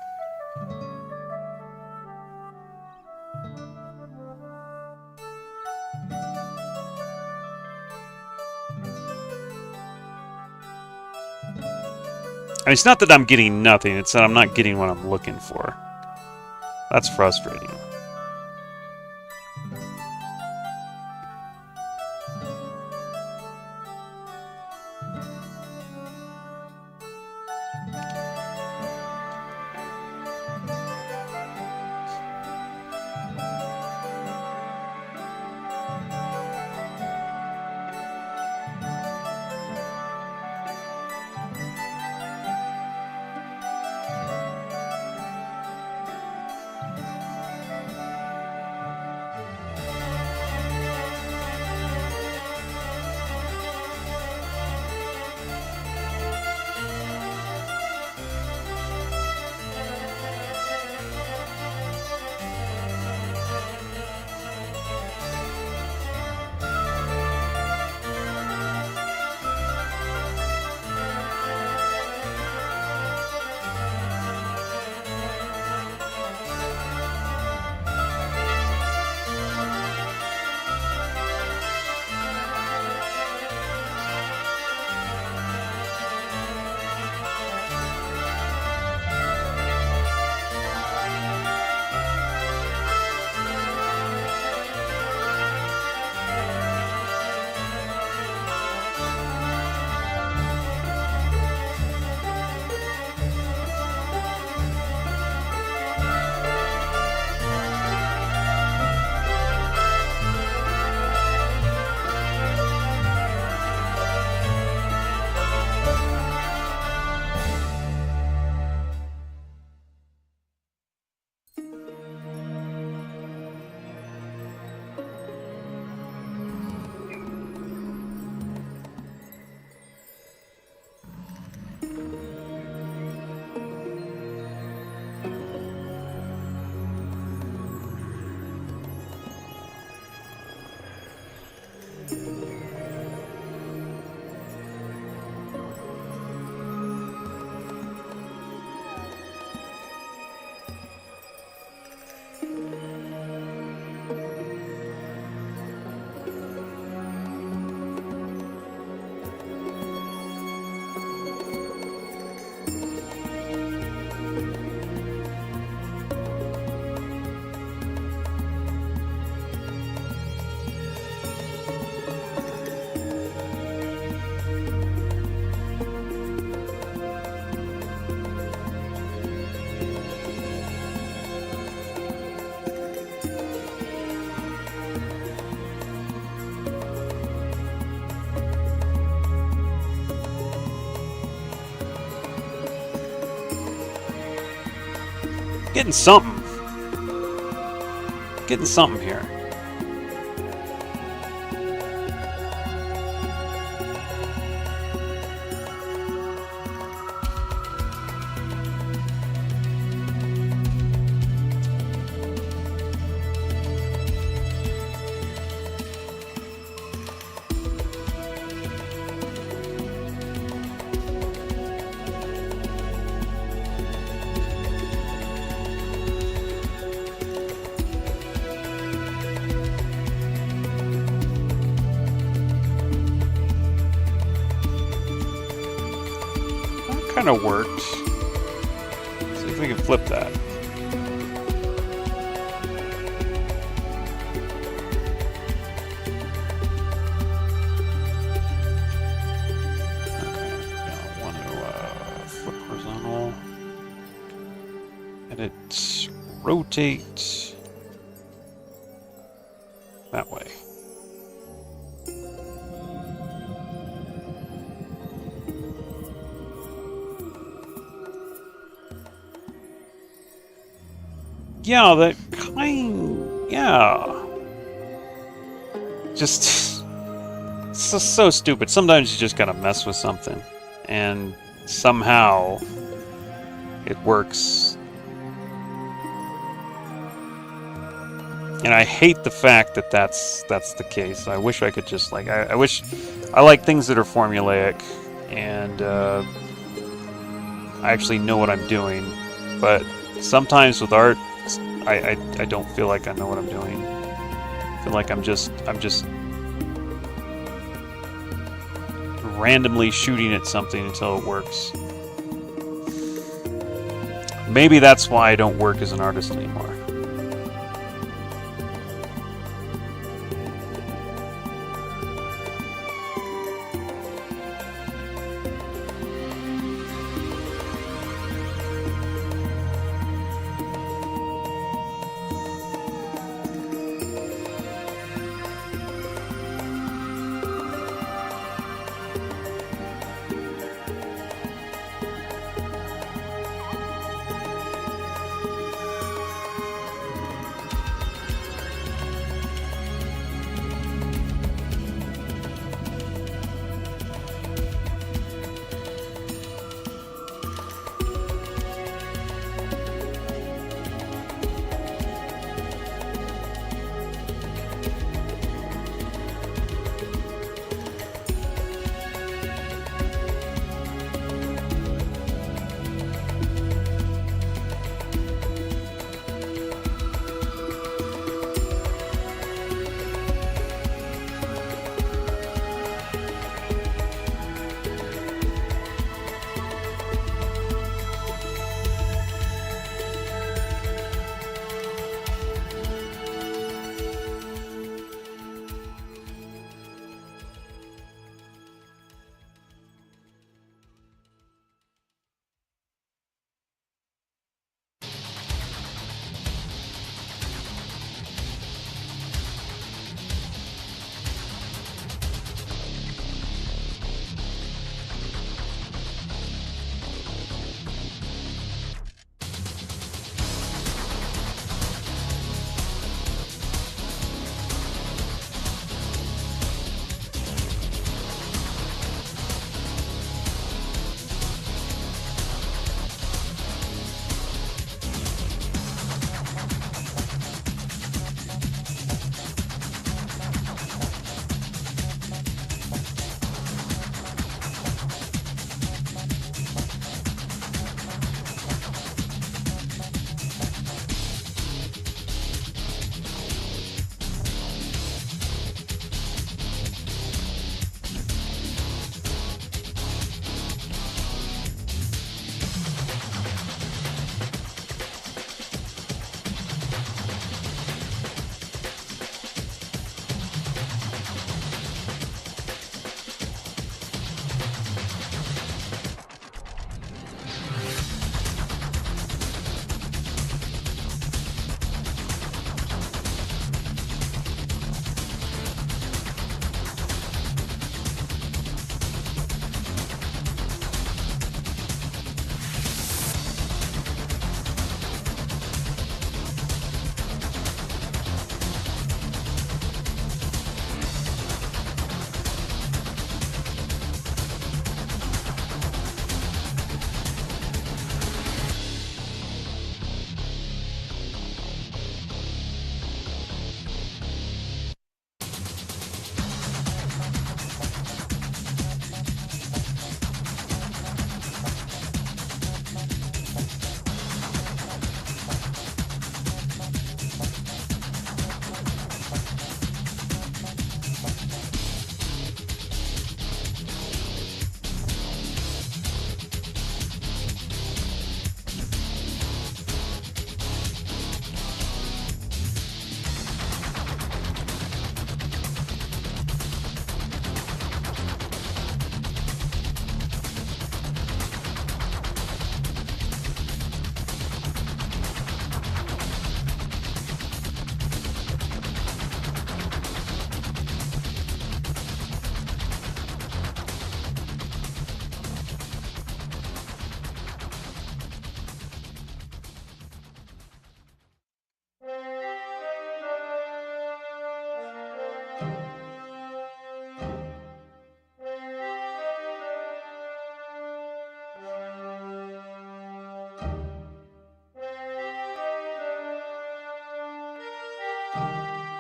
I mean, it's not that I'm getting nothing, it's that I'm not getting what I'm looking for. That's frustrating. Getting something. Getting something here. kind of worked. See if we can flip that. Edit, rotate that way. Yeah, that yeah. Just, it's so stupid. Sometimes you just gotta mess with something, and somehow it works. And I hate the fact that that's the case. I wish I could just like I wish I like things that are formulaic and I actually know what I'm doing. But sometimes with art, I don't feel like I know what I'm doing. I feel like I'm just randomly shooting at something until it works. Maybe that's why I don't work as an artist anymore.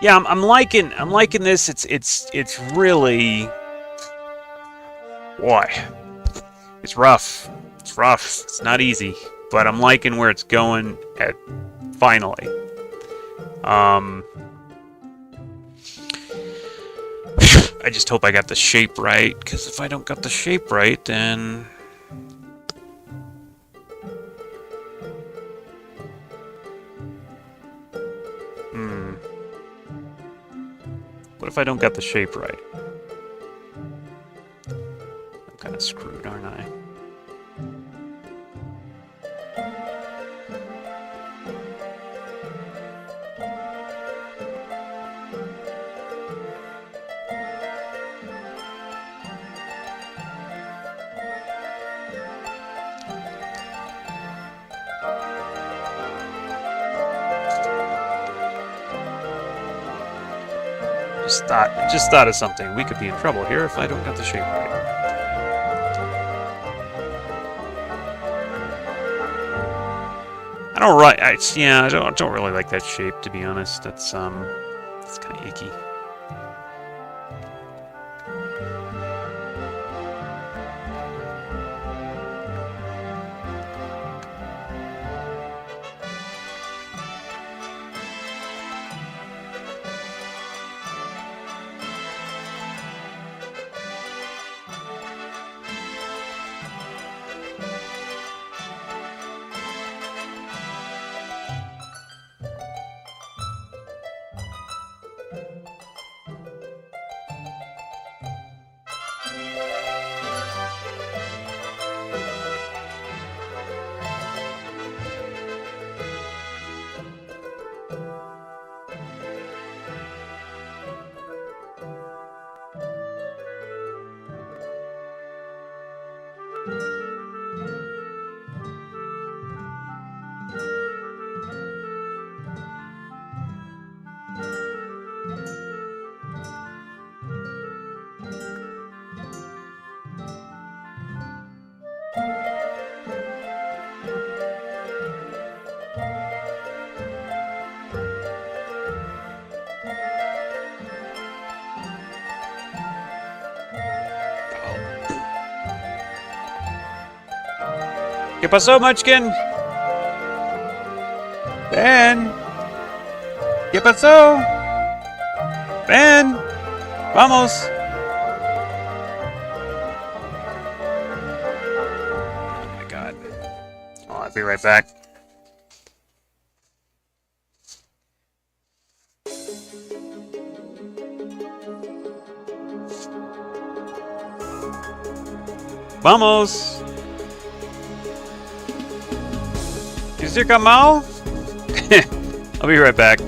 Yeah, I'm liking this. It's really, boy, it's rough. It's rough. It's not easy, but I'm liking where it's going at finally. I just hope I got the shape right, because if I don't got the shape right, then what if I don't got the shape right? I'm kind of screwed, aren't I? Just thought of something. We could be in trouble here if I don't get the shape right. I don't really like that shape, to be honest. It's kind of icky. ¿Qué pasó, Munchkin? Ben. ¿Qué pasó? Ben. Vamos. Oh my god. I'll be right back. Vamos. Is there Kamau? I'll be right back.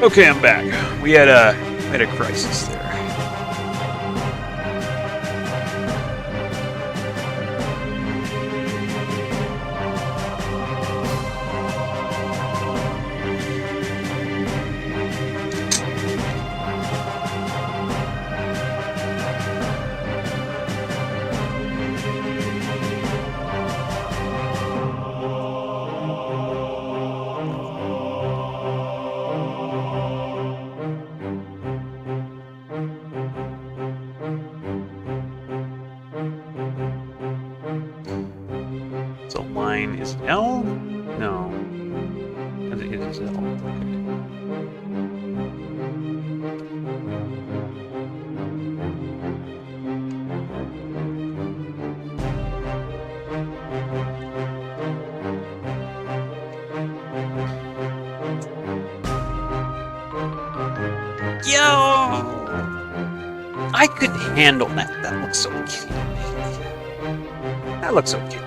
Okay, I'm back. We had a crisis there. So line is L? No. It is L. Okay. Yo! I could handle that. That looks so cute. That looks so cute.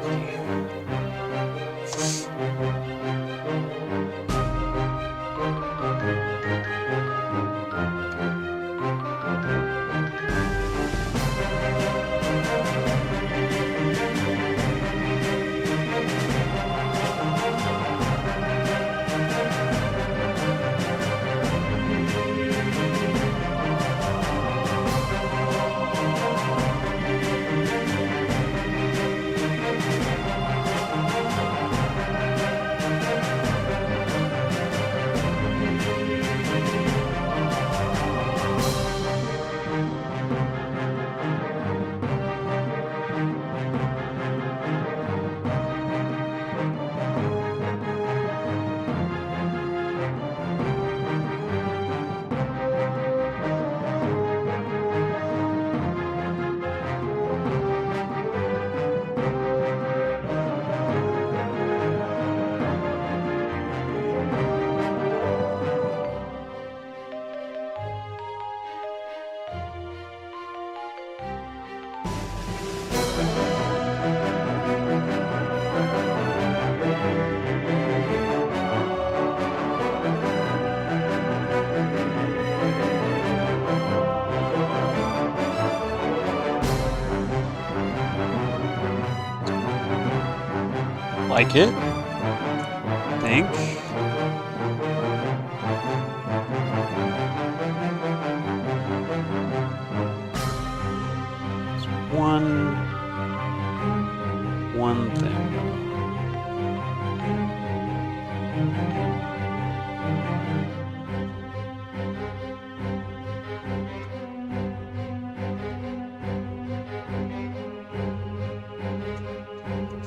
Like it? I think. It's one thing.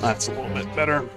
That's a little bit better.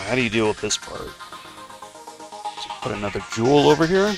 How do you deal with this part? So put another jewel over here.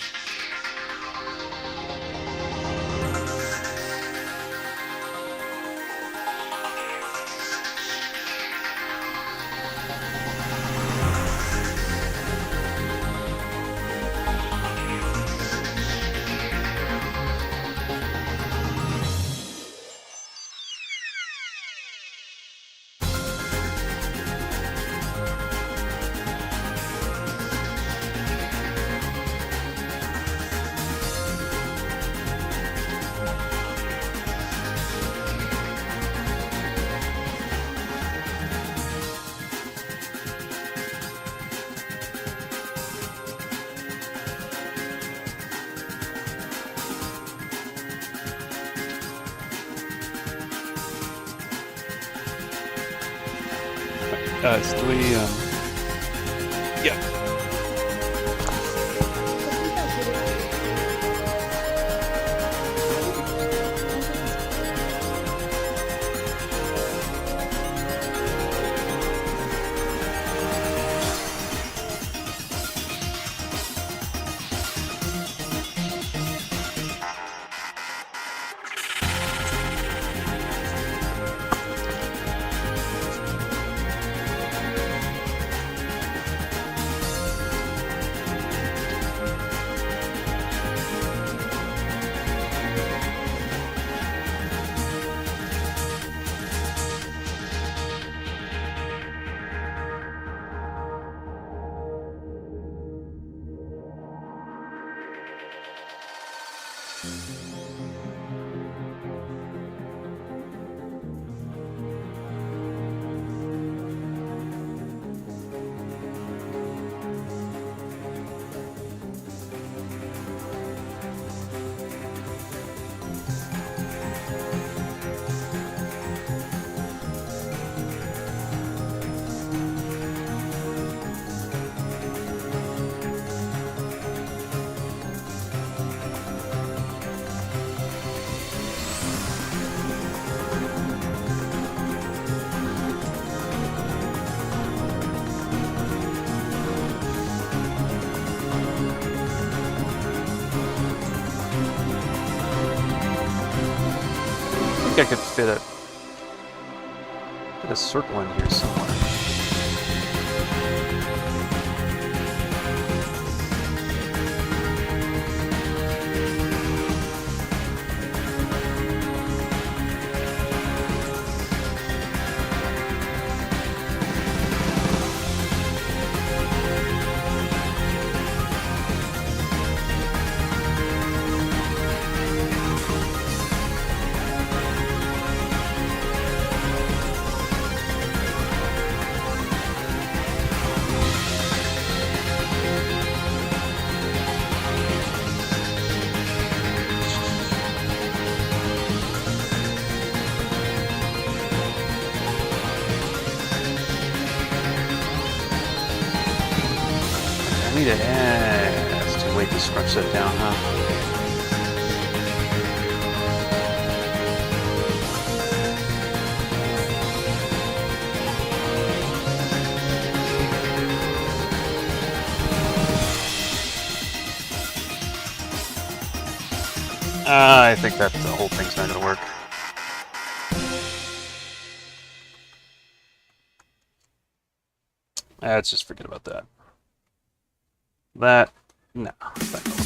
Estoy... Ya. I think I could fit a circle in here somewhere. It's too late to scrunch that down, huh? I think that the whole thing's not going to work. Let's just forget about that. No, that don't work.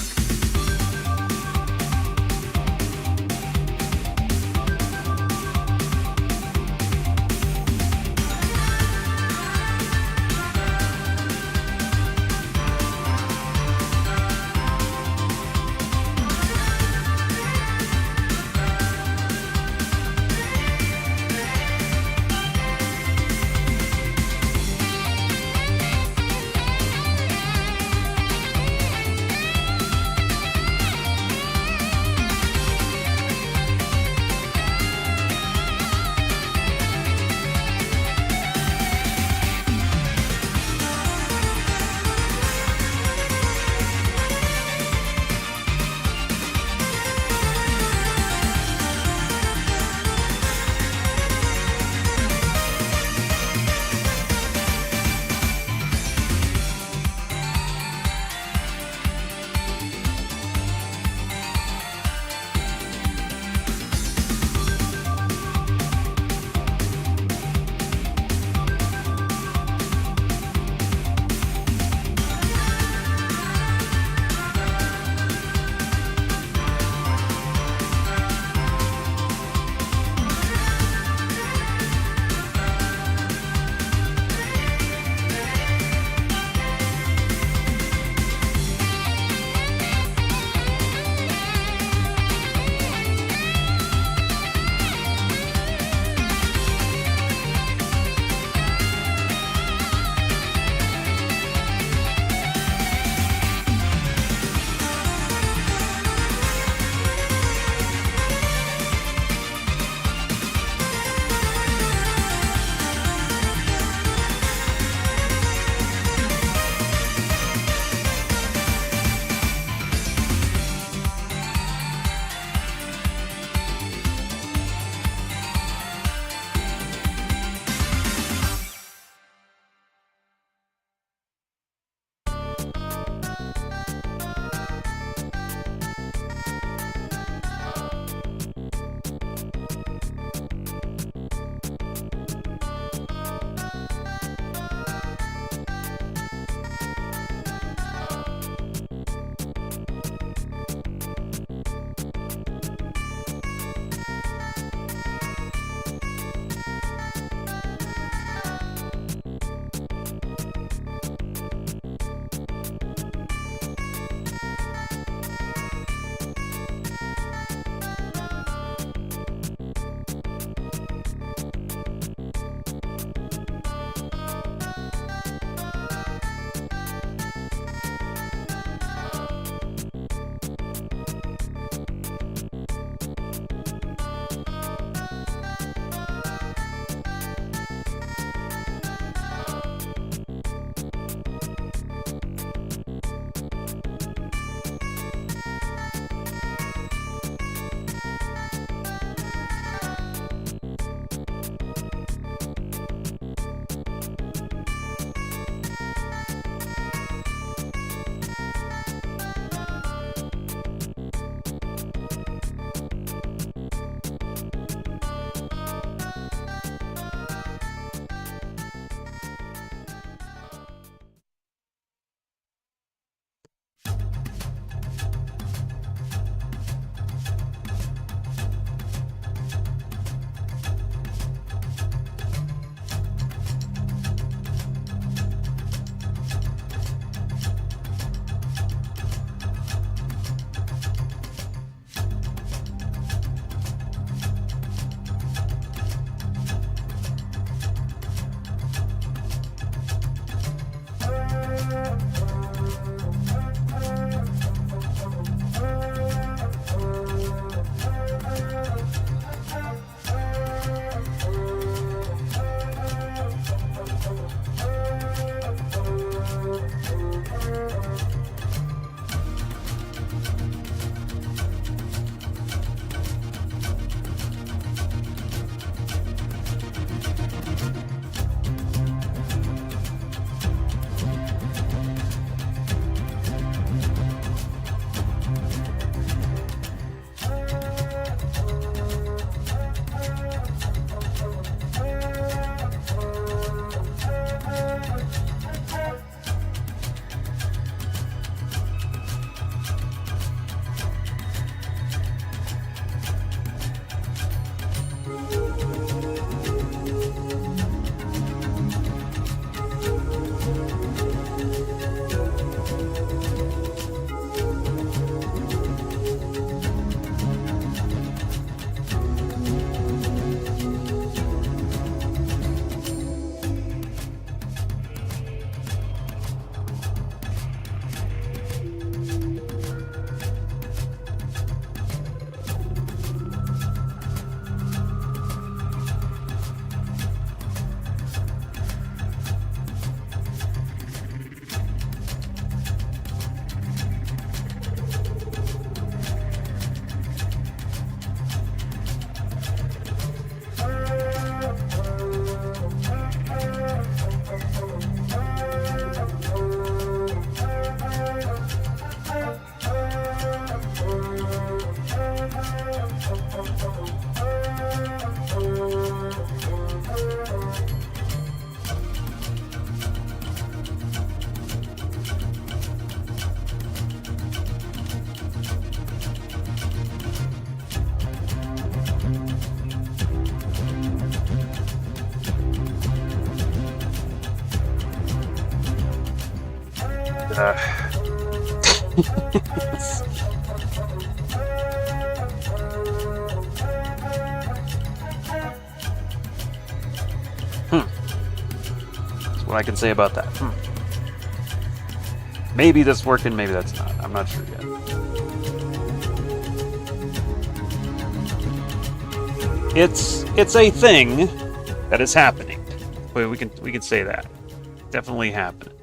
That's what I can say about that. Maybe that's working, maybe that's not. I'm not sure yet. It's a thing that is happening. But we can say that. Definitely happening.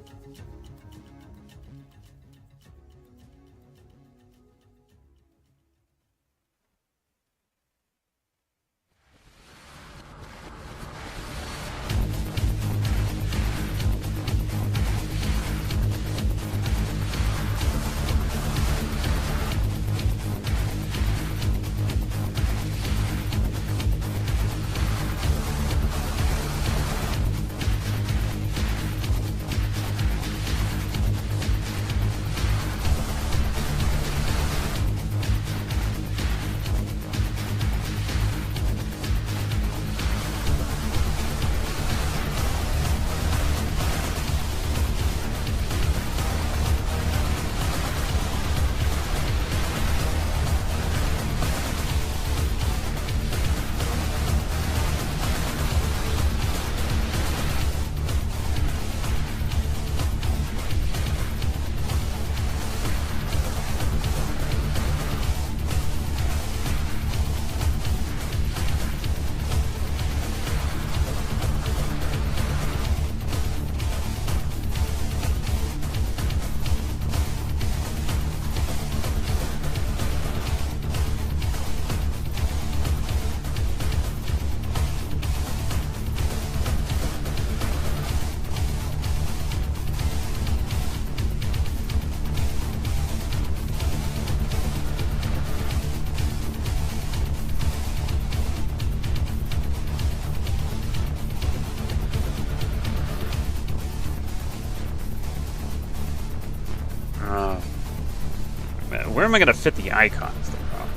Where am I going to fit the icons? The problem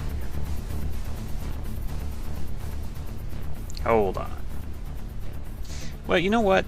here. Hold on. Well, you know what?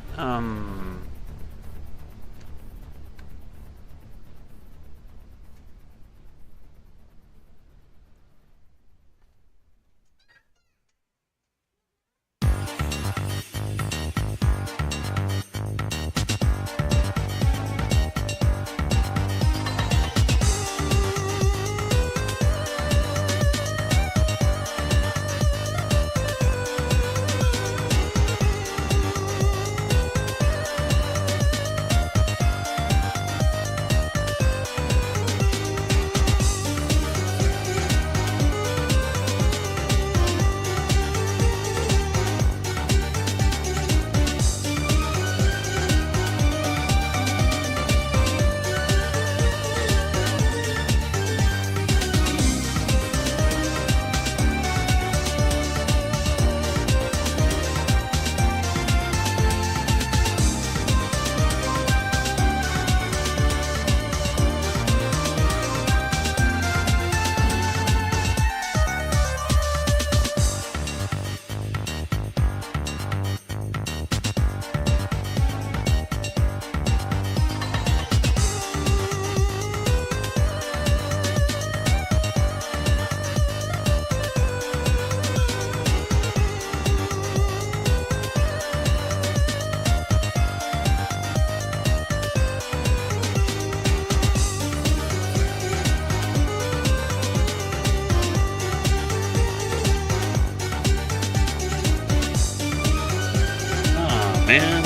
Man,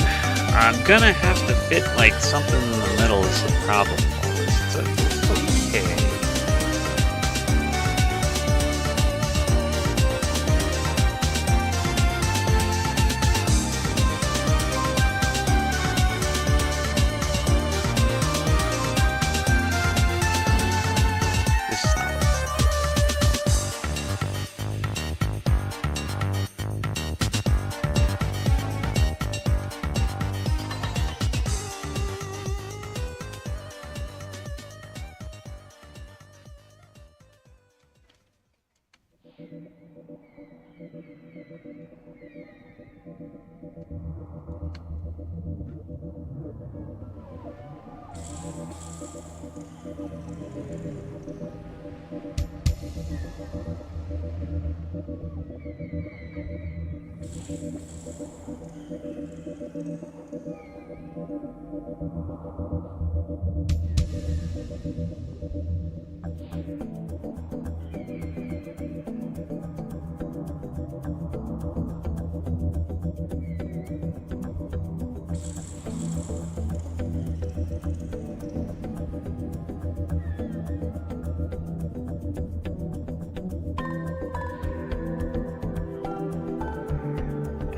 I'm gonna have to fit like something in the middle is the problem. It's okay. This is not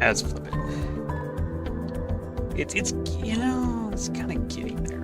Let's flip it. It's you know, it's kind of getting there.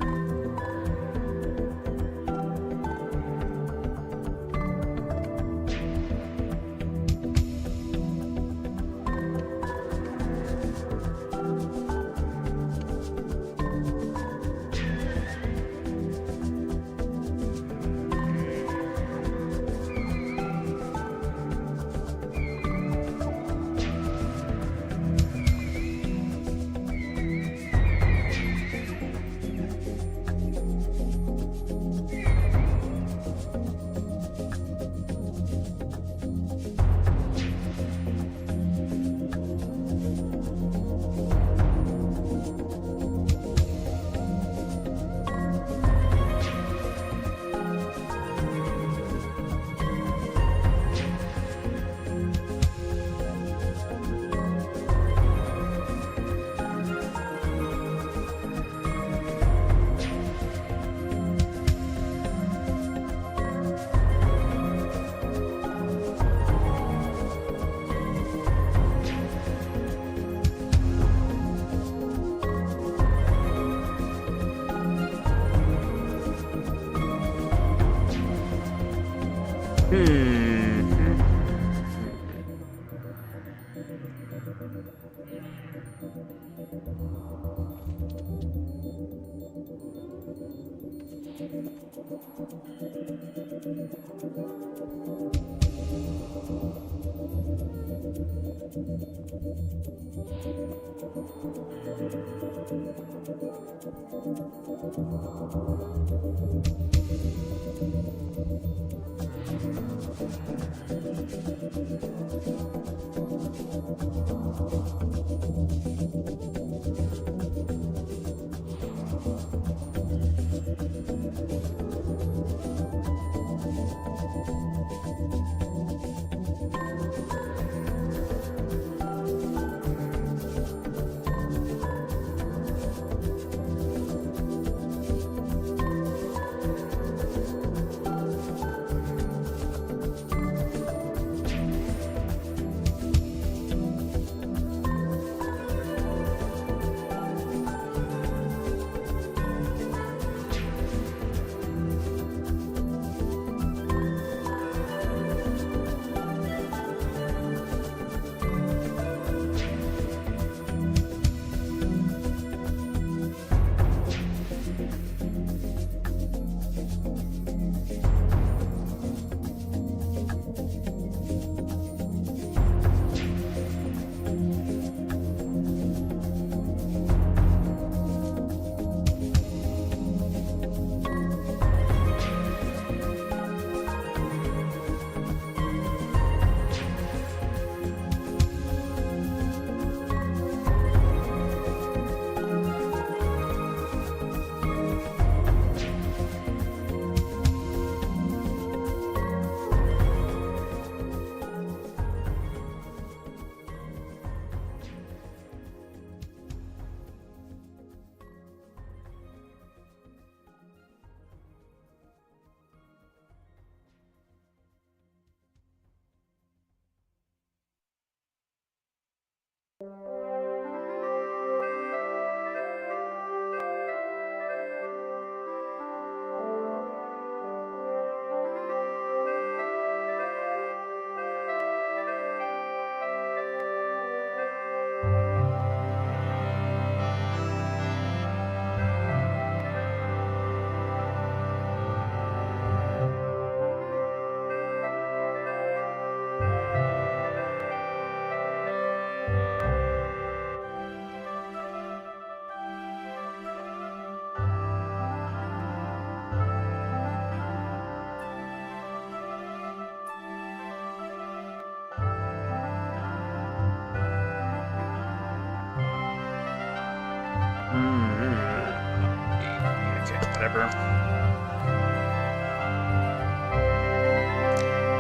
whatever.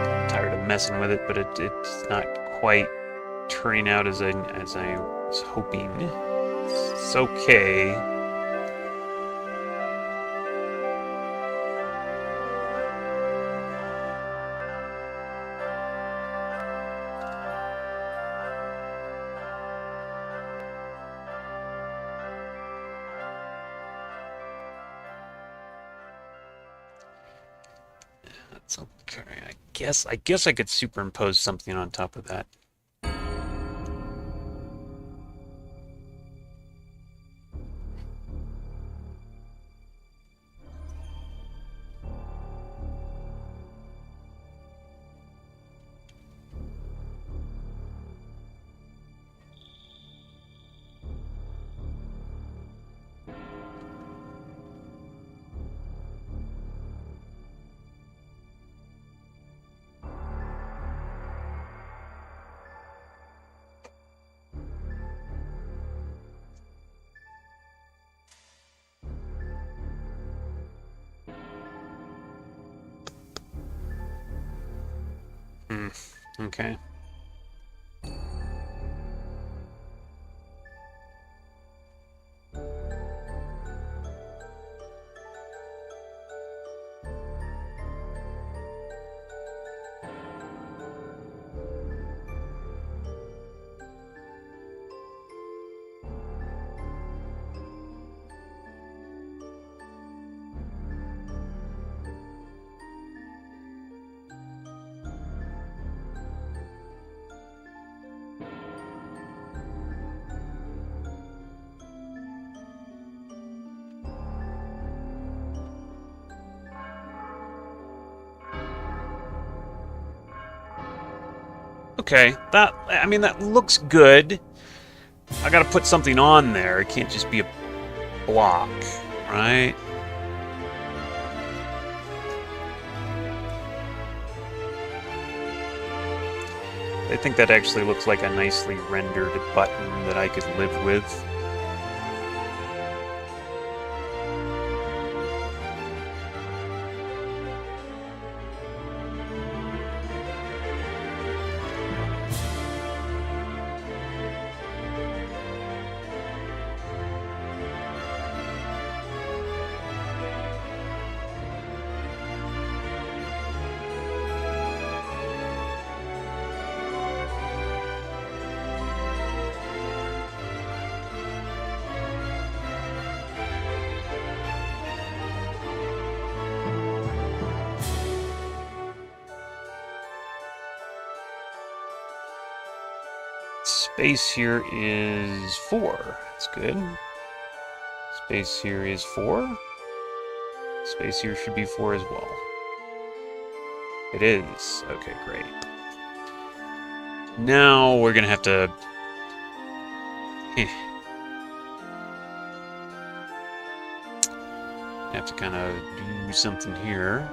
I'm tired of messing with it, but it's not quite turning out as I was hoping. It's okay. That's okay. I guess I could superimpose something on top of that. Okay. Okay, that looks good. I gotta put something on there. It can't just be a block, right? I think that actually looks like a nicely rendered button that I could live with. Space here is 4. That's good. Space here is 4. Space here should be 4 as well. It is. Okay, great. Now we're gonna have to... have to kind of do something here.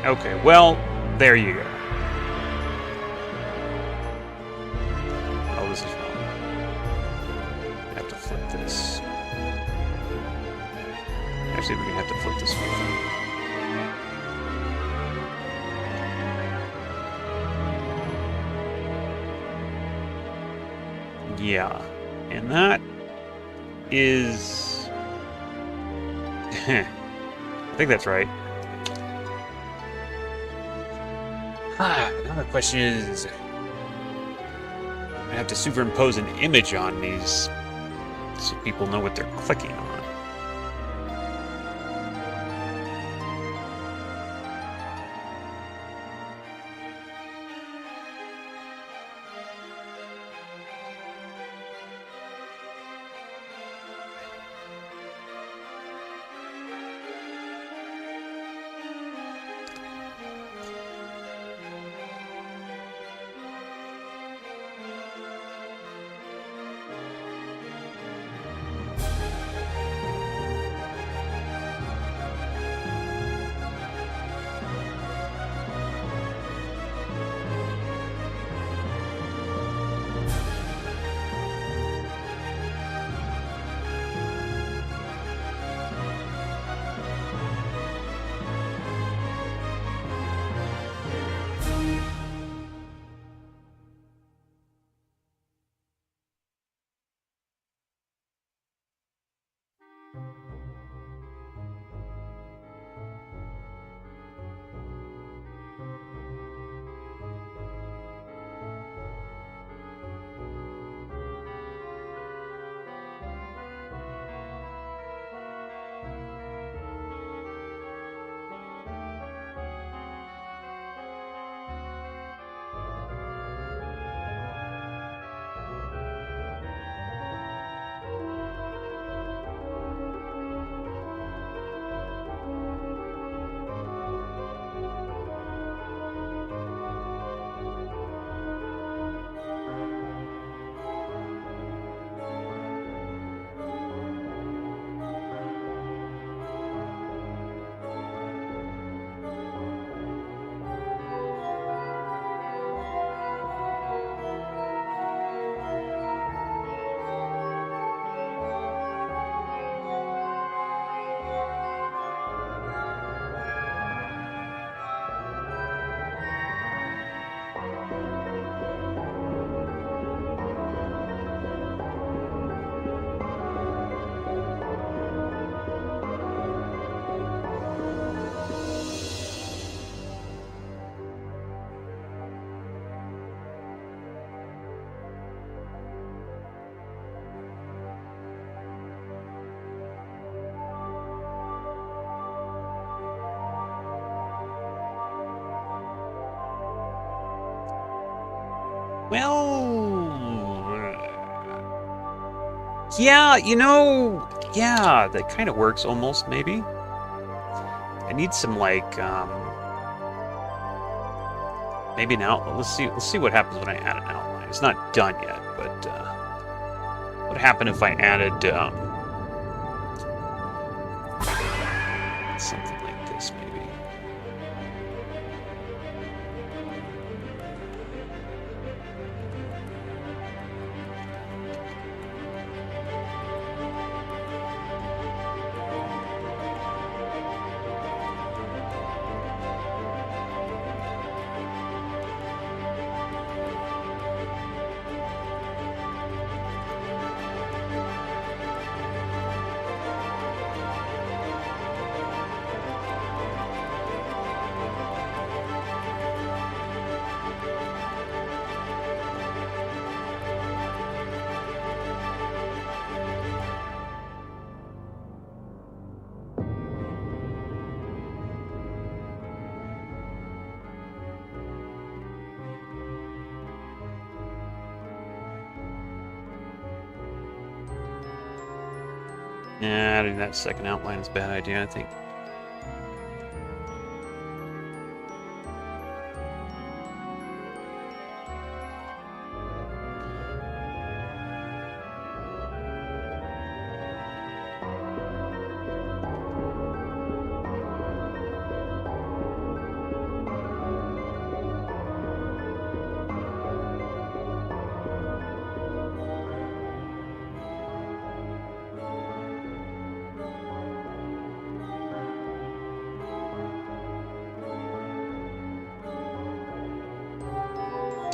Okay, well, there you go. Oh, this is wrong. I have to flip this. Actually, we're gonna have to flip this one. Yeah, and that is... I think that's right. Now the question is... I have to superimpose an image on these so people know what they're clicking on. Well, yeah, yeah, that kind of works almost, maybe. I need some, like, maybe an outline. Let's see what happens when I add an outline. It's not done yet, but, what would happen if I added, something like this, maybe? Yeah, adding that second outline is a bad idea, I think.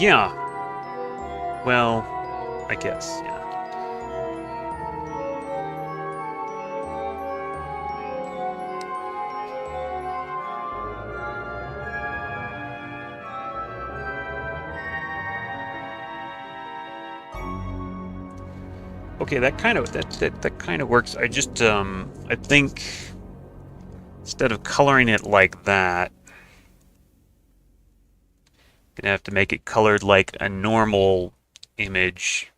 Yeah. Well, I guess, yeah. Okay, that kind of works. I just I think instead of coloring it like that, I'm gonna have to make it colored like a normal image.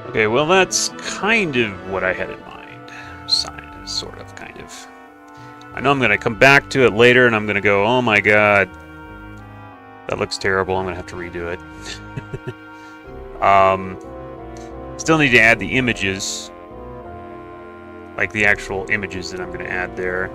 Okay, well that's kind of what I had in mind. Sort of, kind of. I know I'm going to come back to it later and I'm going to go, oh my god, that looks terrible, I'm going to have to redo it. Still need to add the images, like the actual images that I'm going to add there.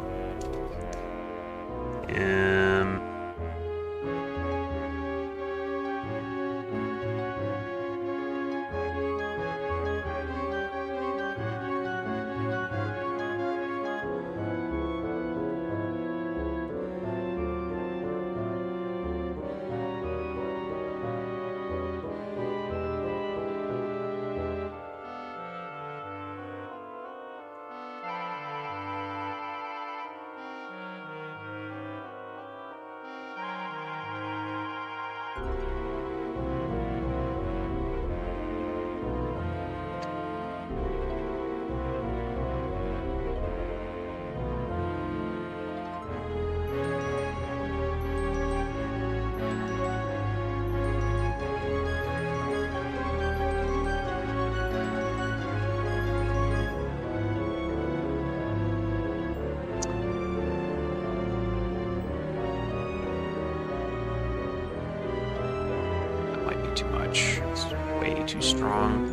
Too much. It's way too strong.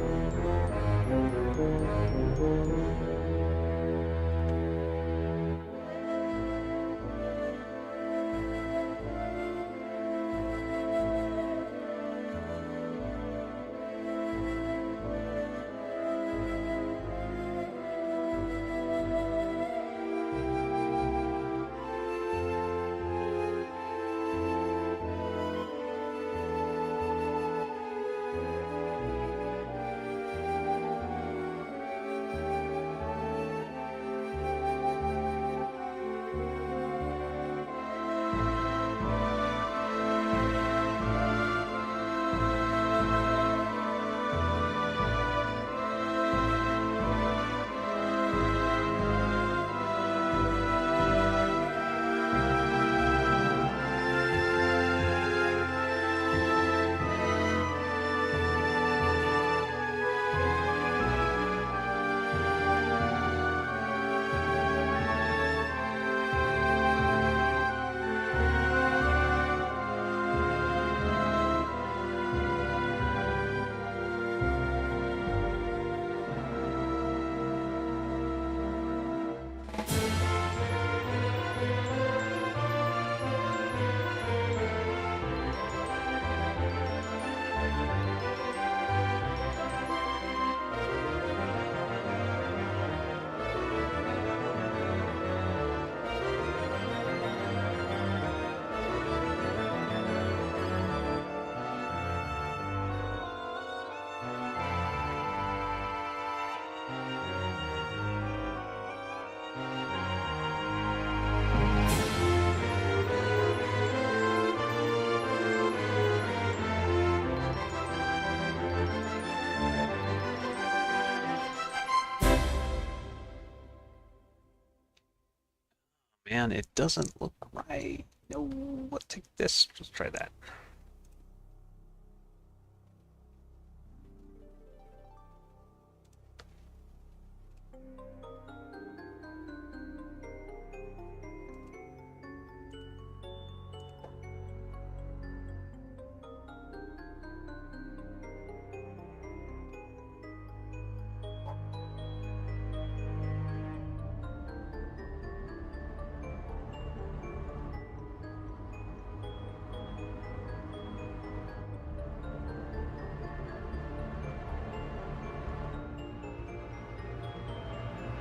Man, it doesn't look right. No, let's take this. Let's try that.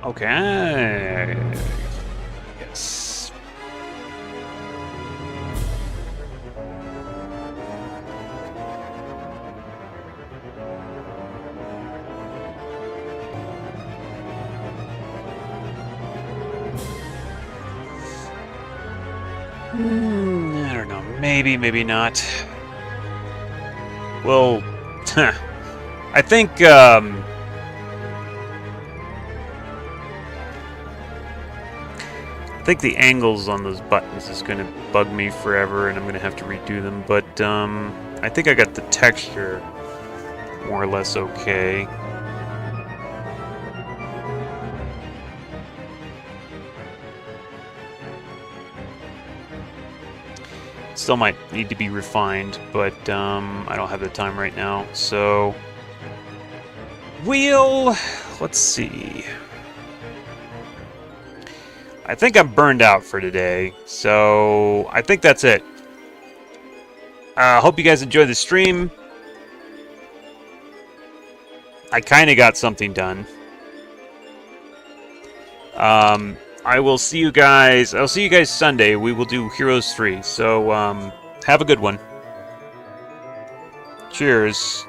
Okay. Yes. I don't know. Maybe, maybe not. Well, I think the angles on those buttons is going to bug me forever, and I'm going to have to redo them. But I think I got the texture more or less okay. Still might need to be refined, but I don't have the time right now. So let's see. I think I'm burned out for today, so I think that's it. Hope you guys enjoyed the stream. I kind of got something done. I will see you guys. I'll see you guys Sunday. We will do Heroes 3. So have a good one. Cheers.